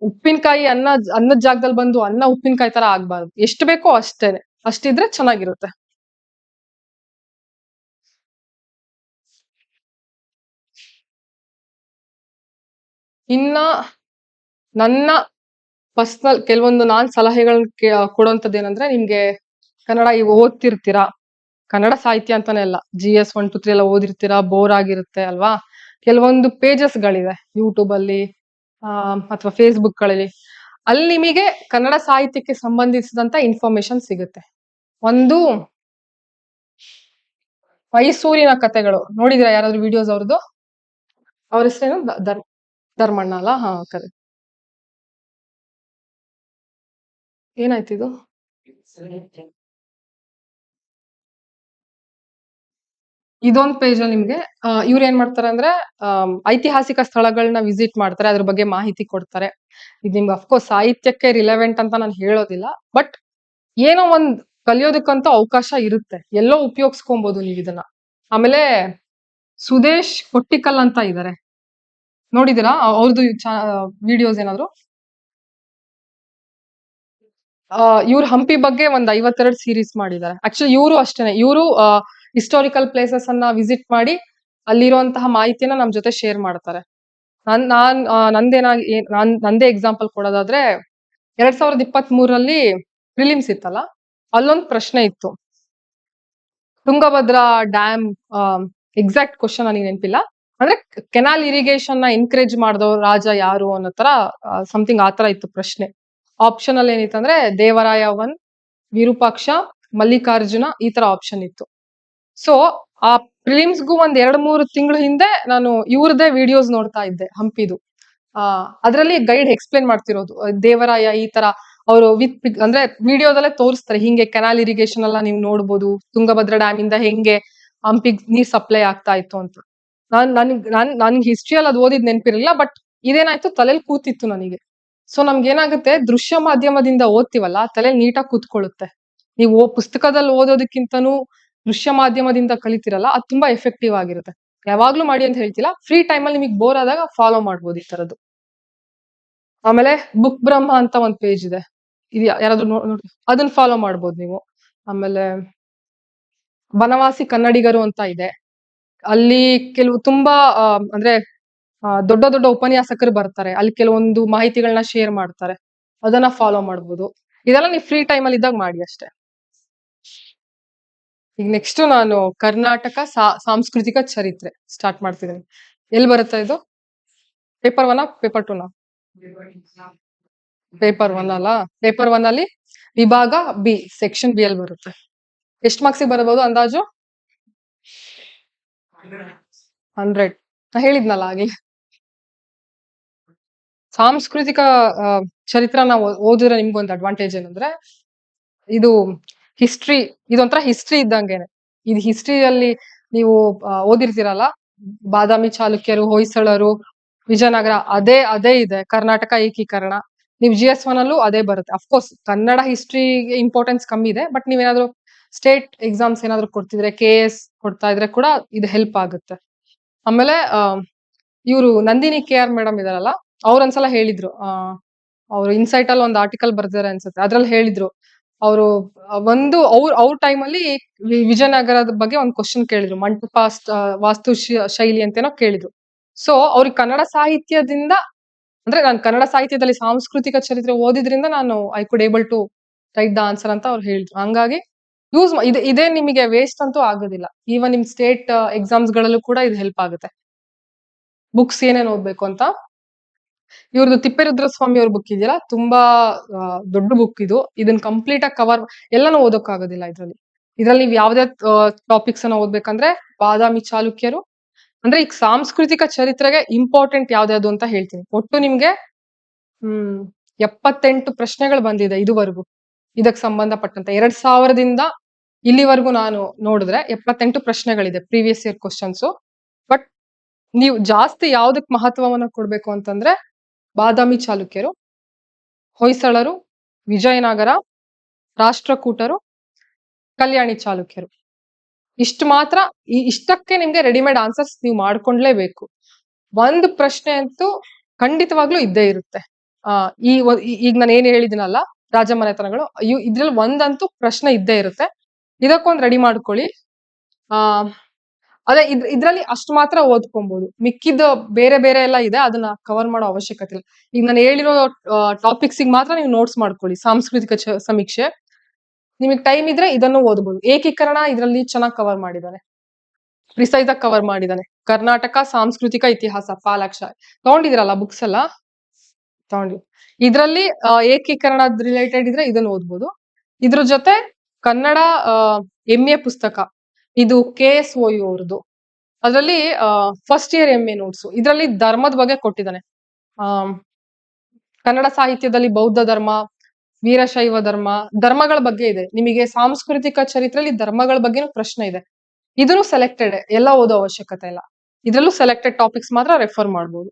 ಉಪ್ಪಿನಕಾಯಿ ಅನ್ನದ ಜಾಗದಲ್ಲಿ ಬಂದು ಅನ್ನ ಉಪ್ಪಿನಕಾಯಿ ತರ ಆಗ್ಬಾರ್ದು, ಎಷ್ಟು ಬೇಕೋ ಅಷ್ಟೇನೆ, ಅಷ್ಟಿದ್ರೆ ಚೆನ್ನಾಗಿರುತ್ತೆ. ಇನ್ನ ನನ್ನ ಪರ್ಸನಲ್ ಕೆಲವೊಂದು ನಾನ್ ಸಲಹೆಗಳನ್ನ ಕೊಡುವಂತದ್ದು ಏನಂದ್ರೆ, ನಿಮ್ಗೆ ಕನ್ನಡ ಈಗ ಓದ್ತಿರ್ತೀರಾ, ಕನ್ನಡ ಸಾಹಿತ್ಯ ಅಂತಾನೆ ಅಲ್ಲ, GS 1 2 3 ಎಲ್ಲ ಓದಿರ್ತೀರಾ, ಬೋರ್ ಆಗಿರುತ್ತೆ ಅಲ್ವಾ. ಕೆಲವೊಂದು ಪೇಜಸ್ ಗಳಿವೆ ಯೂಟ್ಯೂಬ್ ಅಲ್ಲಿ ಅಥವಾ ಫೇಸ್ಬುಕ್ ಗಳಲ್ಲಿ, ಅಲ್ಲಿ ನಿಮಗೆ ಕನ್ನಡ ಸಾಹಿತ್ಯಕ್ಕೆ ಸಂಬಂಧಿಸಿದಂತ ಇನ್ಫಾರ್ಮೇಶನ್ ಸಿಗುತ್ತೆ. ಒಂದು ಮೈಸೂರಿನ ಕಥೆಗಳು ನೋಡಿದಿರಾ ಯಾರಾದ್ರೂ ವಿಡಿಯೋಸ್ ಅವ್ರದ್ದು? ಅವ್ರ ಹೆಸರೇನು? ಧರ್ಮಣ್ಣ ಅಲ್ಲ? ಕರೆ. ಏನಾಯ್ತು ಇದು? ಇದೊಂದ್ ಪೇಜ್ ಅಲ್ಲಿ ನಿಮ್ಗೆ ಇವ್ರು ಏನ್ ಮಾಡ್ತಾರೆ ಅಂದ್ರೆ, ಐತಿಹಾಸಿಕ ಸ್ಥಳಗಳನ್ನ ವಿಸಿಟ್ ಮಾಡ್ತಾರೆ, ಅದ್ರ ಬಗ್ಗೆ ಮಾಹಿತಿ ಕೊಡ್ತಾರೆ. ಇದು ನಿಮ್ಗೆ ಅಫ್ಕೋರ್ಸ್ ಸಾಹಿತ್ಯಕ್ಕೆ ರಿಲೆವೆಂಟ್ ಅಂತ ನಾನು ಹೇಳೋದಿಲ್ಲ, ಬಟ್ ಏನೋ ಒಂದ್ ಕಲಿಯೋದಕ್ಕಂತ ಅವಕಾಶ ಇರುತ್ತೆ, ಎಲ್ಲೋ ಉಪಯೋಗಿಸ್ಕೊಬಹುದು ನೀವು ಇದನ್ನ. ಆಮೇಲೆ ಸುದೇಶ್ ಕೊಟ್ಟಿಕಲ್ ಅಂತ ಇದಾರೆ, ನೋಡಿದಿರಾ ಅವ್ರದ್ದು ವಿಡಿಯೋಸ್ ಏನಾದ್ರು? ಇವ್ರು ಹಂಪಿ ಬಗ್ಗೆ ಒಂದ್ 52 ಸೀರೀಸ್ ಮಾಡಿದ್ದಾರೆ. ಆಕ್ಚುಲಿ ಇವರು ಅಷ್ಟೇನೆ, ಇವರು ಹಿಸ್ಟಾರಿಕಲ್ ಪ್ಲೇಸಸ್ ಅನ್ನ ವಿಸಿಟ್ ಮಾಡಿ ಅಲ್ಲಿರುವಂತಹ ಮಾಹಿತಿನ ನಮ್ ಜೊತೆ ಶೇರ್ ಮಾಡ್ತಾರೆ. ನಂದೇ ಎಕ್ಸಾಂಪಲ್ ಕೊಡೋದಾದ್ರೆ, 2023 ಪ್ರಿಲಿಮ್ಸ್ ಇತ್ತಲ್ಲ, ಅಲ್ಲೊಂದ್ ಪ್ರಶ್ನೆ ಇತ್ತು, ತುಂಗಭದ್ರಾ ಡ್ಯಾಮ್ ಎಕ್ಸಾಕ್ಟ್ ಕ್ವಶನ್ ನನಗೆ ನೆನಪಿಲ್ಲ, ಅಂದ್ರೆ ಕೆನಾಲ್ ಇರಿಗೇಷನ್ ನ ಎನ್ಕರೇಜ್ ಮಾಡಿದವ್ರು ರಾಜ ಯಾರು ಅನ್ನೋ ತರ ಸಮಥಿಂಗ್ ಆತರ ಇತ್ತು ಪ್ರಶ್ನೆ. ಆಪ್ಷನ್ ಅಲ್ಲಿ ಏನಿತ್ತು ಅಂದ್ರೆ ದೇವರಾಯ 1, ವಿರೂಪಾಕ್ಷ, ಮಲ್ಲಿಕಾರ್ಜುನ, ಈ ತರ ಆಪ್ಷನ್ ಇತ್ತು. ಸೊ ಆ ಪ್ರಿಲಿಮ್ಸ್ಗೂ ಒಂದ್ 2-3 ತಿಂಗಳು ಹಿಂದೆ ನಾನು ಇವ್ರದೇ ವಿಡಿಯೋಸ್ ನೋಡ್ತಾ ಇದ್ದೆ, ಹಂಪಿದು. ಅದ್ರಲ್ಲಿ ಗೈಡ್ ಎಕ್ಸ್ಪ್ಲೇನ್ ಮಾಡ್ತಿರೋದು, ದೇವರಾಯ ಈ ತರ ಅವರು ಅಂದ್ರೆ ವಿಡಿಯೋದಲ್ಲೇ ತೋರಿಸ್ತಾರೆ, ಹಿಂಗೆ ಕೆನಾಲ್ ಇರಿಗೇಷನ್ ಎಲ್ಲ ನೀವು ನೋಡ್ಬೋದು, ತುಂಗಭದ್ರಾ ಡ್ಯಾಮ್ ಇಂದ ಹೆಂಗೆ ಹಂಪಿಗ್ ನೀರ್ ಸಪ್ಲೈ ಆಗ್ತಾ ಇತ್ತು ಅಂತ. ನನ್ಗೆ ಹಿಸ್ಟ್ರಿಯಲ್ಲಿ ಅದು ಓದಿದ್ ನೆನಪಿರಲಿಲ್ಲ, ಬಟ್ ಇದೇನಾಯ್ತು ತಲೆಯಲ್ಲಿ ಕೂತಿತ್ತು ನನಗೆ. ಸೊ ನಮ್ಗೆ ಏನಾಗುತ್ತೆ, ದೃಶ್ಯ ಮಾಧ್ಯಮದಿಂದ ಓದ್ತಿವಲ್ಲ, ತಲೆ ನೀಟಾಗಿ ಕೂತ್ಕೊಳ್ಳುತ್ತೆ. ನೀವು ಪುಸ್ತಕದಲ್ಲಿ ಓದೋದಕ್ಕಿಂತನೂ ದೃಶ್ಯ ಮಾಧ್ಯಮದಿಂದ ಕಲಿತಿರಲ್ಲ, ಅದು ತುಂಬಾ ಎಫೆಕ್ಟಿವ್ ಆಗಿರುತ್ತೆ. ಯಾವಾಗ್ಲೂ ಮಾಡಿ ಅಂತ ಹೇಳ್ತಿಲ್ಲ, ಫ್ರೀ ಟೈಮ್ ಅಲ್ಲಿ ನಿಮಗೆ ಬೋರ್ ಆದಾಗ ಫಾಲೋ ಮಾಡ್ಬೋದು ಈ ತರದ್ದು. ಆಮೇಲೆ ಬುಕ್ ಬ್ರಹ್ಮ ಅಂತ ಒಂದ್ ಪೇಜ್ ಇದೆ, ಇದು ಯಾರಾದ್ರೂ ನೋಡಿ ಅದನ್ನ ಫಾಲೋ ಮಾಡ್ಬೋದು ನೀವು. ಆಮೇಲೆ ಬನವಾಸಿ ಕನ್ನಡಿಗರು ಅಂತ ಇದೆ, ಅಲ್ಲಿ ಕೆಲವು ತುಂಬಾ ಅಂದ್ರೆ ದೊಡ್ಡ ದೊಡ್ಡ ಉಪನ್ಯಾಸಕರು ಬರ್ತಾರೆ, ಅಲ್ಲಿ ಕೆಲವೊಂದು ಮಾಹಿತಿಗಳನ್ನ ಶೇರ್ ಮಾಡ್ತಾರೆ, ಅದನ್ನ ಫಾಲೋ ಮಾಡ್ಬೋದು. ಇದೆಲ್ಲ ನೀವು ಫ್ರೀ ಟೈಮ್ ಅಲ್ಲಿ ಇದ್ದಾಗ ಮಾಡಿ ಅಷ್ಟೇ. ಈಗ ನೆಕ್ಸ್ಟ್ ನಾನು ಕರ್ನಾಟಕ ಸಾಂಸ್ಕೃತಿಕ ಚರಿತ್ರೆ ಸ್ಟಾರ್ಟ್ ಮಾಡ್ತಿದ್ದೀನಿ. ಎಲ್ಲಿ ಬರುತ್ತೆ ಇದು? Paper 1 paper 2? ಪೇಪರ್ 1 ಅಲ್ಲ? ಪೇಪರ್ 1 ಅಲ್ಲಿ ವಿಭಾಗ ಬಿ, ಸೆಕ್ಷನ್ ಬಿ ಅಲ್ಲಿ ಬರುತ್ತೆ. ಎಷ್ಟು ಮಾರ್ಕ್ಸಿಗೆ ಬರಬಹುದು ಅಂದಾಜು? 100. ಹೇಳಿದ್ನಲ್ಲ ಹಾಗೆ. ಸಾಂಸ್ಕೃತಿಕ ಚರಿತ್ರ ನಾವು ಓದಿದ್ರೆ ನಿಮ್ಗೊಂದು ಅಡ್ವಾಂಟೇಜ್ ಏನಂದ್ರೆ, ಇದು ಹಿಸ್ಟ್ರಿ, ಇದೊಂಥರ ಹಿಸ್ಟ್ರಿ ಇದ್ದಂಗೆನೆ. ಇದು ಹಿಸ್ಟ್ರಿಯಲ್ಲಿ ನೀವು ಓದಿರ್ತೀರಲ್ಲ, ಬಾದಾಮಿ ಚಾಲುಕ್ಯರು, ಹೊಯ್ಸಳರು, ವಿಜಯನಗರ, ಅದೇ ಇದೆ. ಕರ್ನಾಟಕ ಏಕೀಕರಣ, ನೀವು GS 1 ಅಲ್ಲೂ ಅದೇ ಬರುತ್ತೆ. ಅಫ್ಕೋರ್ಸ್ ಕನ್ನಡ ಹಿಸ್ಟ್ರಿಗೆ ಇಂಪಾರ್ಟೆನ್ಸ್ ಕಮ್ಮಿ ಇದೆ, ಬಟ್ ನೀವೇನಾದ್ರೂ ಸ್ಟೇಟ್ ಎಕ್ಸಾಮ್ಸ್ ಏನಾದ್ರು ಕೊಡ್ತಿದ್ರೆ, KS ಕೊಡ್ತಾ ಇದ್ರೆ ಕೂಡ ಇದು ಹೆಲ್ಪ್ ಆಗುತ್ತೆ. ಆಮೇಲೆ ಇವರು ನಂದಿನಿ KR ಮೇಡಮ್ ಇದಾರಲ್ಲ, ಅವ್ರು ಒಂದ್ಸಲ ಹೇಳಿದ್ರು, ಅವ್ರು ಇನ್ಸೈಟ್ ಅಲ್ಲಿ ಒಂದು ಆರ್ಟಿಕಲ್ ಬರ್ದಿದ್ದಾರೆ ಅನ್ಸುತ್ತೆ, ಅದ್ರಲ್ಲಿ ಹೇಳಿದ್ರು, ಅವರು ಒಂದು ಅವ್ರ ಟೈಮಲ್ಲಿ ವಿಜಯನಗರದ ಬಗ್ಗೆ ಒಂದು ಕ್ವಶನ್ ಕೇಳಿದ್ರು, ಮಂಟಪ ವಾಸ್ತು ಶೈಲಿ ಅಂತೇನೋ ಕೇಳಿದ್ರು. ಸೊ ಅವ್ರಿಗೆ ಕನ್ನಡ ಸಾಹಿತ್ಯದಿಂದ, ಅಂದ್ರೆ ನಾನು ಕನ್ನಡ ಸಾಹಿತ್ಯದಲ್ಲಿ ಸಾಂಸ್ಕೃತಿಕ ಚರಿತ್ರೆ ಓದಿದ್ರಿಂದ ನಾನು I could able to write the answer ಅಂತ ಅವ್ರು ಹೇಳಿದ್ರು. ಹಂಗಾಗಿ ಇದೇ ನಿಮಗೆ ವೇಸ್ಟ್ ಅಂತೂ ಆಗೋದಿಲ್ಲ. ಈವನ್ ನಿಮ್ ಸ್ಟೇಟ್ ಎಕ್ಸಾಮ್ಸ್ ಗಳಲ್ಲೂ ಕೂಡ ಇದು ಹೆಲ್ಪ್ ಆಗುತ್ತೆ. ಬುಕ್ಸ್ ಏನೇನ್ ಓದ್ಬೇಕು ಅಂತ, ಇವ್ರದ್ದು ತಿಪ್ಪೇರುದ್ರ ಸ್ವಾಮಿ ಅವ್ರ ಬುಕ್ ಇದೆಯಲ್ಲ, ತುಂಬಾ ದೊಡ್ಡ ಬುಕ್ ಇದು. ಇದನ್ನ ಕಂಪ್ಲೀಟ್ ಆಗಿ ಕವರ್ ಎಲ್ಲಾನು ಓದೋಕ್ಕಾಗೋದಿಲ್ಲ ಇದ್ರಲ್ಲಿ ನೀವು ಯಾವ್ದೇ ಟಾಪಿಕ್ಸ್ ಅನ್ನ ಓದ್ಬೇಕಂದ್ರೆ ಬಾದಾಮಿ ಚಾಲುಕ್ಯರು, ಅಂದ್ರೆ ಈಗ ಸಾಂಸ್ಕೃತಿಕ ಚರಿತ್ರೆಗೆ ಇಂಪಾರ್ಟೆಂಟ್ ಯಾವ್ದಾವ್ದು ಅಂತ ಹೇಳ್ತೀನಿ. ಒಟ್ಟು ನಿಮ್ಗೆ 78 ಪ್ರಶ್ನೆಗಳು ಬಂದಿದೆ ಇದುವರೆಗೂ ಇದಕ್ಕೆ ಸಂಬಂಧಪಟ್ಟಂತೆ. 2000ದಿಂದ ಇಲ್ಲಿವರೆಗೂ ನಾನು ನೋಡಿದ್ರೆ 78 ಪ್ರಶ್ನೆಗಳಿದೆ ಪ್ರೀವಿಯಸ್ ಇಯರ್ ಕ್ವಶನ್ಸ್. ಬಟ್ ನೀವು ಜಾಸ್ತಿ ಯಾವ್ದಕ್ ಮಹತ್ವವನ್ನ ಕೊಡ್ಬೇಕು ಅಂತಂದ್ರೆ ಬಾದಾಮಿ ಚಾಲುಕ್ಯರು, ಹೊಯ್ಸಳರು, ವಿಜಯನಗರ, ರಾಷ್ಟ್ರಕೂಟರು, ಕಲ್ಯಾಣಿ ಚಾಲುಕ್ಯರು, ಇಷ್ಟು ಮಾತ್ರ. ಇಷ್ಟಕ್ಕೆ ನಿಮ್ಗೆ ರೆಡಿಮೇಡ್ ಆನ್ಸರ್ಸ್ ನೀವು ಮಾಡ್ಕೊಂಡ್ಲೇಬೇಕು. ಒಂದು ಪ್ರಶ್ನೆ ಅಂತೂ ಖಂಡಿತವಾಗ್ಲೂ ಇದ್ದೇ ಇರುತ್ತೆ. ಈಗ ನಾನು ಏನ್ ಹೇಳಿದಿನಲ್ಲ ರಾಜಮನೆತನಗಳು, ಇದ್ರಲ್ಲಿ ಒಂದಂತೂ ಪ್ರಶ್ನೆ ಇದ್ದೇ ಇರುತ್ತೆ. ಇದಕ್ಕೊಂದು ರೆಡಿ ಮಾಡ್ಕೊಳ್ಳಿ. ಅದೇ ಇದ್ರಲ್ಲಿ ಅಷ್ಟು ಮಾತ್ರ ಓದ್ಕೊಬಹುದು. ಮಿಕ್ಕಿದ ಬೇರೆ ಬೇರೆ ಎಲ್ಲ ಇದೆ, ಅದನ್ನ ಕವರ್ ಮಾಡೋ ಅವಶ್ಯಕತೆ ಇಲ್ಲ. ಈಗ ನಾನು ಹೇಳಿರೋ ಟಾಪಿಕ್ಸ್ ಮಾತ್ರ ನೀವು ನೋಟ್ಸ್ ಮಾಡ್ಕೊಳ್ಳಿ. ಸಾಂಸ್ಕೃತಿಕ ಸಮೀಕ್ಷೆ ನಿಮಗೆ ಟೈಮ್ ಇದ್ರೆ ಇದನ್ನು ಓದ್ಬೋದು. ಏಕೀಕರಣ ಇದರಲ್ಲಿ ಚೆನ್ನಾಗಿ ಕವರ್ ಮಾಡಿದ್ದಾನೆ, ಪ್ರಿಸೈಸ್ ಆಗಿ ಕವರ್ ಮಾಡಿದ್ದಾನೆ. ಕರ್ನಾಟಕ ಸಾಂಸ್ಕೃತಿಕ ಇತಿಹಾಸ ಪಾಲಾಕ್ಷ ತಗೊಂಡಿದಿರಲ್ಲ ಬುಕ್ಸ್ ಎಲ್ಲ ತಗೊಂಡಿ. ಇದ್ರಲ್ಲಿ ಏಕೀಕರಣ ರಿಲೇಟೆಡ್ ಇದ್ರೆ ಇದನ್ನು ಓದ್ಬೋದು. ಇದ್ರ ಜೊತೆ ಕನ್ನಡ MA ಪುಸ್ತಕ, ಇದು KSOU ಅವ್ರದ್ದು. ಅದರಲ್ಲಿ ಫಸ್ಟ್ ಇಯರ್ MA ನೋಟ್ಸ್. ಇದರಲ್ಲಿ ಧರ್ಮದ ಬಗ್ಗೆ ಕೊಟ್ಟಿದ್ದಾನೆ. ಕನ್ನಡ ಸಾಹಿತ್ಯದಲ್ಲಿ ಬೌದ್ಧ ಧರ್ಮ, ವೀರಶೈವ ಧರ್ಮಗಳ ಬಗ್ಗೆ ಇದೆ. ನಿಮಗೆ ಸಾಂಸ್ಕೃತಿಕ ಚರಿತ್ರೆಯಲ್ಲಿ ಧರ್ಮಗಳ ಬಗ್ಗೆನೂ ಪ್ರಶ್ನೆ ಇದೆ. ಇದನ್ನು ಸೆಲೆಕ್ಟೆಡ್, ಎಲ್ಲ ಓದೋ ಅವಶ್ಯಕತೆ ಇಲ್ಲ. ಇದ್ರಲ್ಲೂ ಸೆಲೆಕ್ಟೆಡ್ ಟಾಪಿಕ್ಸ್ ಮಾತ್ರ ರೆಫರ್ ಮಾಡ್ಬೋದು.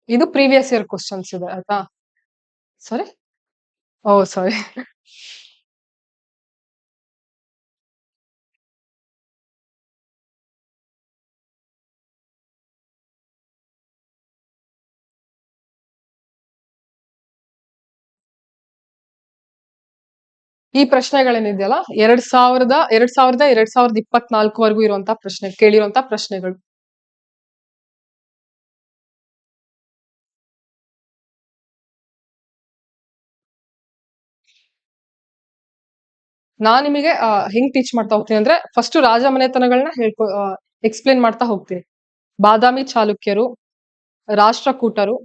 ಇದು ಪ್ರೀವಿಯಸ್ ಇಯರ್ ಕ್ವಶನ್ಸ್ ಇದೆ ಆಯ್ತಾ. ಸಾರಿ, ಸಾರಿ. ಈ ಪ್ರಶ್ನೆಗಳೇನಿದೆಯಲ್ಲ 2024ವರೆಗೂ ಇರುವಂತಹ ಪ್ರಶ್ನೆ, ಕೇಳಿರುವಂತ ಪ್ರಶ್ನೆಗಳು. ನಾನ್ ನಿಮಗೆ ಹೆಂಗ್ ಟೀಚ್ ಮಾಡ್ತಾ ಹೋಗ್ತೀನಿ ಅಂದ್ರೆ, ಫಸ್ಟ್ ರಾಜಮನೆತನಗಳನ್ನ ಎಕ್ಸ್ಪ್ಲೇನ್ ಮಾಡ್ತಾ ಹೋಗ್ತೀನಿ. ಬಾದಾಮಿ ಚಾಲುಕ್ಯರು, ರಾಷ್ಟ್ರಕೂಟರು,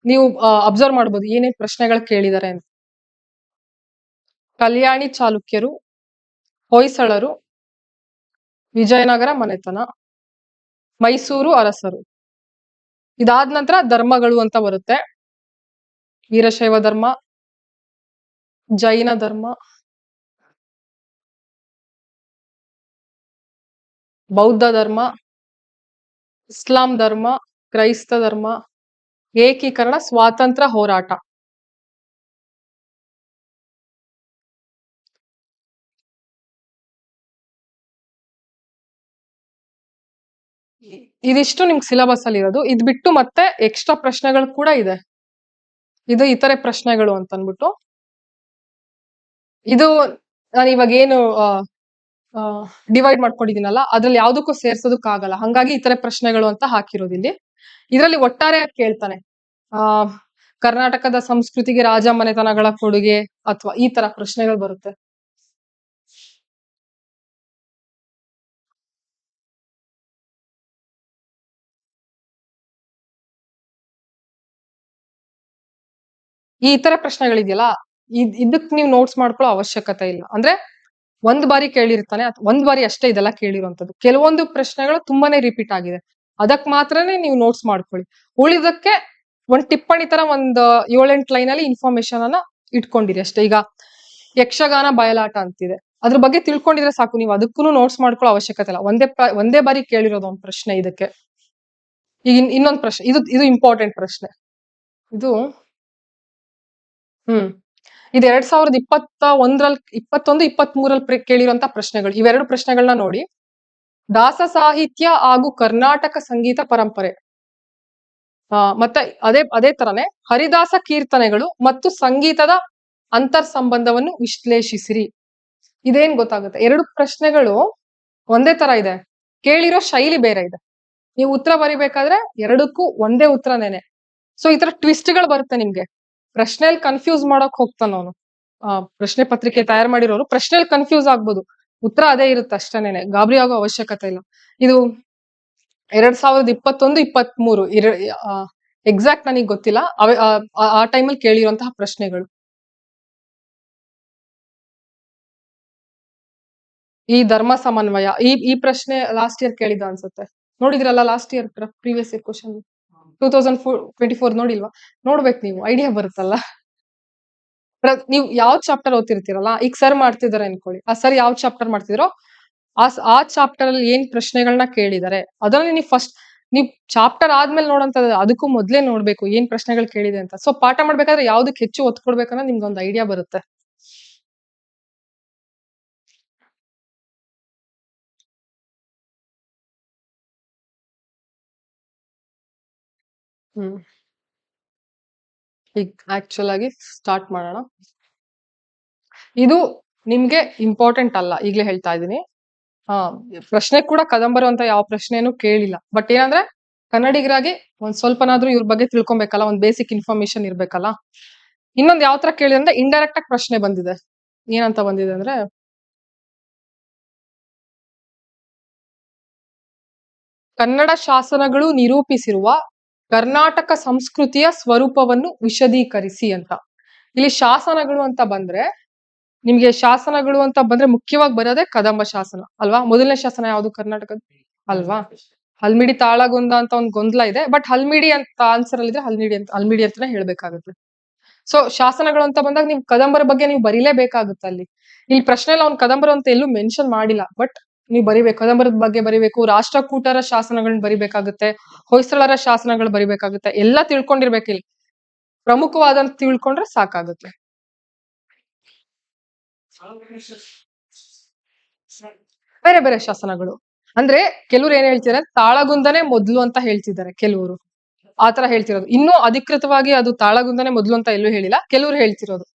ನೀವು ಅಬ್ಸರ್ವ್ ಮಾಡ್ಬೋದು ಏನೇನ್ ಪ್ರಶ್ನೆಗಳು ಕೇಳಿದ್ದಾರೆ ಅಂತ. ಕಲ್ಯಾಣಿ ಚಾಲುಕ್ಯರು, ಹೊಯ್ಸಳರು, ವಿಜಯನಗರ ಮನೆತನ, ಮೈಸೂರು ಅರಸರು. ಇದಾದ ನಂತರ ಧರ್ಮಗಳು ಅಂತ ಬರುತ್ತೆ. ವೀರಶೈವ ಧರ್ಮ, ಜೈನ ಧರ್ಮ, ಬೌದ್ಧ ಧರ್ಮ, ಇಸ್ಲಾಂ ಧರ್ಮ, ಕ್ರೈಸ್ತ ಧರ್ಮ, ಏಕೀಕರಣ, ಸ್ವಾತಂತ್ರ್ಯ ಹೋರಾಟ. ಇದಿಷ್ಟು ನಿಮ್ಗೆ ಸಿಲೆಬಸ್ ಅಲ್ಲಿ ಇರೋದು. ಇದ್ ಬಿಟ್ಟು ಮತ್ತೆ ಎಕ್ಸ್ಟ್ರಾ ಪ್ರಶ್ನೆಗಳು ಕೂಡ ಇದೆ. ಇದು ಇತರೆ ಪ್ರಶ್ನೆಗಳು ಅಂತ ಅಂದ್ಬಿಟ್ಟು, ಇದು ನಾನು ಇವಾಗ ಏನು ಡಿವೈಡ್ ಮಾಡ್ಕೊಂಡಿದ್ದೀನಲ್ಲ, ಅದ್ರಲ್ಲಿ ಯಾವ್ದಕ್ಕೂ ಸೇರ್ಸೋದಕ್ಕಾಗಲ್ಲ. ಹಂಗಾಗಿ ಇತರೆ ಪ್ರಶ್ನೆಗಳು ಅಂತ ಹಾಕಿರೋದು ಇಲ್ಲಿ. ಇದರಲ್ಲಿ ಒಟ್ಟಾರೆ ಕೇಳ್ತಾನೆ, ಕರ್ನಾಟಕದ ಸಂಸ್ಕೃತಿಗೆ ರಾಜ ಮನೆತನಗಳ ಕೊಡುಗೆ ಅಥವಾ ಈ ತರ ಪ್ರಶ್ನೆಗಳು ಬರುತ್ತೆ. ಈ ತರ ಪ್ರಶ್ನೆಗಳಿದೆಯಲ್ಲ, ಇದಕ್ ನೀವು ನೋಟ್ಸ್ ಮಾಡ್ಕೊಳ್ಳೋ ಅವಶ್ಯಕತೆ ಇಲ್ಲ. ಅಂದ್ರೆ ಒಂದ್ ಬಾರಿ ಕೇಳಿರ್ತಾನೆ, ಒಂದ್ ಬಾರಿ ಅಷ್ಟೇ ಇದೆಲ್ಲ ಕೇಳಿರುವಂತದ್ದು. ಕೆಲವೊಂದು ಪ್ರಶ್ನೆಗಳು ತುಂಬಾನೇ ರಿಪೀಟ್ ಆಗಿದೆ, ಅದಕ್ ಮಾತ್ರನೇ ನೀವು ನೋಟ್ಸ್ ಮಾಡ್ಕೊಳ್ಳಿ. ಉಳಿದಕ್ಕೆ ಒಂದ್ ಟಿಪ್ಪಣಿ ತರ ಒಂದ್ 7-8 ಲೈನ್ ಅಲ್ಲಿ ಇನ್ಫಾರ್ಮೇಶನ್ ಅನ್ನ ಇಟ್ಕೊಂಡಿರಿ ಅಷ್ಟೇ. ಈಗ ಯಕ್ಷಗಾನ ಬಯಲಾಟ ಅಂತಿದೆ, ಅದ್ರ ಬಗ್ಗೆ ತಿಳ್ಕೊಂಡಿದ್ರೆ ಸಾಕು. ನೀವು ಅದಕ್ಕೂ ನೋಟ್ಸ್ ಮಾಡ್ಕೊಳ್ಳೋ ಅವಶ್ಯಕತೆ ಇಲ್ಲ. ಒಂದೇ ಬಾರಿ ಕೇಳಿರೋದು ಒಂದ್ ಪ್ರಶ್ನೆ ಇದಕ್ಕೆ. ಈಗ ಇನ್ನೊಂದ್ ಪ್ರಶ್ನೆ, ಇದು ಇಂಪಾರ್ಟೆಂಟ್ ಪ್ರಶ್ನೆ. ಇದು ಇದು 2021ರಲ್ಲಿ 21-23ರಲ್ಲಿ ಕೇಳಿರುವಂತ ಪ್ರಶ್ನೆಗಳು. ಇವೆರಡು ಪ್ರಶ್ನೆಗಳನ್ನ ನೋಡಿ. ದಾಸ ಸಾಹಿತ್ಯ ಹಾಗೂ ಕರ್ನಾಟಕ ಸಂಗೀತ ಪರಂಪರೆ ಮತ್ತೆ ಅದೇ ತರನೇ ಹರಿದಾಸ ಕೀರ್ತನೆಗಳು ಮತ್ತು ಸಂಗೀತದ ಅಂತರ್ ಸಂಬಂಧವನ್ನು ವಿಶ್ಲೇಷಿಸಿರಿ. ಇದೇನ್ ಗೊತ್ತಾಗುತ್ತೆ, ಎರಡು ಪ್ರಶ್ನೆಗಳು ಒಂದೇ ತರ ಇದೆ, ಕೇಳಿರೋ ಶೈಲಿ ಬೇರೆ ಇದೆ. ನೀವು ಉತ್ತರ ಬರಿಬೇಕಾದ್ರೆ ಎರಡಕ್ಕೂ ಒಂದೇ ಉತ್ತರನೇನೆ. ಸೊ ಈ ತರ ಟ್ವಿಸ್ಟ್ ಗಳು ಬರುತ್ತೆ ನಿಮ್ಗೆ. ಪ್ರಶ್ನೆಯಲ್ಲಿ ಕನ್ಫ್ಯೂಸ್ ಮಾಡಕ್ ಹೋಗ್ತಾನ ಅವನು, ಪ್ರಶ್ನೆ ಪತ್ರಿಕೆ ತಯಾರು ಮಾಡಿರೋರು ಪ್ರಶ್ನೆಯಲ್ಲಿ ಕನ್ಫ್ಯೂಸ್ ಆಗ್ಬೋದು, ಉತ್ತರ ಅದೇ ಇರುತ್ತೆ ಅಷ್ಟೇನೆ, ಗಾಬರಿ ಆಗೋ ಅವಶ್ಯಕತೆ ಇಲ್ಲ. ಇದು 2021-23 ಎಕ್ಸಾಕ್ಟ್ ನನಗೆ ಗೊತ್ತಿಲ್ಲ, ಆ ಟೈಮಲ್ಲಿ ಕೇಳಿರುವಂತಹ ಪ್ರಶ್ನೆಗಳು. ಈ ಧರ್ಮ ಸಮನ್ವಯ ಈ ಪ್ರಶ್ನೆ ಲಾಸ್ಟ್ ಇಯರ್ ಕೇಳಿದ ಅನ್ಸುತ್ತೆ, ನೋಡಿದ್ರಲ್ಲ last year previous year question 2024 ನೋಡಿಲ್ವಾ? ನೋಡ್ಬೇಕು, ನೀವು ಐಡಿಯಾ ಬರುತ್ತಲ್ಲ. ನೀವು ಯಾವ ಚಾಪ್ಟರ್ ಓದ್ತಿರ್ತೀರಲ್ಲ, ಈಗ ಸರ್ ಮಾಡ್ತಿದಾರೆ ಅನ್ಕೊಳ್ಳಿ, ಆ ಸರ್ ಯಾವ ಚಾಪ್ಟರ್ ಮಾಡ್ತಿದ್ರೋ ಆ ಚಾಪ್ಟರ್ ಅಲ್ಲಿ ಏನ್ ಪ್ರಶ್ನೆಗಳನ್ನ ಕೇಳಿದಾರೆ ಅದನ್ನ ನೀವು ಚಾಪ್ಟರ್ ಆದ್ಮೇಲೆ ನೋಡಂತದ, ಅದಕ್ಕೂ ಮೊದ್ಲೇ ನೋಡ್ಬೇಕು ಏನ್ ಪ್ರಶ್ನೆಗಳು ಕೇಳಿದೆ ಅಂತ. ಸೊ ಪಾಠ ಮಾಡ್ಬೇಕಾದ್ರೆ ಯಾವ್ದಕ್ ಹೆಚ್ಚು ಒತ್ತು ಕೊಡ್ಬೇಕನ್ನ ನಿಮ್ಗೊಂದು ಐಡಿಯಾ ಬರುತ್ತೆ. ಈಗ ಆಕ್ಚುಲ್ ಆಗಿ ಸ್ಟಾರ್ಟ್ ಮಾಡೋಣ. ಇದು ನಿಮ್ಗೆ ಇಂಪಾರ್ಟೆಂಟ್ ಅಲ್ಲ, ಈಗ್ಲೇ ಹೇಳ್ತಾ ಇದೀನಿ. ಪ್ರಶ್ನೆ ಕೂಡ ಕದಂಬರು ಅಂತ ಯಾವ ಪ್ರಶ್ನೆನೂ ಕೇಳಿಲ್ಲ, ಬಟ್ ಏನಂದ್ರೆ ಕನ್ನಡಿಗರಾಗಿ ಒಂದ್ ಸ್ವಲ್ಪನಾದ್ರೂ ಇವ್ರ ಬಗ್ಗೆ ತಿಳ್ಕೊಬೇಕಲ್ಲ, ಒಂದ್ ಬೇಸಿಕ್ ಇನ್ಫಾರ್ಮೇಶನ್ ಇರ್ಬೇಕಲ್ಲ. ಇನ್ನೊಂದ್ ಯಾವ ತರ ಕೇಳಿದೆ ಅಂದ್ರೆ ಇಂಡೈರೆಕ್ಟ್ ಆಗಿ ಪ್ರಶ್ನೆ ಬಂದಿದೆ. ಏನಂತ ಬಂದಿದೆ ಅಂದ್ರೆ, ಕನ್ನಡ ಶಾಸನಗಳು ನಿರೂಪಿಸಿರುವ ಕರ್ನಾಟಕ ಸಂಸ್ಕೃತಿಯ ಸ್ವರೂಪವನ್ನು ವಿಶದೀಕರಿಸಿ ಅಂತ. ಇಲ್ಲಿ ಶಾಸನಗಳು ಅಂತ ಬಂದ್ರೆ, ನಿಮ್ಗೆ ಶಾಸನಗಳು ಅಂತ ಬಂದ್ರೆ ಮುಖ್ಯವಾಗಿ ಬರೋದೇ ಕದಂಬ ಶಾಸನ ಅಲ್ವಾ? ಮೊದಲನೇ ಶಾಸನ ಯಾವುದು ಕರ್ನಾಟಕದ ಅಲ್ವಾ? ಹಲ್ಮಿಡಿ ತಾಳಗುಂದ ಅಂತ ಒಂದ್ ಗೊಂದಲ ಇದೆ, ಬಟ್ ಹಲ್ಮಿಡಿ ಅಂತ ಆನ್ಸರ್ ಅಲ್ಲಿ ಇದ್ರೆ ಹಲ್ಮಿಡಿ ಅಂತಾನೆ ಹೇಳ್ಬೇಕಾಗುತ್ತೆ. ಸೊ ಶಾಸನಗಳು ಅಂತ ಬಂದಾಗ ನೀವು ಕದಂಬರ ಬಗ್ಗೆ ನೀವು ಬರೀಲೇಬೇಕಾಗುತ್ತೆ. ಅಲ್ಲಿ ಇಲ್ಲಿ ಪ್ರಶ್ನೆಯಲ್ಲಿ ಅವ್ನು ಕದಂಬರು ಅಂತ ಎಲ್ಲೂ ಮೆನ್ಷನ್ ಮಾಡಿಲ್ಲ, ಬಟ್ ನೀವು ಬರಿಬೇಕು, ಕದಂಬರದ ಬಗ್ಗೆ ಬರಿಬೇಕು, ರಾಷ್ಟ್ರಕೂಟರ ಶಾಸನಗಳನ್ನ ಬರಿಬೇಕಾಗುತ್ತೆ, ಹೊಯ್ಸಳರ ಶಾಸನಗಳು ಬರಿಬೇಕಾಗುತ್ತೆ, ಎಲ್ಲ ತಿಳ್ಕೊಂಡಿರ್ಬೇಕಿಲ್ಲ, ಪ್ರಮುಖವಾದಂತ ತಿಳ್ಕೊಂಡ್ರೆ ಸಾಕಾಗುತ್ತೆ. ಬೇರೆ ಬೇರೆ ಶಾಸನಗಳು ಅಂದ್ರೆ ಕೆಲವ್ರು ಏನ್ ಹೇಳ್ತಿದ್ದಾರೆ, ತಾಳಗುಂದನೇ ಮೊದ್ಲು ಅಂತ ಹೇಳ್ತಿದ್ದಾರೆ ಕೆಲವರು, ಆತರ ಹೇಳ್ತಿರೋದು. ಇನ್ನೂ ಅಧಿಕೃತವಾಗಿ ಅದು ತಾಳಗುಂದನೇ ಮೊದ್ಲು ಅಂತ ಎಲ್ಲೂ ಹೇಳಿಲ್ಲ, ಕೆಲವ್ರು ಹೇಳ್ತಿರೋದು.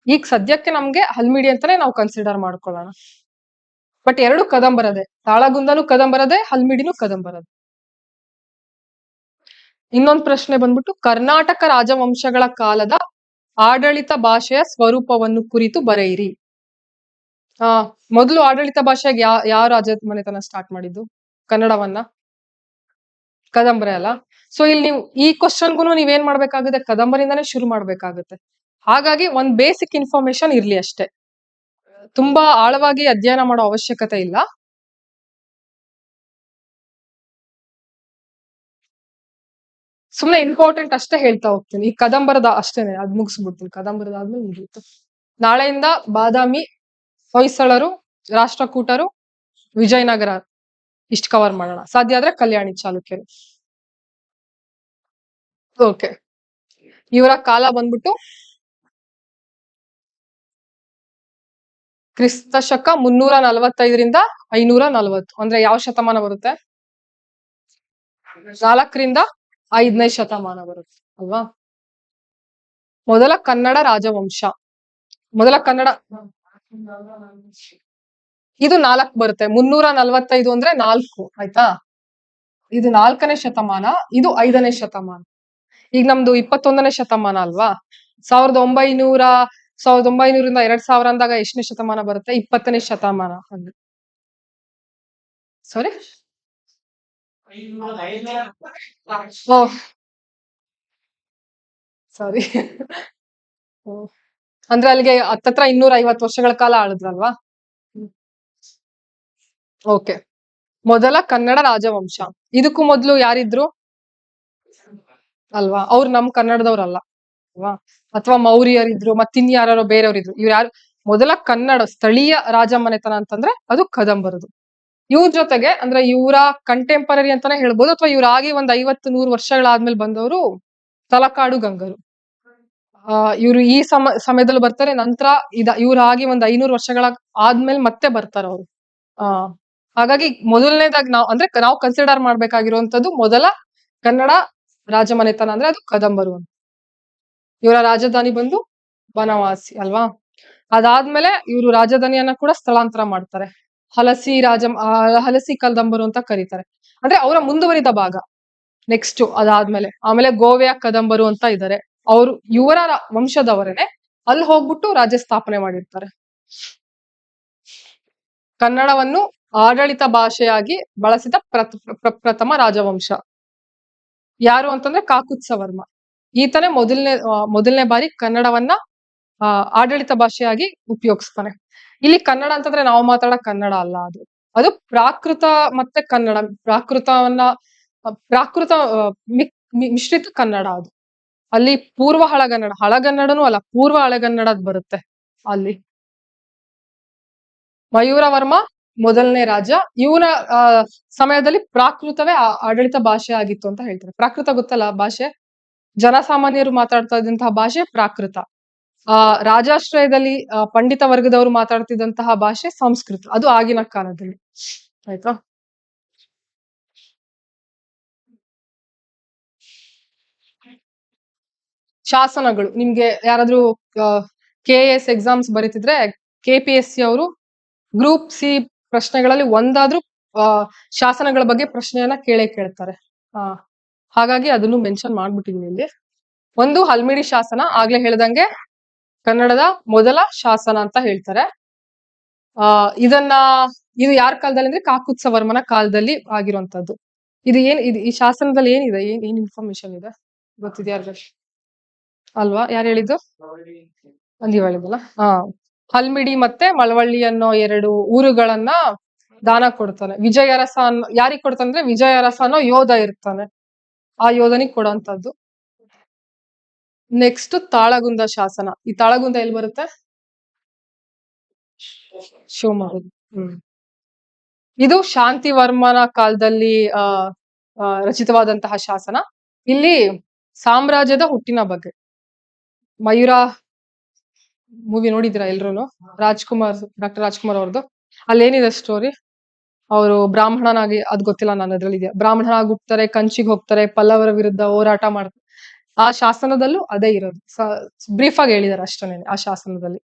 ಈಗ ಸದ್ಯಕ್ಕೆ ನಮ್ಗೆ ಹಲ್ಮಿಡಿ ಅಂತಾನೆ ನಾವು ಕನ್ಸಿಡರ್ ಮಾಡ್ಕೊಳ್ಳೋಣ. ಬಟ್ ಎರಡು ಕದಂಬರದೆ, ತಾಳಗುಂದನು ಕದಂಬರದೆ, ಹಲ್ಮಿಡಿನೂ ಕದಂಬರದೆ. ಇನ್ನೊಂದು ಪ್ರಶ್ನೆ ಬಂದ್ಬಿಟ್ಟು, ಕರ್ನಾಟಕ ರಾಜವಂಶಗಳ ಕಾಲದ ಆಡಳಿತ ಭಾಷೆಯ ಸ್ವರೂಪವನ್ನು ಕುರಿತು ಬರೆಯಿರಿ. ಮೊದಲು ಆಡಳಿತ ಭಾಷೆಗೆ ಯಾವ ರಾಜ ಮನೆತನ ಸ್ಟಾರ್ಟ್ ಮಾಡಿದ್ದು ಕನ್ನಡವನ್ನ? ಕದಂಬರೇ ಅಲ್ಲ. ಸೊ ಇಲ್ಲಿ ನೀವು ಈ ಕ್ವಶನ್ಗೂ ನೀವೇನ್ ಮಾಡ್ಬೇಕಾಗುತ್ತೆ, ಕದಂಬರಿಂದಾನೇ ಶುರು ಮಾಡ್ಬೇಕಾಗುತ್ತೆ. ಹಾಗಾಗಿ ಒಂದ್ ಬೇಸಿಕ್ ಇನ್ಫಾರ್ಮೇಶನ್ ಇರ್ಲಿ ಅಷ್ಟೇ, ತುಂಬಾ ಆಳವಾಗಿ ಅಧ್ಯಯನ ಮಾಡೋ ಅವಶ್ಯಕತೆ ಇಲ್ಲ. ಸುಮ್ನೆ ಇಂಪಾರ್ಟೆಂಟ್ ಅಷ್ಟೇ ಹೇಳ್ತಾ ಹೋಗ್ತೀನಿ. ಈ ಕದಂಬರದ ಅಷ್ಟೇನೆ, ಅದ್ ಮುಗಿಸ್ಬಿಡ್ತೀನಿ. ಕದಂಬರದ ಆದ್ಮೇಲೆ ಮುಗಿಯುತ್ತೆ. ನಾಳೆಯಿಂದ ಬಾದಾಮಿ, ಹೊಯ್ಸಳರು, ರಾಷ್ಟ್ರಕೂಟರು, ವಿಜಯನಗರ ಇಷ್ಟು ಕವರ್ ಮಾಡೋಣ. ಸಾಧ್ಯ ಆದ್ರೆ ಕಲ್ಯಾಣಿ ಚಾಲುಕ್ಯರು. ಓಕೆ, ಇವರ ಕಾಲ ಬಂದ್ಬಿಟ್ಟು ಕ್ರಿಸ್ತ ಶಕ 345 540. ಅಂದ್ರೆ ಯಾವ ಶತಮಾನ ಬರುತ್ತೆ? 4ರಿಂದ 5ನೇ ಶತಮಾನ ಬರುತ್ತೆ ಅಲ್ವಾ? ಮೊದಲ ಕನ್ನಡ ರಾಜವಂಶ, ಮೊದಲ ಕನ್ನಡ, ಇದು 4 ಬರುತ್ತೆ. 345 ಅಂದ್ರೆ 4 ಆಯ್ತಾ? ಇದು 4ನೇ ಶತಮಾನ, ಇದು 5ನೇ ಶತಮಾನ. ಈಗ ನಮ್ದು 21ನೇ ಶತಮಾನ ಅಲ್ವಾ? 1900ರಿಂದ 2000 ಅಂದಾಗ ಎಷ್ಟನೇ ಶತಮಾನ ಬರುತ್ತೆ? 20ನೇ ಶತಮಾನ. ಸಾರಿ, ಸಾರಿ ಅಂದ್ರೆ ಅಲ್ಲಿಗೆ ಹತ್ತತ್ರ 250 ವರ್ಷಗಳ ಕಾಲ ಆಳಿದ್ರಲ್ವಾ? ಓಕೆ, ಮೊದಲ ಕನ್ನಡ ರಾಜವಂಶ. ಇದಕ್ಕೂ ಮೊದಲು ಯಾರಿದ್ರು ಅಲ್ವಾ? ಅವ್ರು ನಮ್ ಕನ್ನಡದವ್ರಲ್ಲ ಅಲ್ವಾ? ಅಥವಾ ಮೌರ್ಯರಿದ್ರು, ಮತ್ತಿನ್ಯಾರೋ ಬೇರೆಯವ್ರಿದ್ರು. ಇವ್ರು ಯಾರು? ಮೊದಲ ಕನ್ನಡ ಸ್ಥಳೀಯ ರಾಜ ಮನೆತನ ಅಂತಂದ್ರೆ ಅದು ಕದಂಬರದು. ಇವ್ರ ಜೊತೆಗೆ ಅಂದ್ರೆ ಇವರ ಕಂಟೆಂಪರರಿ ಅಂತಾನೆ ಹೇಳ್ಬೋದು, ಅಥವಾ ಇವ್ರಾಗಿ ಒಂದ್ 50-100 ವರ್ಷಗಳಾದ್ಮೇಲೆ ಬಂದವರು ತಲಕಾಡು ಗಂಗರು. ಇವ್ರು ಈ ಸಮಯದಲ್ಲಿ ಬರ್ತಾರೆ. ನಂತರ ಇವ್ರಾಗಿ ಒಂದ್ 500 ವರ್ಷಗಳ ಆದ್ಮೇಲೆ ಮತ್ತೆ ಬರ್ತಾರ ಅವ್ರು. ಹಾಗಾಗಿ ಮೊದಲನೇದಾಗಿ ನಾವು ಕನ್ಸಿಡರ್ ಮಾಡ್ಬೇಕಾಗಿರುವಂತದ್ದು ಮೊದಲ ಕನ್ನಡ ರಾಜಮನೆತನ ಅಂದ್ರೆ ಅದು ಕದಂಬರು ಅಂತ. ಇವರ ರಾಜಧಾನಿ ಬಂದು ಬನವಾಸಿ ಅಲ್ವಾ. ಅದಾದ್ಮೇಲೆ ಇವರು ರಾಜಧಾನಿಯನ್ನ ಕೂಡ ಸ್ಥಳಾಂತರ ಮಾಡ್ತಾರೆ. ಹಲಸಿ ಕದಂಬರು ಅಂತ ಕರೀತಾರೆ. ಅಂದ್ರೆ ಅವರ ಮುಂದುವರಿದ ಭಾಗ. ನೆಕ್ಸ್ಟ್ ಅದಾದ್ಮೇಲೆ ಆಮೇಲೆ ಗೋವೆಯ ಕದಂಬರು ಅಂತ ಇದ್ದಾರೆ. ಅವರು ಇವರ ವಂಶದವರೇನೆ ಅಲ್ಲಿ ಹೋಗ್ಬಿಟ್ಟು ರಾಜ್ಯ ಸ್ಥಾಪನೆ ಮಾಡಿರ್ತಾರೆ. ಕನ್ನಡವನ್ನು ಆಡಳಿತ ಭಾಷೆಯಾಗಿ ಬಳಸಿದ ಪ್ರಥಮ ರಾಜವಂಶ ಯಾರು ಅಂತಂದ್ರೆ ಕಾಕುತ್ಸವರ್ಮ. ಈತನೇ ಮೊದಲನೇ ಬಾರಿ ಕನ್ನಡವನ್ನ ಆಡಳಿತ ಭಾಷೆಯಾಗಿ ಉಪಯೋಗಿಸ್ತಾನೆ. ಇಲ್ಲಿ ಕನ್ನಡ ಅಂತಂದ್ರೆ ನಾವು ಮಾತಾಡೋ ಕನ್ನಡ ಅಲ್ಲ, ಅದು ಪ್ರಾಕೃತ ಮತ್ತೆ ಕನ್ನಡ ಪ್ರಾಕೃತ ಮಿಶ್ರಿತ ಕನ್ನಡ ಅದು. ಅಲ್ಲಿ ಪೂರ್ವ ಹಳಗನ್ನಡನೂ ಅಲ್ಲ, ಪೂರ್ವ ಹಳೆಗನ್ನಡದ್ ಬರುತ್ತೆ ಅಲ್ಲಿ. ಮಯೂರವರ್ಮ ಮೊದಲನೇ ರಾಜ. ಇವನ ಸಮಯದಲ್ಲಿ ಪ್ರಾಕೃತವೇ ಆಡಳಿತ ಭಾಷೆ ಆಗಿತ್ತು ಅಂತ ಹೇಳ್ತಾರೆ. ಪ್ರಾಕೃತ ಗೊತ್ತಲ್ಲ ಭಾಷೆ, ಜನಸಾಮಾನ್ಯರು ಮಾತಾಡ್ತಾ ಇದ್ದಂತಹ ಭಾಷೆ ಪ್ರಾಕೃತ. ರಾಜಾಶ್ರಯದಲ್ಲಿ ಪಂಡಿತ ವರ್ಗದವರು ಮಾತಾಡ್ತಿದ್ದಂತಹ ಭಾಷೆ ಸಂಸ್ಕೃತ. ಅದು ಆಗಿನ ಕಾಲದಲ್ಲಿ. ಆಯ್ತಾ? ಶಾಸನಗಳು ನಿಮ್ಗೆ ಯಾರಾದ್ರೂ KS ಎಕ್ಸಾಮ್ಸ್ ಬರೀತಿದ್ರೆ KPSC ಅವರು ಗ್ರೂಪ್ ಸಿ ಪ್ರಶ್ನೆಗಳಲ್ಲಿ ಒಂದಾದ್ರೂ ಶಾಸನಗಳ ಬಗ್ಗೆ ಪ್ರಶ್ನೆಯನ್ನ ಕೇಳ್ತಾರೆ. ಹಾಗಾಗಿ ಅದನ್ನು ಮೆನ್ಷನ್ ಮಾಡ್ಬಿಟ್ಟಿದೀನಿ ಇಲ್ಲಿ. ಒಂದು ಹಲ್ಮಿಡಿ ಶಾಸನ, ಆಗ್ಲೇ ಹೇಳ್ದಂಗೆ ಕನ್ನಡದ ಮೊದಲ ಶಾಸನ ಅಂತ ಹೇಳ್ತಾರೆ. ಇದು ಯಾರ ಕಾಲದಲ್ಲಿ ಅಂದ್ರೆ ಕಾಕುತ್ಸವರ್ಮನ ಕಾಲದಲ್ಲಿ ಆಗಿರುವಂತದ್ದು. ಇದು ಈ ಶಾಸನದಲ್ಲಿ ಏನಿದೆ, ಏನ್ ಇನ್ಫಾರ್ಮೇಶನ್ ಇದೆ ಗೊತ್ತಿದೆ ಯಾರು ಅಲ್ವಾ? ಯಾರು ಹೇಳಿದ್ದು? ನೀವ್ ಹೇಳಿದಲ್ಲ. ಹಲ್ಮಿಡಿ ಮತ್ತೆ ಮಳವಳ್ಳಿ ಅನ್ನೋ 2 ಊರುಗಳನ್ನ ದಾನ ಕೊಡ್ತಾನೆ. ವಿಜಯರಸ ಯಾರಿಗ್ ಕೊಡ್ತಾನೆ? ವಿಜಯರಸ ಅನ್ನೋ ಯೋಧ ಇರ್ತಾನೆ, ಆ ಯೋಧನಿಗೆ ಕೊಡೋಂಥದ್ದು. ನೆಕ್ಸ್ಟ್ ತಾಳಗುಂದ ಶಾಸನ. ಈ ತಾಳಗುಂದ ಎಲ್ಲಿ ಬರುತ್ತೆ? ಶಿವಮೊಗ್ಗ. ಇದು ಶಾಂತಿವರ್ಮನ ಕಾಲದಲ್ಲಿ ರಚಿತವಾದಂತಹ ಶಾಸನ. ಇಲ್ಲಿ ಸಾಮ್ರಾಜ್ಯದ ಹುಟ್ಟಿನ ಬಗ್ಗೆ. ಮಯೂರ ಮೂವಿ ನೋಡಿದಿರಾ ಎಲ್ರು? ಡಾಕ್ಟರ್ ರಾಜ್ಕುಮಾರ್ ಅವ್ರದ್ದು. ಅಲ್ಲೇನಿದೆ ಸ್ಟೋರಿ? ಅವರು ಬ್ರಾಹ್ಮಣನಾಗಿ, ಅದ್ ಗೊತ್ತಿಲ್ಲ ನಾನು, ಅದ್ರಲ್ಲಿ ಇದೆಯಾ, ಬ್ರಾಹ್ಮಣನಾಗಿ ಹುಟ್ಟುತ್ತಾರೆ, ಕಂಚಿಗೆ ಹೋಗ್ತಾರೆ, ಪಲ್ಲವರ ವಿರುದ್ಧ ಹೋರಾಟ ಮಾಡ್ತಾರೆ. ಆ ಶಾಸನದಲ್ಲೂ ಅದೇ ಇರೋದು. ಬ್ರೀಫ್ ಆಗಿ ಹೇಳಿದಾರೆ ಅಷ್ಟೇನೆ ಆ ಶಾಸನದಲ್ಲಿ.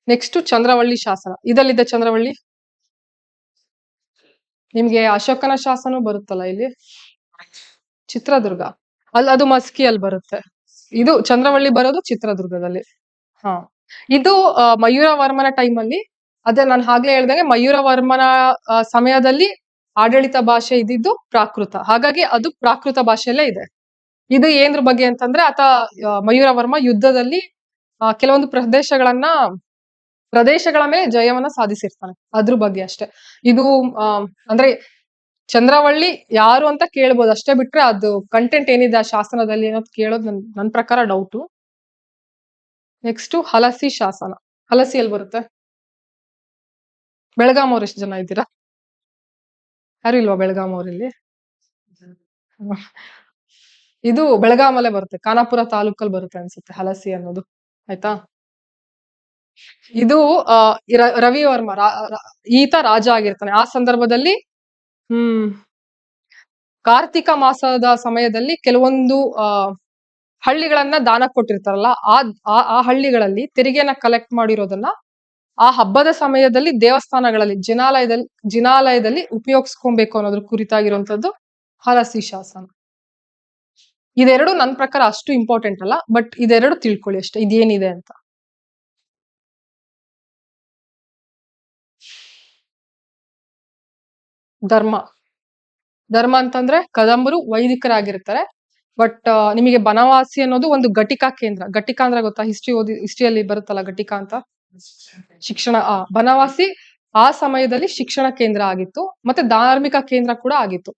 ನೆಕ್ಸ್ಟ್ ಚಂದ್ರವಳ್ಳಿ ಶಾಸನ. ಇದಲ್ಲಿದೆ ಚಂದ್ರವಳ್ಳಿ. ನಿಮ್ಗೆ ಅಶೋಕನ ಶಾಸನ ಬರುತ್ತಲ್ಲ ಇಲ್ಲಿ, ಚಿತ್ರದುರ್ಗ. ಅದು ಮಸ್ಕಿಯಲ್ಲಿ ಬರುತ್ತೆ. ಇದು ಚಂದ್ರವಳ್ಳಿ ಬರೋದು ಚಿತ್ರದುರ್ಗದಲ್ಲಿ. ಇದು ಮಯೂರವರ್ಮನ ಟೈಮಲ್ಲಿ, ಅದೇ ನಾನು ಆಗ್ಲೇ ಹೇಳ್ದಂಗೆ ಮಯೂರವರ್ಮನ ಸಮಯದಲ್ಲಿ ಆಡಳಿತ ಭಾಷೆ ಇದ್ದಿದ್ದು ಪ್ರಾಕೃತ. ಹಾಗಾಗಿ ಅದು ಪ್ರಾಕೃತ ಭಾಷೆಯಲ್ಲೇ ಇದೆ. ಇದು ಏನ್ರ ಬಗ್ಗೆ ಅಂತಂದ್ರೆ, ಮಯೂರವರ್ಮ ಯುದ್ಧದಲ್ಲಿ ಕೆಲವೊಂದು ಪ್ರದೇಶಗಳ ಮೇಲೆ ಜಯವನ್ನ ಸಾಧಿಸಿರ್ತಾನೆ. ಅದ್ರ ಬಗ್ಗೆ ಅಷ್ಟೇ. ಇದು ಅಂದ್ರೆ ಚಂದ್ರವಳ್ಳಿ ಯಾರು ಅಂತ ಕೇಳ್ಬೋದು ಅಷ್ಟೇ, ಬಿಟ್ರೆ ಅದು ಕಂಟೆಂಟ್ ಏನಿದೆ ಆ ಶಾಸನದಲ್ಲಿ ಅನ್ನೋದು ಕೇಳೋದು ನನ್ ಪ್ರಕಾರ ಡೌಟು. ನೆಕ್ಸ್ಟ್ ಹಲಸಿ ಶಾಸನ. ಹಲಸಿ ಎಲ್ಲಿ ಬರುತ್ತೆ? ಬೆಳಗಾಂ ಅವ್ರು ಎಷ್ಟು ಜನ ಇದ್ದೀರಾ? ಯಾರು ಇಲ್ವಾ ಬೆಳಗಾಂ ಅವ್ರಲ್ಲಿ? ಇದು ಬೆಳಗಾಮಲ್ಲೇ ಬರುತ್ತೆ, ಖಾನಾಪುರ ತಾಲೂಕಲ್ಲಿ ಬರುತ್ತೆ ಅನ್ಸುತ್ತೆ ಹಲಸಿ ಅನ್ನೋದು. ಆಯ್ತಾ? ಇದು ರವಿವರ್ಮ ಈತ ರಾಜ ಆಗಿರ್ತಾನೆ. ಆ ಸಂದರ್ಭದಲ್ಲಿ ಕಾರ್ತಿಕ ಮಾಸದ ಸಮಯದಲ್ಲಿ ಕೆಲವೊಂದು ಹಳ್ಳಿಗಳನ್ನ ದಾನ ಕೊಟ್ಟಿರ್ತಾರಲ್ಲ, ಆ ಹಳ್ಳಿಗಳಲ್ಲಿ ತೆರಿಗೆನ ಕಲೆಕ್ಟ್ ಮಾಡಿರೋದನ್ನ ಆ ಹಬ್ಬದ ಸಮಯದಲ್ಲಿ ದೇವಸ್ಥಾನಗಳಲ್ಲಿ ಜಿನಾಲಯದಲ್ಲಿ ಉಪಯೋಗಿಸ್ಕೊಬೇಕು ಅನ್ನೋದ್ರ ಕುರಿತಾಗಿರುವಂತದ್ದು ಹಲಸಿ ಶಾಸನ. ಇದೆರಡು ನನ್ನ ಪ್ರಕಾರ ಅಷ್ಟು ಇಂಪಾರ್ಟೆಂಟ್ ಅಲ್ಲ, ಬಟ್ ಇದೆರಡು ತಿಳ್ಕೊಳ್ಳಿ ಅಷ್ಟೇ, ಇದೇನಿದೆ ಅಂತ. ಧರ್ಮ ಅಂತಂದ್ರೆ ಕದಂಬರು ವೈದಿಕರಾಗಿರ್ತಾರೆ. ಬಟ್ ನಿಮಗೆ ಬನವಾಸಿ ಅನ್ನೋದು ಒಂದು ಘಟಿಕಾ ಕೇಂದ್ರ. ಘಟಿಕಾ ಅಂದ್ರೆ ಗೊತ್ತಾ? ಹಿಸ್ಟ್ರಿಯಲ್ಲಿ ಬರುತ್ತಲ್ಲ ಘಟಿಕಾ ಅಂತ, ಶಿಕ್ಷಣ. ಬನವಾಸಿ ಆ ಸಮಯದಲ್ಲಿ ಶಿಕ್ಷಣ ಕೇಂದ್ರ ಆಗಿತ್ತು, ಮತ್ತೆ ಧಾರ್ಮಿಕ ಕೇಂದ್ರ ಕೂಡ ಆಗಿತ್ತು.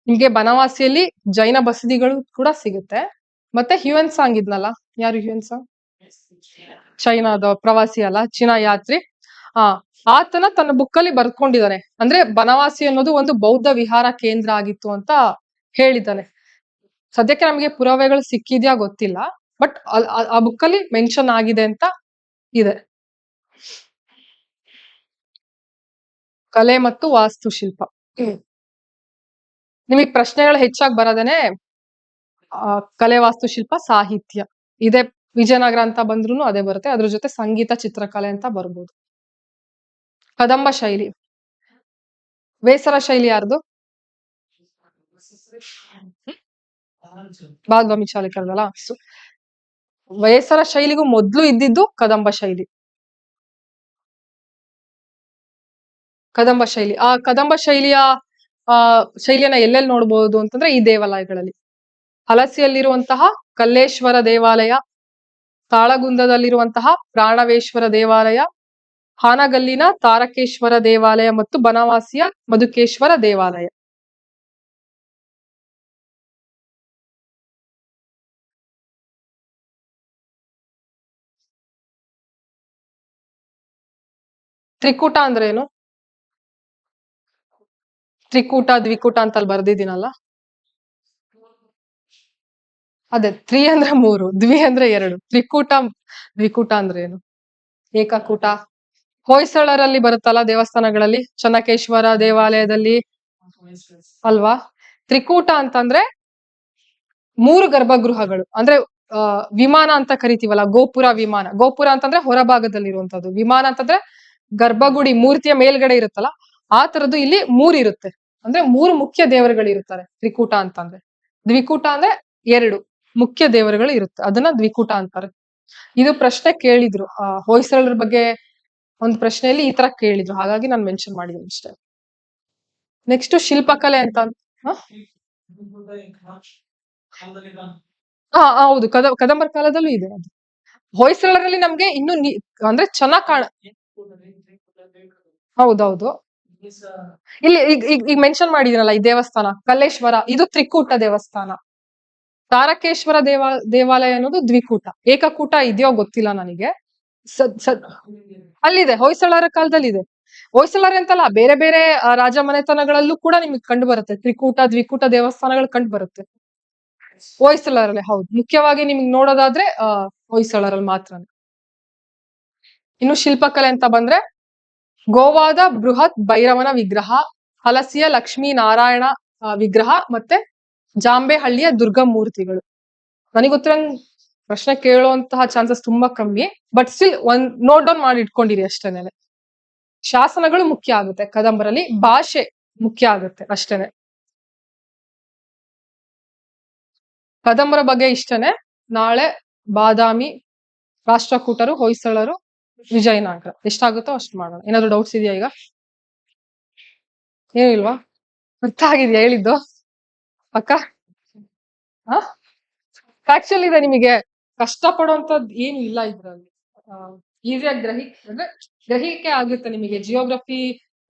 ನಿಮ್ಗೆ ಬನವಾಸಿಯಲ್ಲಿ ಜೈನ ಬಸದಿಗಳು ಕೂಡ ಸಿಗುತ್ತೆ. ಮತ್ತೆ ಹ್ಯೂಯನ್ ಸಾಂಗ್ ಇದ್ನಲ್ಲ, ಯಾರು ಹ್ಯೂಯನ್ ಸಾಂಗ್? ಚೈನಾದ ಪ್ರವಾಸಿ ಅಲ್ಲ, ಚೀನಾ ಯಾತ್ರಿ. ಆತನ ತನ್ನ ಬುಕ್ ಅಲ್ಲಿ ಬರ್ಕೊಂಡಿದ್ದಾನೆ. ಅಂದ್ರೆ ಬನವಾಸಿ ಅನ್ನೋದು ಒಂದು ಬೌದ್ಧ ವಿಹಾರ ಕೇಂದ್ರ ಆಗಿತ್ತು ಅಂತ ಹೇಳಿದ್ದಾನೆ. ಸದ್ಯಕ್ಕೆ ನಮಗೆ ಪುರಾವೆಗಳು ಸಿಕ್ಕಿದ್ಯಾ ಗೊತ್ತಿಲ್ಲ, ಬಟ್ ಆ ಬುಕ್ ಅಲ್ಲಿ ಮೆನ್ಷನ್ ಆಗಿದೆ ಅಂತ ಇದೆ. ಕಲೆ ಮತ್ತು ವಾಸ್ತುಶಿಲ್ಪ. ನಿಮಗೆ ಪ್ರಶ್ನೆಗಳು ಹೆಚ್ಚಾಗಿ ಬರೋದೇನೆ ಕಲೆ, ವಾಸ್ತುಶಿಲ್ಪ, ಸಾಹಿತ್ಯ. ಇದೇ ವಿಜಯನಗರ ಅಂತ ಬಂದ್ರು ಅದೇ ಬರುತ್ತೆ. ಅದ್ರ ಜೊತೆ ಸಂಗೀತ, ಚಿತ್ರಕಲೆ ಅಂತ ಬರ್ಬೋದು. ಕದಂಬ ಶೈಲಿ, ಬೇಸರ ಶೈಲಿ ಯಾರ್ದು? ಬಾಲ್ವಾಮಿ ಚಾಲುಕ್ಯರದಲ್ಲ. ಬೇಸರ ಶೈಲಿಗೂ ಮೊದ್ಲು ಇದ್ದಿದ್ದು ಕದಂಬ ಶೈಲಿ. ಕದಂಬ ಶೈಲಿ, ಆ ಕದಂಬ ಶೈಲಿಯ ಶೈಲಿಯನ್ನ ಎಲ್ಲೆಲ್ಲಿ ನೋಡ್ಬೋದು ಅಂತಂದ್ರೆ ಈ ದೇವಾಲಯಗಳಲ್ಲಿ. ಹಲಸಿಯಲ್ಲಿರುವಂತಹ ಕಲ್ಲೇಶ್ವರ ದೇವಾಲಯ, ತಾಳಗುಂದದಲ್ಲಿರುವಂತಹ ಪ್ರಾಣವೇಶ್ವರ ದೇವಾಲಯ, ಹಾನಗಲ್ಲಿನ ತಾರಕೇಶ್ವರ ದೇವಾಲಯ ಮತ್ತು ಬನವಾಸಿಯ ಮಧುಕೇಶ್ವರ ದೇವಾಲಯ. ತ್ರಿಕೂಟ ಅಂದ್ರೆ ಏನು? ತ್ರಿಕೂಟ, ದ್ವಿಕೂಟ ಅಂತ ಅಲ್ಲಿ ಬರ್ದಿದ್ದೀನಲ್ಲ, ಅದೇ ತ್ರಿ ಅಂದ್ರೆ 3, ದ್ವಿ ಅಂದ್ರೆ 2, ತ್ರಿಕೂಟ ದ್ವಿಕೂಟ ಅಂದ್ರೆ ಏನು? ಏಕಕೂಟ. ಹೊಯ್ಸಳರಲ್ಲಿ ಬರುತ್ತಲ್ಲ ದೇವಸ್ಥಾನಗಳಲ್ಲಿ, ಚೆನ್ನಕೇಶ್ವರ ದೇವಾಲಯದಲ್ಲಿ ಅಲ್ವಾ. ತ್ರಿಕೂಟ ಅಂತಂದ್ರೆ 3 ಗರ್ಭಗೃಹಗಳು, ಅಂದ್ರೆ ವಿಮಾನ ಅಂತ ಕರಿತೀವಲ್ಲ, ಗೋಪುರ ವಿಮಾನ. ಗೋಪುರ ಅಂತಂದ್ರೆ ಹೊರಭಾಗದಲ್ಲಿರುವಂತದ್ದು, ವಿಮಾನ ಅಂತಂದ್ರೆ ಗರ್ಭಗುಡಿ ಮೂರ್ತಿಯ ಮೇಲ್ಗಡೆ ಇರುತ್ತಲ್ಲ, ಆ ತರದ್ದು ಇಲ್ಲಿ 3 ಇರುತ್ತೆ. ಅಂದ್ರೆ 3 ಮುಖ್ಯ ದೇವರುಗಳು ಇರುತ್ತಾರೆ ತ್ರಿಕೂಟ ಅಂತಂದ್ರೆ. ದ್ವಿಕೂಟ ಅಂದ್ರೆ 2 ಮುಖ್ಯ ದೇವರುಗಳು ಇರುತ್ತೆ, ಅದನ್ನ ದ್ವಿಕೂಟ ಅಂತಾರೆ. ಇದು ಪ್ರಶ್ನೆ ಕೇಳಿದ್ರು ಹೊಯ್ಸಳರ ಬಗ್ಗೆ ಒಂದು ಪ್ರಶ್ನೆಯಲ್ಲಿ ಈ ತರ ಕೇಳಿದ್ರು, ಹಾಗಾಗಿ ನಾನು ಮೆನ್ಷನ್ ಮಾಡಿದ್ದೀನಿ ಅಷ್ಟೇ. ನೆಕ್ಸ್ಟ್ ಶಿಲ್ಪಕಲೆ ಅಂತ. ಹೌದು, ಕದಂಬರ ಕಾಲದಲ್ಲೂ ಇದೆ ಅದು. ಹೊಯ್ಸಳರಲ್ಲಿ ನಮ್ಗೆ ಇನ್ನು ಅಂದ್ರೆ ಚೆನ್ನಾಗ್ ಹೌದೌದು. ಇಲ್ಲಿ ಈಗ ಮೆನ್ಷನ್ ಮಾಡಿದಿರಲ್ಲ ಈ ದೇವಸ್ಥಾನ ಕಲ್ಲೇಶ್ವರ, ಇದು ತ್ರಿಕೂಟ ದೇವಸ್ಥಾನ. ತಾರಕೇಶ್ವರ ದೇವಾಲಯ ಅನ್ನೋದು ದ್ವಿಕೂಟ. ಏಕಕೂಟ ಇದೆಯೋ ಗೊತ್ತಿಲ್ಲ ನನಗೆ. ಅಲ್ಲಿದೆ, ಹೊಯ್ಸಳರ ಕಾಲದಲ್ಲಿ ಇದೆ. ಹೊಯ್ಸಳರ ಅಂತಲ್ಲ, ಬೇರೆ ಬೇರೆ ರಾಜ ಮನೆತನಗಳಲ್ಲೂ ಕೂಡ ನಿಮಗೆ ಕಂಡು ಬರುತ್ತೆ ತ್ರಿಕೂಟ ದ್ವಿಕೂಟ ದೇವಸ್ಥಾನಗಳು ಕಂಡು ಬರುತ್ತೆ ಹೊಯ್ಸಳರಲ್ಲಿ. ಹೌದು, ಮುಖ್ಯವಾಗಿ ನಿಮ್ಗೆ ನೋಡೋದಾದ್ರೆ ಹೊಯ್ಸಳರಲ್ಲಿ ಮಾತ್ರ. ಇನ್ನು ಶಿಲ್ಪಕಲೆ ಅಂತ ಬಂದ್ರೆ ಗೋವಾದ ಬೃಹತ್ ಭೈರವನ ವಿಗ್ರಹ, ಹಲಸಿಯ ಲಕ್ಷ್ಮೀ ನಾರಾಯಣ ವಿಗ್ರಹ, ಮತ್ತೆ ಜಾಂಬೆಹಳ್ಳಿಯ ದುರ್ಗಾ ಮೂರ್ತಿಗಳು. ನನಗೆ ಗೊತ್ತಿರಂಗ್ ಪ್ರಶ್ನೆ ಕೇಳುವಂತಹ ಚಾನ್ಸಸ್ ತುಂಬಾ ಕಮ್ಮಿ, ಬಟ್ ಸ್ಟಿಲ್ ಒಂದ್ ನೋಟ್ ಡೌನ್ ಮಾಡಿ ಇಟ್ಕೊಂಡಿರಿ ಅಷ್ಟೇನೆ. ಶಾಸನಗಳು ಮುಖ್ಯ ಆಗುತ್ತೆ ಕದಂಬರಲ್ಲಿ, ಭಾಷೆ ಮುಖ್ಯ ಆಗುತ್ತೆ ಅಷ್ಟೇನೆ. ಕದಂಬರ ಬಗ್ಗೆ ಇಷ್ಟನೆ. ನಾಳೆ ಬಾದಾಮಿ, ರಾಷ್ಟ್ರಕೂಟರು, ಹೊಯ್ಸಳರು, ವಿಜಯನಗರ ಎಷ್ಟಾಗುತ್ತೋ ಅಷ್ಟು ಮಾಡೋಣ. ಏನಾದ್ರು ಡೌಟ್ಸ್ ಇದೆಯಾ ಈಗ? ಏನು ಇಲ್ವಾ? ಅರ್ಥ ಆಗಿದ್ಯಾ ಹೇಳಿದ್ದು? ಅಕ್ಕ ಫ್ಯಾಕ್ಚುಲ್ ಇದೆ, ನಿಮಗೆ ಕಷ್ಟ ಪಡುವಂತದ್ದು ಏನು ಇಲ್ಲ ಇದ್ರಲ್ಲಿ. ಈಸಿಯಾಗಿ ಗ್ರಹಿಕೆ ಆಗುತ್ತೆ ನಿಮಗೆ. ಜಿಯೋಗ್ರಫಿ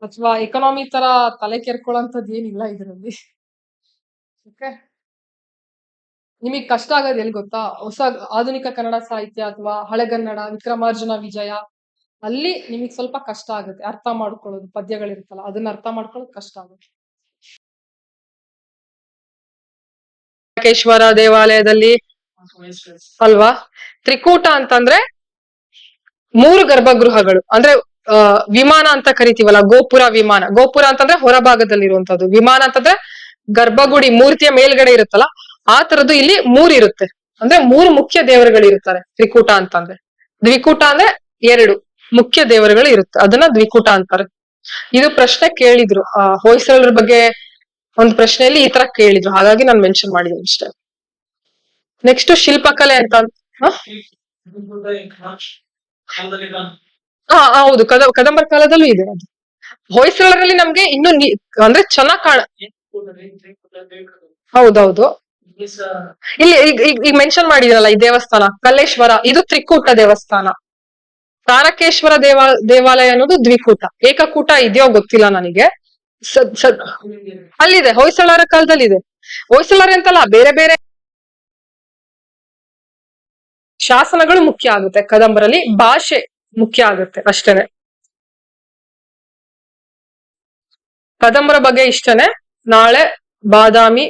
ಅಥವಾ ಎಕನಾಮಿ ತರ ತಲೆ ಕೆರ್ಕೊಳ್ಳೋಂಥದ್ದು ಏನಿಲ್ಲ ಇದರಲ್ಲಿ. ಓಕೆ, ನಿಮಗೆ ಕಷ್ಟ ಆಗೋದು ಎಲ್ಲಿ ಗೊತ್ತಾ? ಹೊಸ ಆಧುನಿಕ ಕನ್ನಡ ಸಾಹಿತ್ಯ ಅಥವಾ ಹಳೆಗನ್ನಡ, ವಿಕ್ರಮಾರ್ಜುನ ವಿಜಯ, ಅಲ್ಲಿ ನಿಮಗೆ ಸ್ವಲ್ಪ ಕಷ್ಟ ಆಗುತ್ತೆ ಅರ್ಥ ಮಾಡ್ಕೊಳ್ಳೋದು. ಪದ್ಯಗಳಿರುತ್ತಲ್ಲ, ಅದನ್ನ ಅರ್ಥ ಮಾಡ್ಕೊಳ್ಳೋದು ಕಷ್ಟ ಆಗುತ್ತೆ. ಕೇಶ್ವರ ದೇವಾಲಯದಲ್ಲಿ ಅಲ್ವಾ. ತ್ರಿಕೂಟ ಅಂತಂದ್ರೆ 3 ಗರ್ಭಗೃಹಗಳು, ಅಂದ್ರೆ ವಿಮಾನ ಅಂತ ಕರಿತೀವಲ್ಲ, ಗೋಪುರ ವಿಮಾನ. ಗೋಪುರ ಅಂತಂದ್ರೆ ಹೊರಭಾಗದಲ್ಲಿರುವಂತದ್ದು, ವಿಮಾನ ಅಂತಂದ್ರೆ ಗರ್ಭಗುಡಿ ಮೂರ್ತಿಯ ಮೇಲ್ಗಡೆ ಇರುತ್ತಲ್ಲ, ಆ ತರದ್ದು ಇಲ್ಲಿ 3 ಇರುತ್ತೆ. ಅಂದ್ರೆ 3 ಮುಖ್ಯ ದೇವರುಗಳು ಇರುತ್ತಾರೆ ತ್ರಿಕೂಟ ಅಂತಂದ್ರೆ. ದ್ವಿಕೂಟ ಅಂದ್ರೆ 2 ಮುಖ್ಯ ದೇವರುಗಳು ಇರುತ್ತೆ, ಅದನ್ನ ದ್ವಿಕೂಟ ಅಂತಾರೆ. ಇದು ಪ್ರಶ್ನೆ ಕೇಳಿದ್ರು ಹೊಯ್ಸಳರ ಬಗ್ಗೆ ಒಂದು ಪ್ರಶ್ನೆಯಲ್ಲಿ ಈ ತರ ಕೇಳಿದ್ರು, ಹಾಗಾಗಿ ನಾನು ಮೆನ್ಷನ್ ಮಾಡಿದ್ದೀನಿ ಅಷ್ಟೇ. ನೆಕ್ಸ್ಟ್ ಶಿಲ್ಪಕಲೆ ಅಂತ. ಹೌದು, ಕದಂಬರ ಕಾಲದಲ್ಲೂ ಇದೆ ಅದು. ಹೊಯ್ಸಳರಲ್ಲಿ ನಮ್ಗೆ ಇನ್ನು ಅಂದ್ರೆ ಚೆನ್ನಾಗ್ ಹೌದೌದು. ಇಲ್ಲಿ ಈಗ ಮೆನ್ಷನ್ ಮಾಡಿದ್ರಲ್ಲ ಈ ದೇವಸ್ಥಾನ ಕಲ್ಲೇಶ್ವರ, ಇದು ತ್ರಿಕೂಟ ದೇವಸ್ಥಾನ. ತಾರಕೇಶ್ವರ ದೇವಾಲಯ ಅನ್ನೋದು ದ್ವಿಕೂಟ. ಏಕಕೂಟ ಇದೆಯೋ ಗೊತ್ತಿಲ್ಲ ನನಗೆ. ಅಲ್ಲಿದೆ, ಹೊಯ್ಸಳರ ಕಾಲದಲ್ಲಿ ಇದೆ. ಹೊಯ್ಸಳರ ಅಂತಲ್ಲ, ಬೇರೆ ಬೇರೆ ಶಾಸನಗಳು ಮುಖ್ಯ ಆಗುತ್ತೆ ಕದಂಬರಲ್ಲಿ, ಭಾಷೆ ಮುಖ್ಯ ಆಗುತ್ತೆ ಅಷ್ಟೇನೆ. ಕದಂಬರ ಬಗ್ಗೆ ಇಷ್ಟನೆ. ನಾಳೆ ಬಾದಾಮಿ,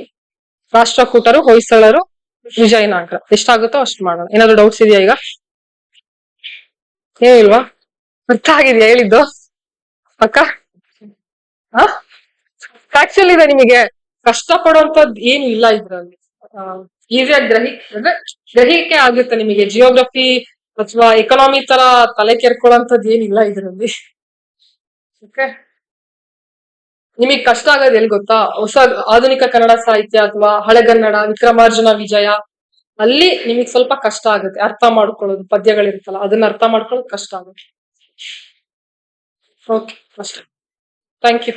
ರಾಷ್ಟ್ರಕೂಟರು, ಹೊಯ್ಸಳರು, ವಿಜಯನಗರ ಎಷ್ಟಾಗುತ್ತೋ ಅಷ್ಟು ಮಾಡೋಣ. ಏನಾದ್ರು ಡೌಟ್ಸ್ ಇದೆಯಾ ಈಗ? ಏನು ಇಲ್ವಾ? ಅರ್ಥ ಆಗಿದ್ಯಾ ಹೇಳಿದ್ದು? ಅಕ್ಕ ಫ್ಯಾಕ್ಚುಲ್ ಇದೆ, ನಿಮಗೆ ಕಷ್ಟ ಪಡುವಂತದ್ದು ಏನು ಇಲ್ಲ ಇದ್ರಲ್ಲಿ. ಈಸಿಯಾಗಿ ಅಂದ್ರೆ ಗ್ರಹಿಕೆ ಆಗುತ್ತೆ ನಿಮಗೆ. ಜಿಯೋಗ್ರಫಿ ಅಥವಾ ಎಕನಾಮಿ ತರ ತಲೆ ಕೆರ್ಕೊಳ್ಳೋಂಥದ್ದು ಏನಿಲ್ಲ ಇದ್ರಲ್ಲಿ. ಓಕೆ, ನಿಮಗೆ ಕಷ್ಟ ಆಗೋದು ಎಲ್ಲಿ ಗೊತ್ತಾ? ಹೊಸ ಆಧುನಿಕ ಕನ್ನಡ ಸಾಹಿತ್ಯ ಅಥವಾ ಹಳೆಗನ್ನಡ, ವಿಕ್ರಮಾರ್ಜುನ ವಿಜಯ, ಅಲ್ಲಿ ನಿಮಗೆ ಸ್ವಲ್ಪ ಕಷ್ಟ ಆಗುತ್ತೆ ಅರ್ಥ ಮಾಡ್ಕೊಳ್ಳೋದು. ಪದ್ಯಗಳಿರುತ್ತಲ್ಲ ಅದನ್ನ ಅರ್ಥ ಮಾಡ್ಕೊಳ್ಳೋದು ಕಷ್ಟ ಆಗುತ್ತೆ. ಓಕೆ, ಅಷ್ಟೇ. Thank you.